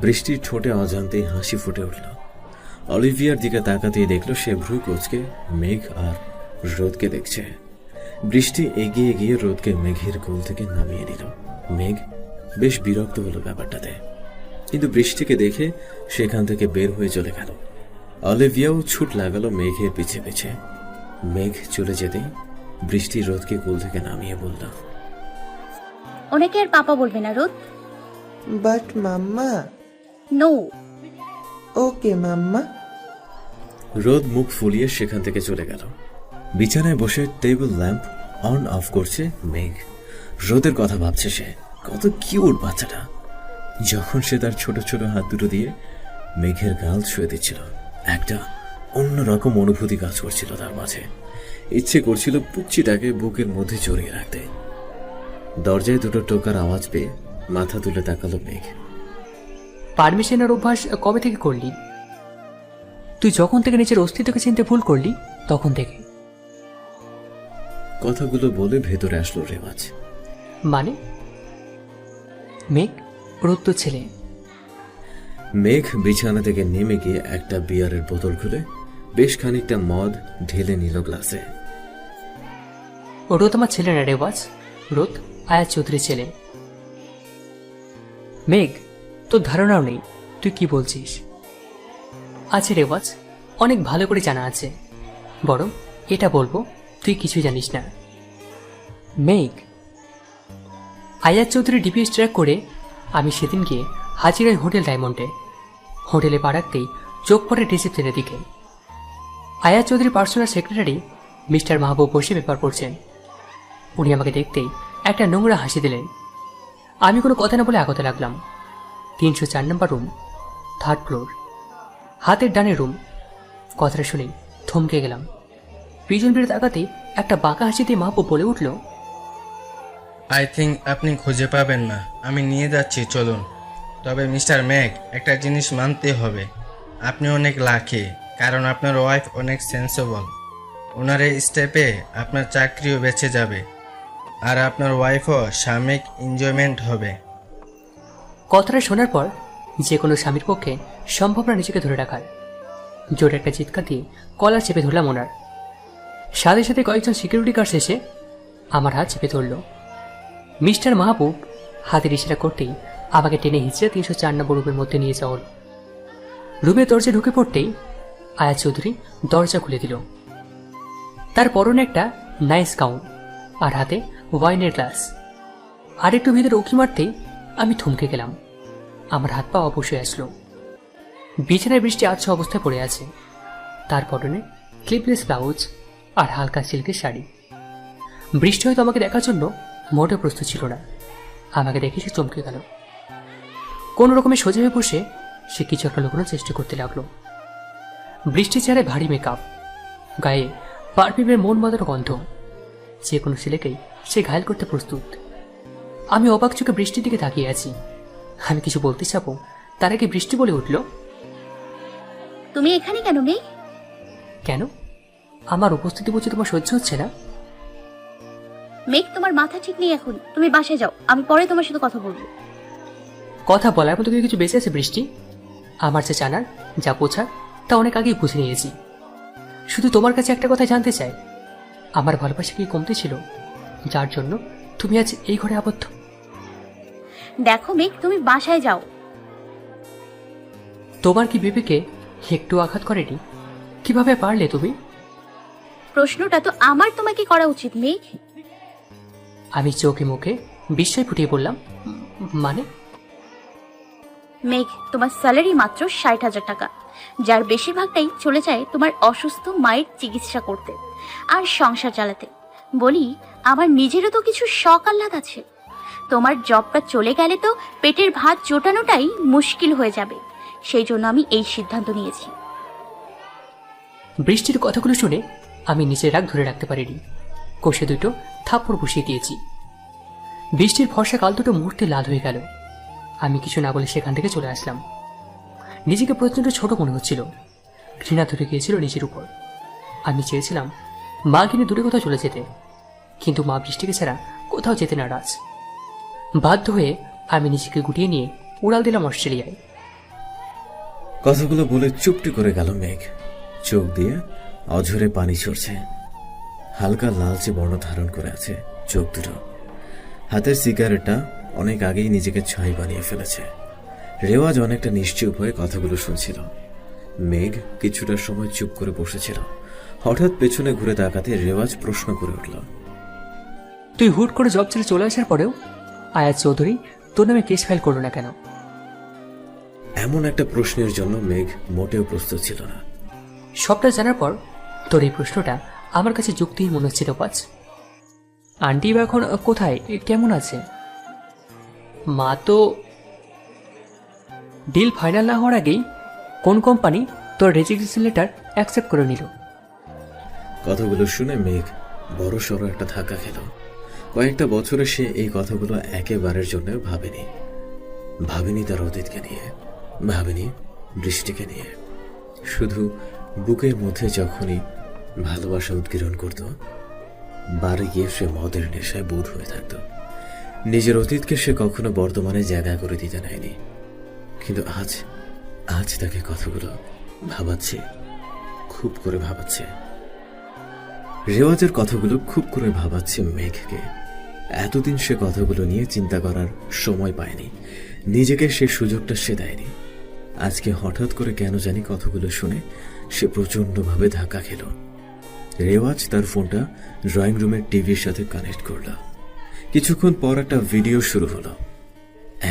বৃষ্টির ঠোঁটে অজান্তেই হাসি ফুটে উঠল। অলিভিয়ার দিকে তাকাতেই দেখল সে ভ্রু কুঁচকে মেঘ আর রোদকে দেখছে। বৃষ্টি এগিয়ে গিয়ে রোদকে মেঘের কোল থেকে নামিয়ে দিল। মেঘ বেশ বিরক্ত হলো ব্যাপারটাতে, কিন্তু বৃষ্টিকে দেখে সেখান থেকে বের হয়ে চলে গেল। অলিভিয়াও ছুট লাগালো মেঘের পিছে পিছে। মেঘ চলে যেতেই বৃষ্টি রোদকে কোল থেকে নামিয়ে বলল, ওনাকে আর পাপা বলবে না Rod. But mamma. No. Okay mamma. Rod মুখ ফুলিয়ে সেখান থেকে চলে গেল। বিছানায় বসে টেবিল ল্যাম্প অন অফ করছে মেঘ। রোদের কথা ভাবছে সে। কত কিউট বাচ্চাটা। যখন সে তার ছোট ছোট হাত দুটো দিয়ে মেঘের গাল ছুঁয়ে দিচ্ছিল, একটা অন্যরকম অনুভূতি কাজ করছিল তার মাঝে। ইচ্ছে করছিল পুচ্ছিটাকে বুকের মধ্যে জড়িয়ে রাখতে। দরজায় দুটো টোকার আওয়াজ পেয়ে মাথা তুলে তাকালো মেঘ। পারমিশনের অভ্যাস কবে থেকে করলি? তুই যখন থেকে নিজের অস্তিত্বকে চিনতে ভুল করলি তখন থেকে। কথাগুলো বলে ভেতরে আসলো রেওয়াজ। মানে? মেঘ, রোদ তো ছেলে। মেঘ বিছানা থেকে নেমে গিয়ে একটা বিয়ারের বোতল খুলে বেশ খানিকটা মদ ঢেলে নিল গ্লাসে। রোদ আমার ছেলে না রেওয়াজ, রোদ আয়াজ চৌধুরীর ছেলে। মেঘ, তোর ধারণাও নেই তুই কি বলছিস। আছে রেওয়াজ, অনেক ভালো করে জানা আছে। বরং এটা বলবো তুই কিছু জানিস না। মেঘ। আয়াজ চৌধুরী ডিপিএস ট্র্যাক করে আমি সেদিন গিয়ে হাজিরাই হোটেল ডায়মন্ডে। হোটেলে পা রাখতেই চোখ পড়ে রিসেপশনের দিকে। Ayaz Chowdhury personal secretary mister Mahbub বসে পেপার পড়ছেন। উনি আমাকে দেখতেই একটা নোংরা হাসি দিলেন। আমি কোনো কথা না বলে আগতে লাগলাম। 304 নম্বর রুম, 3rd ফ্লোর, হাতের ডানে রুম। কথাটা শুনেই থমকে গেলাম। পিছন ফিরে তাকাতেই একটা বাঁকা হাসি দিয়ে মাহবুব বলে উঠল, আই থিঙ্ক আপনি খুঁজে পাবেন না, আমি নিয়ে যাচ্ছি, চলুন। তবে মিস্টার ম্যাক, একটা জিনিস মানতে হবে, আপনি অনেক লাকি, কারণ আপনার ওয়াইফ অনেক সেন্সেবল। ওনার এই স্টেপে আপনার চাকরিও বেঁচে যাবে, আর আপনার ওয়াইফও সাময়িক এনজয়মেন্ট হবে। কথাটা শোনার পর যে কোনো স্বামীর পক্ষে সম্ভব না নিজেকে ধরে রাখার। জোরে একটা চিৎকার দিয়ে কলার চেপে ধরলাম ওনার। সাথে সাথে কয়েকজন সিকিউরিটি গার্ড এসে আমার হাত চেপে ধরল। মিস্টার মাহবুব হাতের ইশারা করতেই আমাকে টেনে হিঁচড়ে 304 নম্বর রুমের মধ্যে নিয়ে যাওয়া হলো। রুমের দরজা ঢুকে পড়তেই আয়াজ চৌধুরী দরজা খুলে দিল। তার পরনে একটা নাইস গাউন আর হাতে ওয়াইনের গ্লাস। আর একটু ভিতরে উঁকি মারতেই আমি থমকে গেলাম। আমার হাত পা অবশ্যই আসলো। বিছানায় বৃষ্টি আচ্ছা অবস্থায় পড়ে আছে। তার পরনে ক্লিপলেস ব্লাউজ আর হালকা সিল্কের শাড়ি। বৃষ্টি হয়তো আমাকে দেখার জন্য মোটেও প্রস্তুত ছিল না। আমাকে দেখে সে চমকে গেল। কোন রকমে সোজা হয়ে বসে সে কিছু একটা লুকানোর চেষ্টা করতে লাগলো। বৃষ্টির চেহারায় ভারী মেকআপ, গায়ে পারফিউমের মন মাতানো গন্ধ। যে কোনো ছেলেকেই সে ঘায়েল করতে প্রস্তুত। আমি অবাক চোখে বৃষ্টির দিকে তাকিয়ে আছি। আমি কিছু বলতে চাবো, তার আগে বৃষ্টি বলে উঠল, তুমি এখানে কেন মেঘ? কেন? আমার উপস্থিতি বুঝে তোমার সহ্য হচ্ছে না? মেঘ, তোমার মাথা ঠিক নেই এখন। তুমি বাসায় যাও, আমি পরে তোমার সাথে কথা বলবো। কথা বলার মতো কিছু বেঁচে আছে বৃষ্টি? আমার যে জানার, যা বোঝার তা অনেক আগেই বুঝে নিয়েছি। শুধু তোমার কাছে একটা কথা জানতে চাই, আমার ভালোবাসা কি কমতে ছিল যার জন্য তুমি আজ এই ঘরে আবদ্ধ? দেখো মেঘ, তুমি বাসায় যাও। তোমার কি বিবেকে একটু আঘাত করেনি? কিভাবে পারলে তুমি? প্রশ্নটা তো আমার তোমাকে করা উচিত মেঘ। আমি চোখে মুখে বিস্ময় ফুটিয়ে বললাম, মানে? মেঘ, তোমার স্যালারি মাত্র 60,000 টাকা, যার বেশিরভাগটাই চলে যায় তোমার অসুস্থ মায়ের চিকিৎসা করতে আর সংসার চালাতে। বলি, আমার নিজেরও তো কিছু শখ আহ্লাদ আছে। তোমার জবটা চলে গেলে তো পেটের ভাত জোটানোটাই মুশকিল হয়ে যাবে। সেই জন্য আমি এই সিদ্ধান্ত নিয়েছি। বৃষ্টির কথাগুলো শুনে আমি নিজের রাগ ধরে রাখতে পারিনি। কষে দুটো থাপ্পড় বসিয়ে দিয়েছি। বৃষ্টির ফর্সা কাল দুটো মুহূর্তে লাল হয়ে গেল। আমি কিছু না বলে সেখান থেকে চলে আসলাম। নিজেকে প্রচণ্ড ছোট মনে হচ্ছিল। ঘৃণা ধরে গিয়েছিল নিজের উপর। আমি চেয়েছিলাম মা কিনে দূরে কোথাও চলে যেতে, কিন্তু মা বৃষ্টিকে ছাড়া কোথাও যেতে নারাজ। বাধ্য হয়ে আমি নিজেকে গুটিয়ে নিয়ে উড়াল দিলাম অস্ট্রেলিয়ায়। কথাগুলো বলে চুপটি করে গেল মেঘ। চোখ দিয়ে অঝরে পানি ঝরছে। হালকা লালচে বর্ণ ধারণ করে আছে চোখ দুটো। হাতের সিগারেটটা অনেক আগেই নিজেকে ছাই বানিয়ে ফেলেছে। রেওয়াজ অনেকটা নিশ্চুপ হয়ে কথাগুলো শুনছিল। মেঘ কিছুটা সময় চুপ করে বসেছিল। হঠাৎ পেছনে ঘুরে তাকাতে রেওয়াজ প্রশ্ন করে উঠল, তুই হুট করে জব ছেড়ে চলে আসার পরেও আয়াজ চৌধুরী তোর নামে কেস ফাইল করলো না কেন? এমন একটা প্রশ্নের জন্য মেঘ মোটেও প্রস্তুত ছিল না। সবটা জানার পর তোর এই প্রশ্নটা আমার কাছে যুক্তিহীন মনে হচ্ছিল। পাঁচ আন্টি এখন কোথায়, কেমন আছে? মা তো ডিল ফাইনাল না হওয়ার আগেই কোন কোম্পানি তোর রেজিগনেশন লেটার অ্যাকসেপ্ট করে নিল। কথাগুলো শুনে মেঘ বড় সড়ো একটা ধাক্কা খেল। কয়েকটা বছরে সে এই কথাগুলো একেবারের জন্য ভাবেনি তার অতীতকে নিয়ে, ভাবেনি বৃষ্টিকে নিয়ে। শুধু বুকের মধ্যে যখনই ভালোবাসা উদ্গীরণ করত, বাড়ি গিয়ে সে মদের নেশায় বোধ হয়ে থাকত। নিজের অতীতকে সে কখনো বর্তমানে জায়গা করে দিতে নেয়নি। কিন্তু আজ তাকে কথাগুলো ভাবাচ্ছে, খুব করে ভাবাচ্ছে। রেওয়াজের কথাগুলো খুব করে ভাবাচ্ছে মেঘকে। এতদিন সে কথাগুলো নিয়ে চিন্তা করার সময় পায়নি। নিজেকে সে সুযোগটা সে দেয়নি। আজকে হঠাৎ করে কেন জানি কথাগুলো শুনে সে প্রচন্ডভাবে ধাক্কা খেল। রেওয়াজ তার ফোনটা ড্রয়িং রুমের টিভির সাথে কানেক্ট করল। কিছুক্ষণ পর একটা ভিডিও শুরু হলো।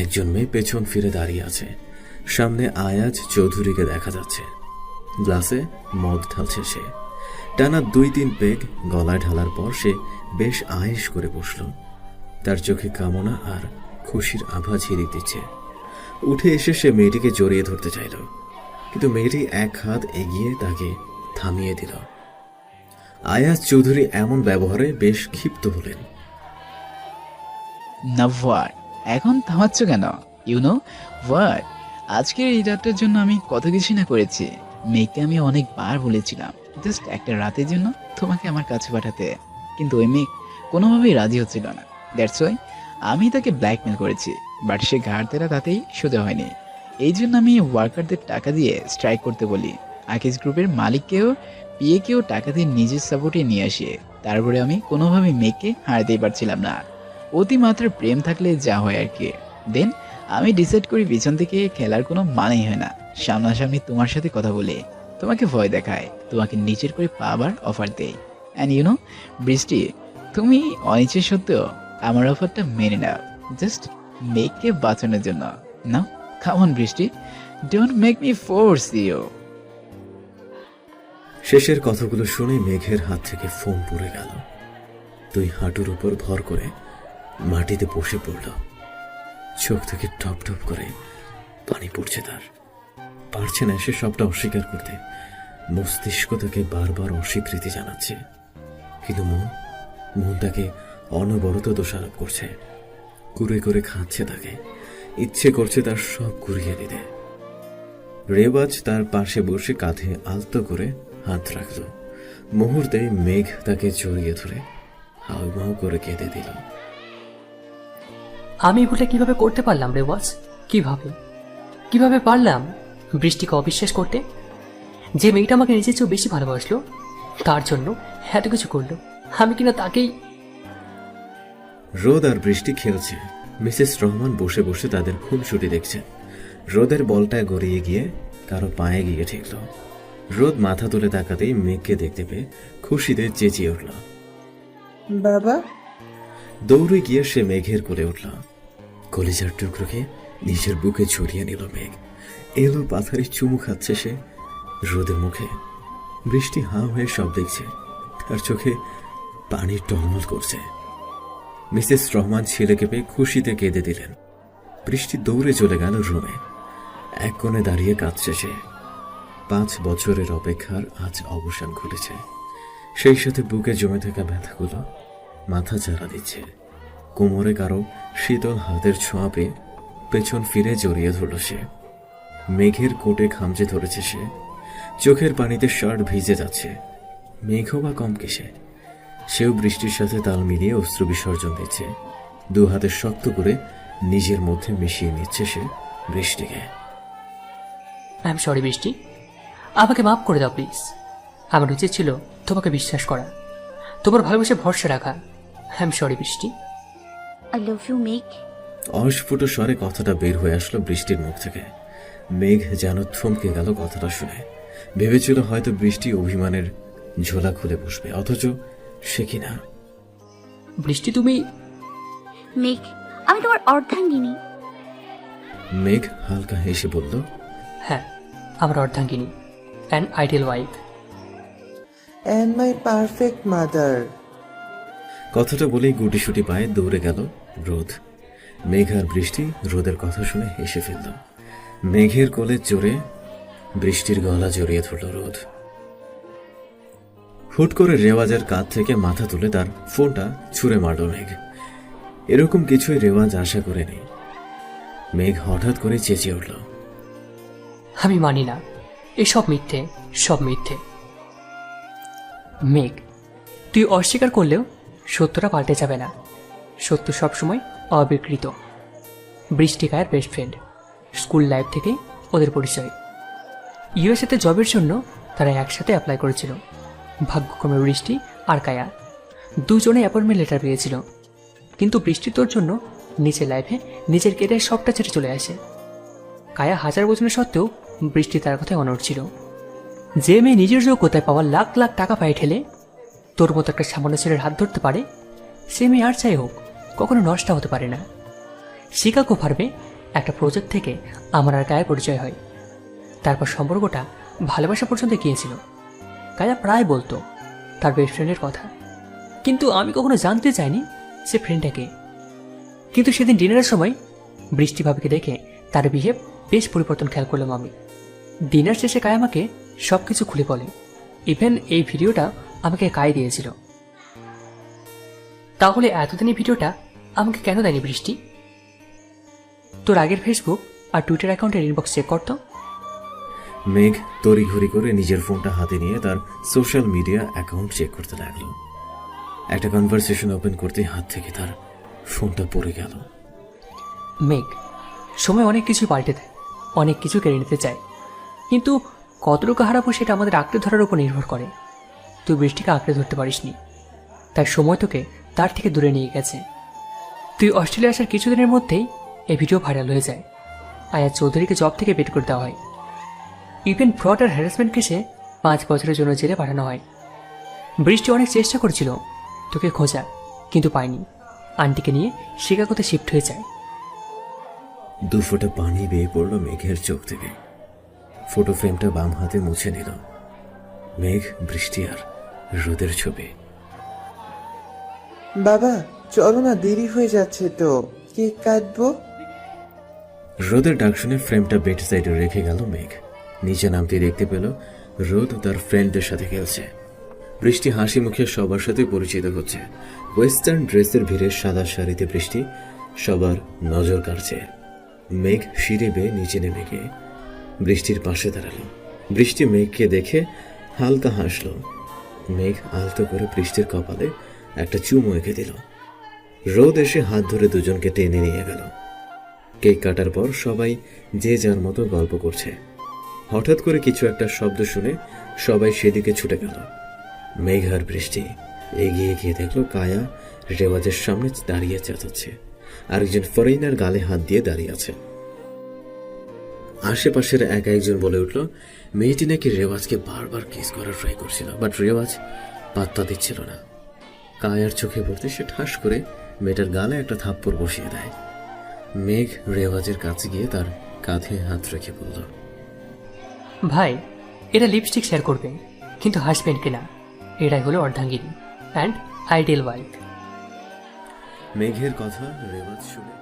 একজন মেয়ে পেছন ফিরে দাঁড়িয়ে আছে, সামনে আয়াজ চৌধুরীকে দেখা যাচ্ছে। গ্লাসে মদ ঢালছে সে। টানা 2-3 পেগ গলায় ঢালার পর সে বেশ আয়েশ করে বসল। তার চোখে কামনা আর খুশির আভা ঝিরিক দিচ্ছে। উঠে এসে সে মেয়েটিকে জড়িয়ে ধরতে চাইল, কিন্তু মেয়েটি এক হাত এগিয়ে তাকে থামিয়ে দিল। আয়াজ চৌধুরী এমন ব্যবহারে বেশ ক্ষিপ্ত হলেন। না হোয়াট, এখন থামাচ্ছ কেন? ইউনো হোয়াট, আজকের এই রাতটার জন্য আমি কত কিছু না করেছি। মেয়েকে আমি অনেকবার বলেছিলাম জাস্ট একটা রাতের জন্য তোমাকে আমার কাছে পাঠাতে, কিন্তু ওই মেয়ে কোনোভাবেই রাজি হচ্ছিল না। দ্যাটস ওয়াই আমি তাকে ব্ল্যাকমেল করেছি, বাট সে ঘাড় তেরা তাতেই সোজা হয়নি। এই জন্য আমি ওয়ার্কারদের টাকা দিয়ে স্ট্রাইক করতে বলি। আকিজ গ্রুপের মালিককেও পিএকেও টাকা দিয়ে নিজের সাপোর্টে নিয়ে আসে। তারপরে আমি কোনোভাবেই মেয়েকে হারাতেই পারছিলাম না। অতিমাত্রার প্রেম থাকলে যা হয় আর কি। দেন আমি ডিসাইড করি পিছন থেকে খেলার কোনো মানেই হয় না। সামনাসামনি তোমার সাথে কথা বলে তোমাকে ভয় দেখায়, তোমাকে নিচের করে পাবার অফার দেয়। অ্যান্ড ইউনো বৃষ্টি, তুমি অনিচ্ছা সত্ত্বেও আমার অফারটা মেনে নাও, জাস্ট মেঘকে বাঁচানোর জন্য। না come on Brishti, don't make me force you. শেষের কথাগুলো শুনে মেঘের হাত থেকে ফোন পড়ে গেল। 2 হাঁটুর উপর ভর করে মাটিতে বসে পড়ল। চোখ থেকে টপ টপ করে পানি পড়ছে তার। পারছে না সে সবটা অস্বীকার করতে। মস্তিষ্ক তাকে বারবার অস্বীকৃতি জানাচ্ছে, কিন্তু মন তাকে অনবরত দোষারোপ করছে। কুরে করে খাচ্ছে তাকে, ইচ্ছে করছে তার সব ঘুরিয়ে দিতে। রেওয়াজ তার পাশে বসে কাঁধে আলতো করে হাত রাখল। মুহূর্তে মেঘ তাকে জড়িয়ে ধরে হাউমাউ করে কেঁদে দিল। আমি ভুলটা কিভাবে করতে পারলাম রেওয়াজ? কিভাবে পারলাম বৃষ্টিকে অবিশ্বাস করতে? যে মেয়েটা আমাকে নিজের চেয়েও বেশি ভালোবাসলো, তার জন্য এত কিছু করলো, আমি কিনা তাকেই। রোদ আর বৃষ্টি খেলছে। মিসেস রহমান বসে বসে তাদের খুনসুটি দেখছেন। রোদের বলটা গড়িয়ে গিয়ে কারো পায়ে গিয়ে ঠেকল। রোদ মাথা তুলে তাকাতেই মেঘকে দেখতে পেয়ে খুশিতে চেঁচিয়ে উঠল, বাবা। দৌড়ে গিয়ে সে মেঘের কোলে উঠল। কলিজার টুকরোকে নিজের বুকে জড়িয়ে নিল মেঘ। এলো পাথারে চুমু খাচ্ছে সে রোদের মুখে। বৃষ্টি হাঁ হয়ে সব দেখছে, তার চোখে পানি টলমল করছে। মিসেস রহমান ছেলেকে পেয়ে খুশিতে কেঁদে দিলেন। বৃষ্টি দৌড়ে চলে গেল রুমে। এক কোণে দাঁড়িয়ে কাঁদছে সে। 5 বছরের অপেক্ষার আজ অবসান ঘটেছে। সেই সাথে বুকে জমে থাকা ব্যথাগুলো মাথা চারা দিচ্ছে। কোমরে কারো শীতল হাতের ছোঁয়া পেয়ে পেছন ফিরে জড়িয়ে ধরল সে। মেঘের কোটে খামচে ধরেছে সে। চোখের পানিতে শার্ট ভিজে যাচ্ছে। মেঘও বা কম কিসে, সেও বৃষ্টির সাথে তাল মিলিয়ে অশ্রু বিসর্জন দিচ্ছে। 2 হাতে শক্ত করে নিজের মধ্যে মিশিয়ে নিচ্ছে সে বৃষ্টিকে। আই এম সরি বৃষ্টি, আমাকে মাফ করে দাও প্লিজ। আমার উচিত ছিল তোমাকে বিশ্বাস করা, তোমার ভালোবাসে ভরসা রাখা। আই এম সরি বৃষ্টি। আই লাভ ইউ মেঘ। অস্ফুট স্বরে কথাটা বের হয়ে আসলো বৃষ্টির মুখ থেকে। মেঘ যেন থমকে গেল কথাটা শুনে। ভেবেছিল হয়তো বৃষ্টি অভিমানের ঝোলা খুলে বসবে, অথচ সে কিনা। বৃষ্টি তুমি? মেঘ, আমি তোমার অর্ধাঙ্গিনী। মেঘ হালকা হেসে বলল, হ্যাঁ, আমার অর্ধাঙ্গিনী, an ideal wife. And my perfect mother. কথাটা বলেই গুটিসুটি পায়ে দৌড়ে গেল রোদ। মেঘ আর বৃষ্টি রোদের কথা শুনে হেসে ফেলল। মেঘের কোলে চড়ে বৃষ্টির গলা জড়িয়ে ধরল রোদ। হুট করে রেওয়াজের কাঁধ থেকে মাথা তুলে তার ফোনটা ছুঁড়ে মারল মেঘ। এরকম কিছুই রেওয়াজ আশা করেনি। মেঘ হঠাৎ করে চেঁচিয়ে উঠল, আমি মানি না, এসব মিথ্যে, সব মিথ্যে। মেঘ, তুই অস্বীকার করলেও সত্যটা পাল্টে যাবে না। সত্য সবসময় অবিকৃত। বৃষ্টি কায়ের বেস্ট ফ্রেন্ড, স্কুল লাইফ থেকে ওদের পরিচয়। ইউএসএতে জবের জন্য তারা একসাথে অ্যাপ্লাই করেছিল। ভাগ্যক্রমে বৃষ্টি আর কায়া দুজনে অ্যাপয়েন্টমেন্ট লেটার পেয়েছিল, কিন্তু বৃষ্টি তোর জন্য নিজের লাইফে নিজের কেরিয়ার সবটা ছেড়ে চলে আসে। কায়া হাজার বোঝানো সত্ত্বেও বৃষ্টি তার কথায় অনড় ছিল। যে মেয়ে নিজের যোগ্যতায় পাওয়া লাখ লাখ টাকা পায়ে ঠেলে তোর মতো একটা সামান্য ছেলের হাত ধরতে পারে, সে মেয়ে আর চাই হোক কখনো নষ্ট হতে পারে না। শিকাগো ফার্মে একটা প্রজেক্ট থেকে আমার আর গায়ে পরিচয় হয়। তারপর সম্পর্কটা ভালোবাসা পর্যন্ত গিয়েছিল। কায়া প্রায় বলতো তার বেস্ট ফ্রেন্ডের কথা, কিন্তু আমি কখনো জানতে চাইনি সে ফ্রেন্ডটাকে। কিন্তু সেদিন ডিনারের সময় বৃষ্টি ভাবিকে দেখে তার বিহেভ বেশ পরিবর্তন খেয়াল করলাম আমি। ডিনার শেষে কায়া আমাকে সব কিছু খুলে বলে, ইভেন এই ভিডিওটা আমাকে কায় দিয়েছিল। তাহলে এতদিন এই ভিডিওটা আমাকে কেন দেয়নি বৃষ্টি? তোর আগের ফেসবুক আর টুইটার অ্যাকাউন্টের ইনবক্স চেক করতো। মেঘ তড়িঘড়ি করে নিজের ফোনটা হাতে নিয়ে তার সোশ্যাল মিডিয়া অ্যাকাউন্ট চেক করতে লাগলো। একটা কনভারসেশন ওপেন করতেই হাত থেকে তার ফোনটা পড়ে গেল। মেঘ, সময় অনেক কিছু পাল্টে দেয়, অনেক কিছু কেড়ে নিতে চায়, কিন্তু কতটুকু হারাবো সেটা আমাদের আঁকড়ে ধরার উপর নির্ভর করে। তুই বৃষ্টিকে আঁকড়ে ধরতে পারিসনি, তাই সময় তোকে তার থেকে দূরে নিয়ে গেছে। তুই অস্ট্রেলিয়া আসার কিছুদিনের মধ্যেই এই ভিডিও ভাইরাল হয়ে যায়। আয়া চৌধুরীকে জব থেকে বের করে দেওয়া হয়। ইভেন ফ্রড আর হ্যারাসমেন্ট কেসে 5 বছরের জন্য জেলে পাঠানো হয়। বৃষ্টি অনেক চেষ্টা করছিল তোকে খোঁজা, কিন্তু পায়নি। আন্টিকে নিয়ে শিকাগোতে শিফট হয়ে যায়। 2 ফোঁটা পানি বেয়ে পড়লো মেঘের চোখ থেকে। ফটো ফ্রেমটা বাম হাতে মুছে নিল। মেঘ, বৃষ্টি আর রোদের ছবি। বাবা চলো না, দেরি হয়ে যাচ্ছে তো, কেক কাটবো। রোদের ডাক শুনে ফ্রেমটা বেড সাইডে রেখে গেল মেঘ। নিচে নামতে দেখতে পেল রোদ তার ফ্রেন্ডদের সাথে খেলছে। বৃষ্টি হাসি মুখে সবার সাথে পরিচিত হচ্ছে। ওয়েস্টার্ন ড্রেসের ভিড়ে সাদা শাড়িতে বৃষ্টি সবার নজর কাড়ছে। মেঘ সিঁড়ি বেয়ে নিচে নেমে গিয়ে বৃষ্টির পাশে দাঁড়ালো। বৃষ্টি মেঘকে দেখে হালকা হাসলো। মেঘ আলতো করে বৃষ্টির কপালে একটা চুমু এঁকে দিল। রোদ এসে হাত ধরে দুজনকে টেনে নিয়ে গেল। কেক কাটার পর সবাই যে যার মতো গল্প করছে। হঠাৎ করে কিছু একটা শব্দ শুনে সবাই সেদিকে ছুটে গেল। মেঘ আর বৃষ্টি এগিয়ে গিয়ে দেখলো কায়া রেওয়াজের সামনে দাঁড়িয়ে চেঁচাচ্ছে। আরেকজন ফরেইনার গালে হাত দিয়ে দাঁড়িয়ে আছে। আশেপাশের একজন বলে উঠল মেয়েটি নাকি রেওয়াজকে বারবার কিস করার ট্রাই করছিল, বাট রেওয়াজ পাত্তা দিচ্ছিল না। কায়ার চোখে পড়তে সে ঠাস করে মেয়েটার গালে একটা থাপ্পড় বসিয়ে দেয়। মেঘ রেওয়াজের কাছে গিয়ে তার কাঁধে হাত রেখে বলল, ভাই, এরা লিপস্টিক শেয়ার করবে কিন্তু হাসবেন কিনা, এটাই হলো অর্ধাঙ্গিনী অ্যান্ড আইডিয়াল ওয়াইফ। মেঘের কথা রেওয়াজ শুনে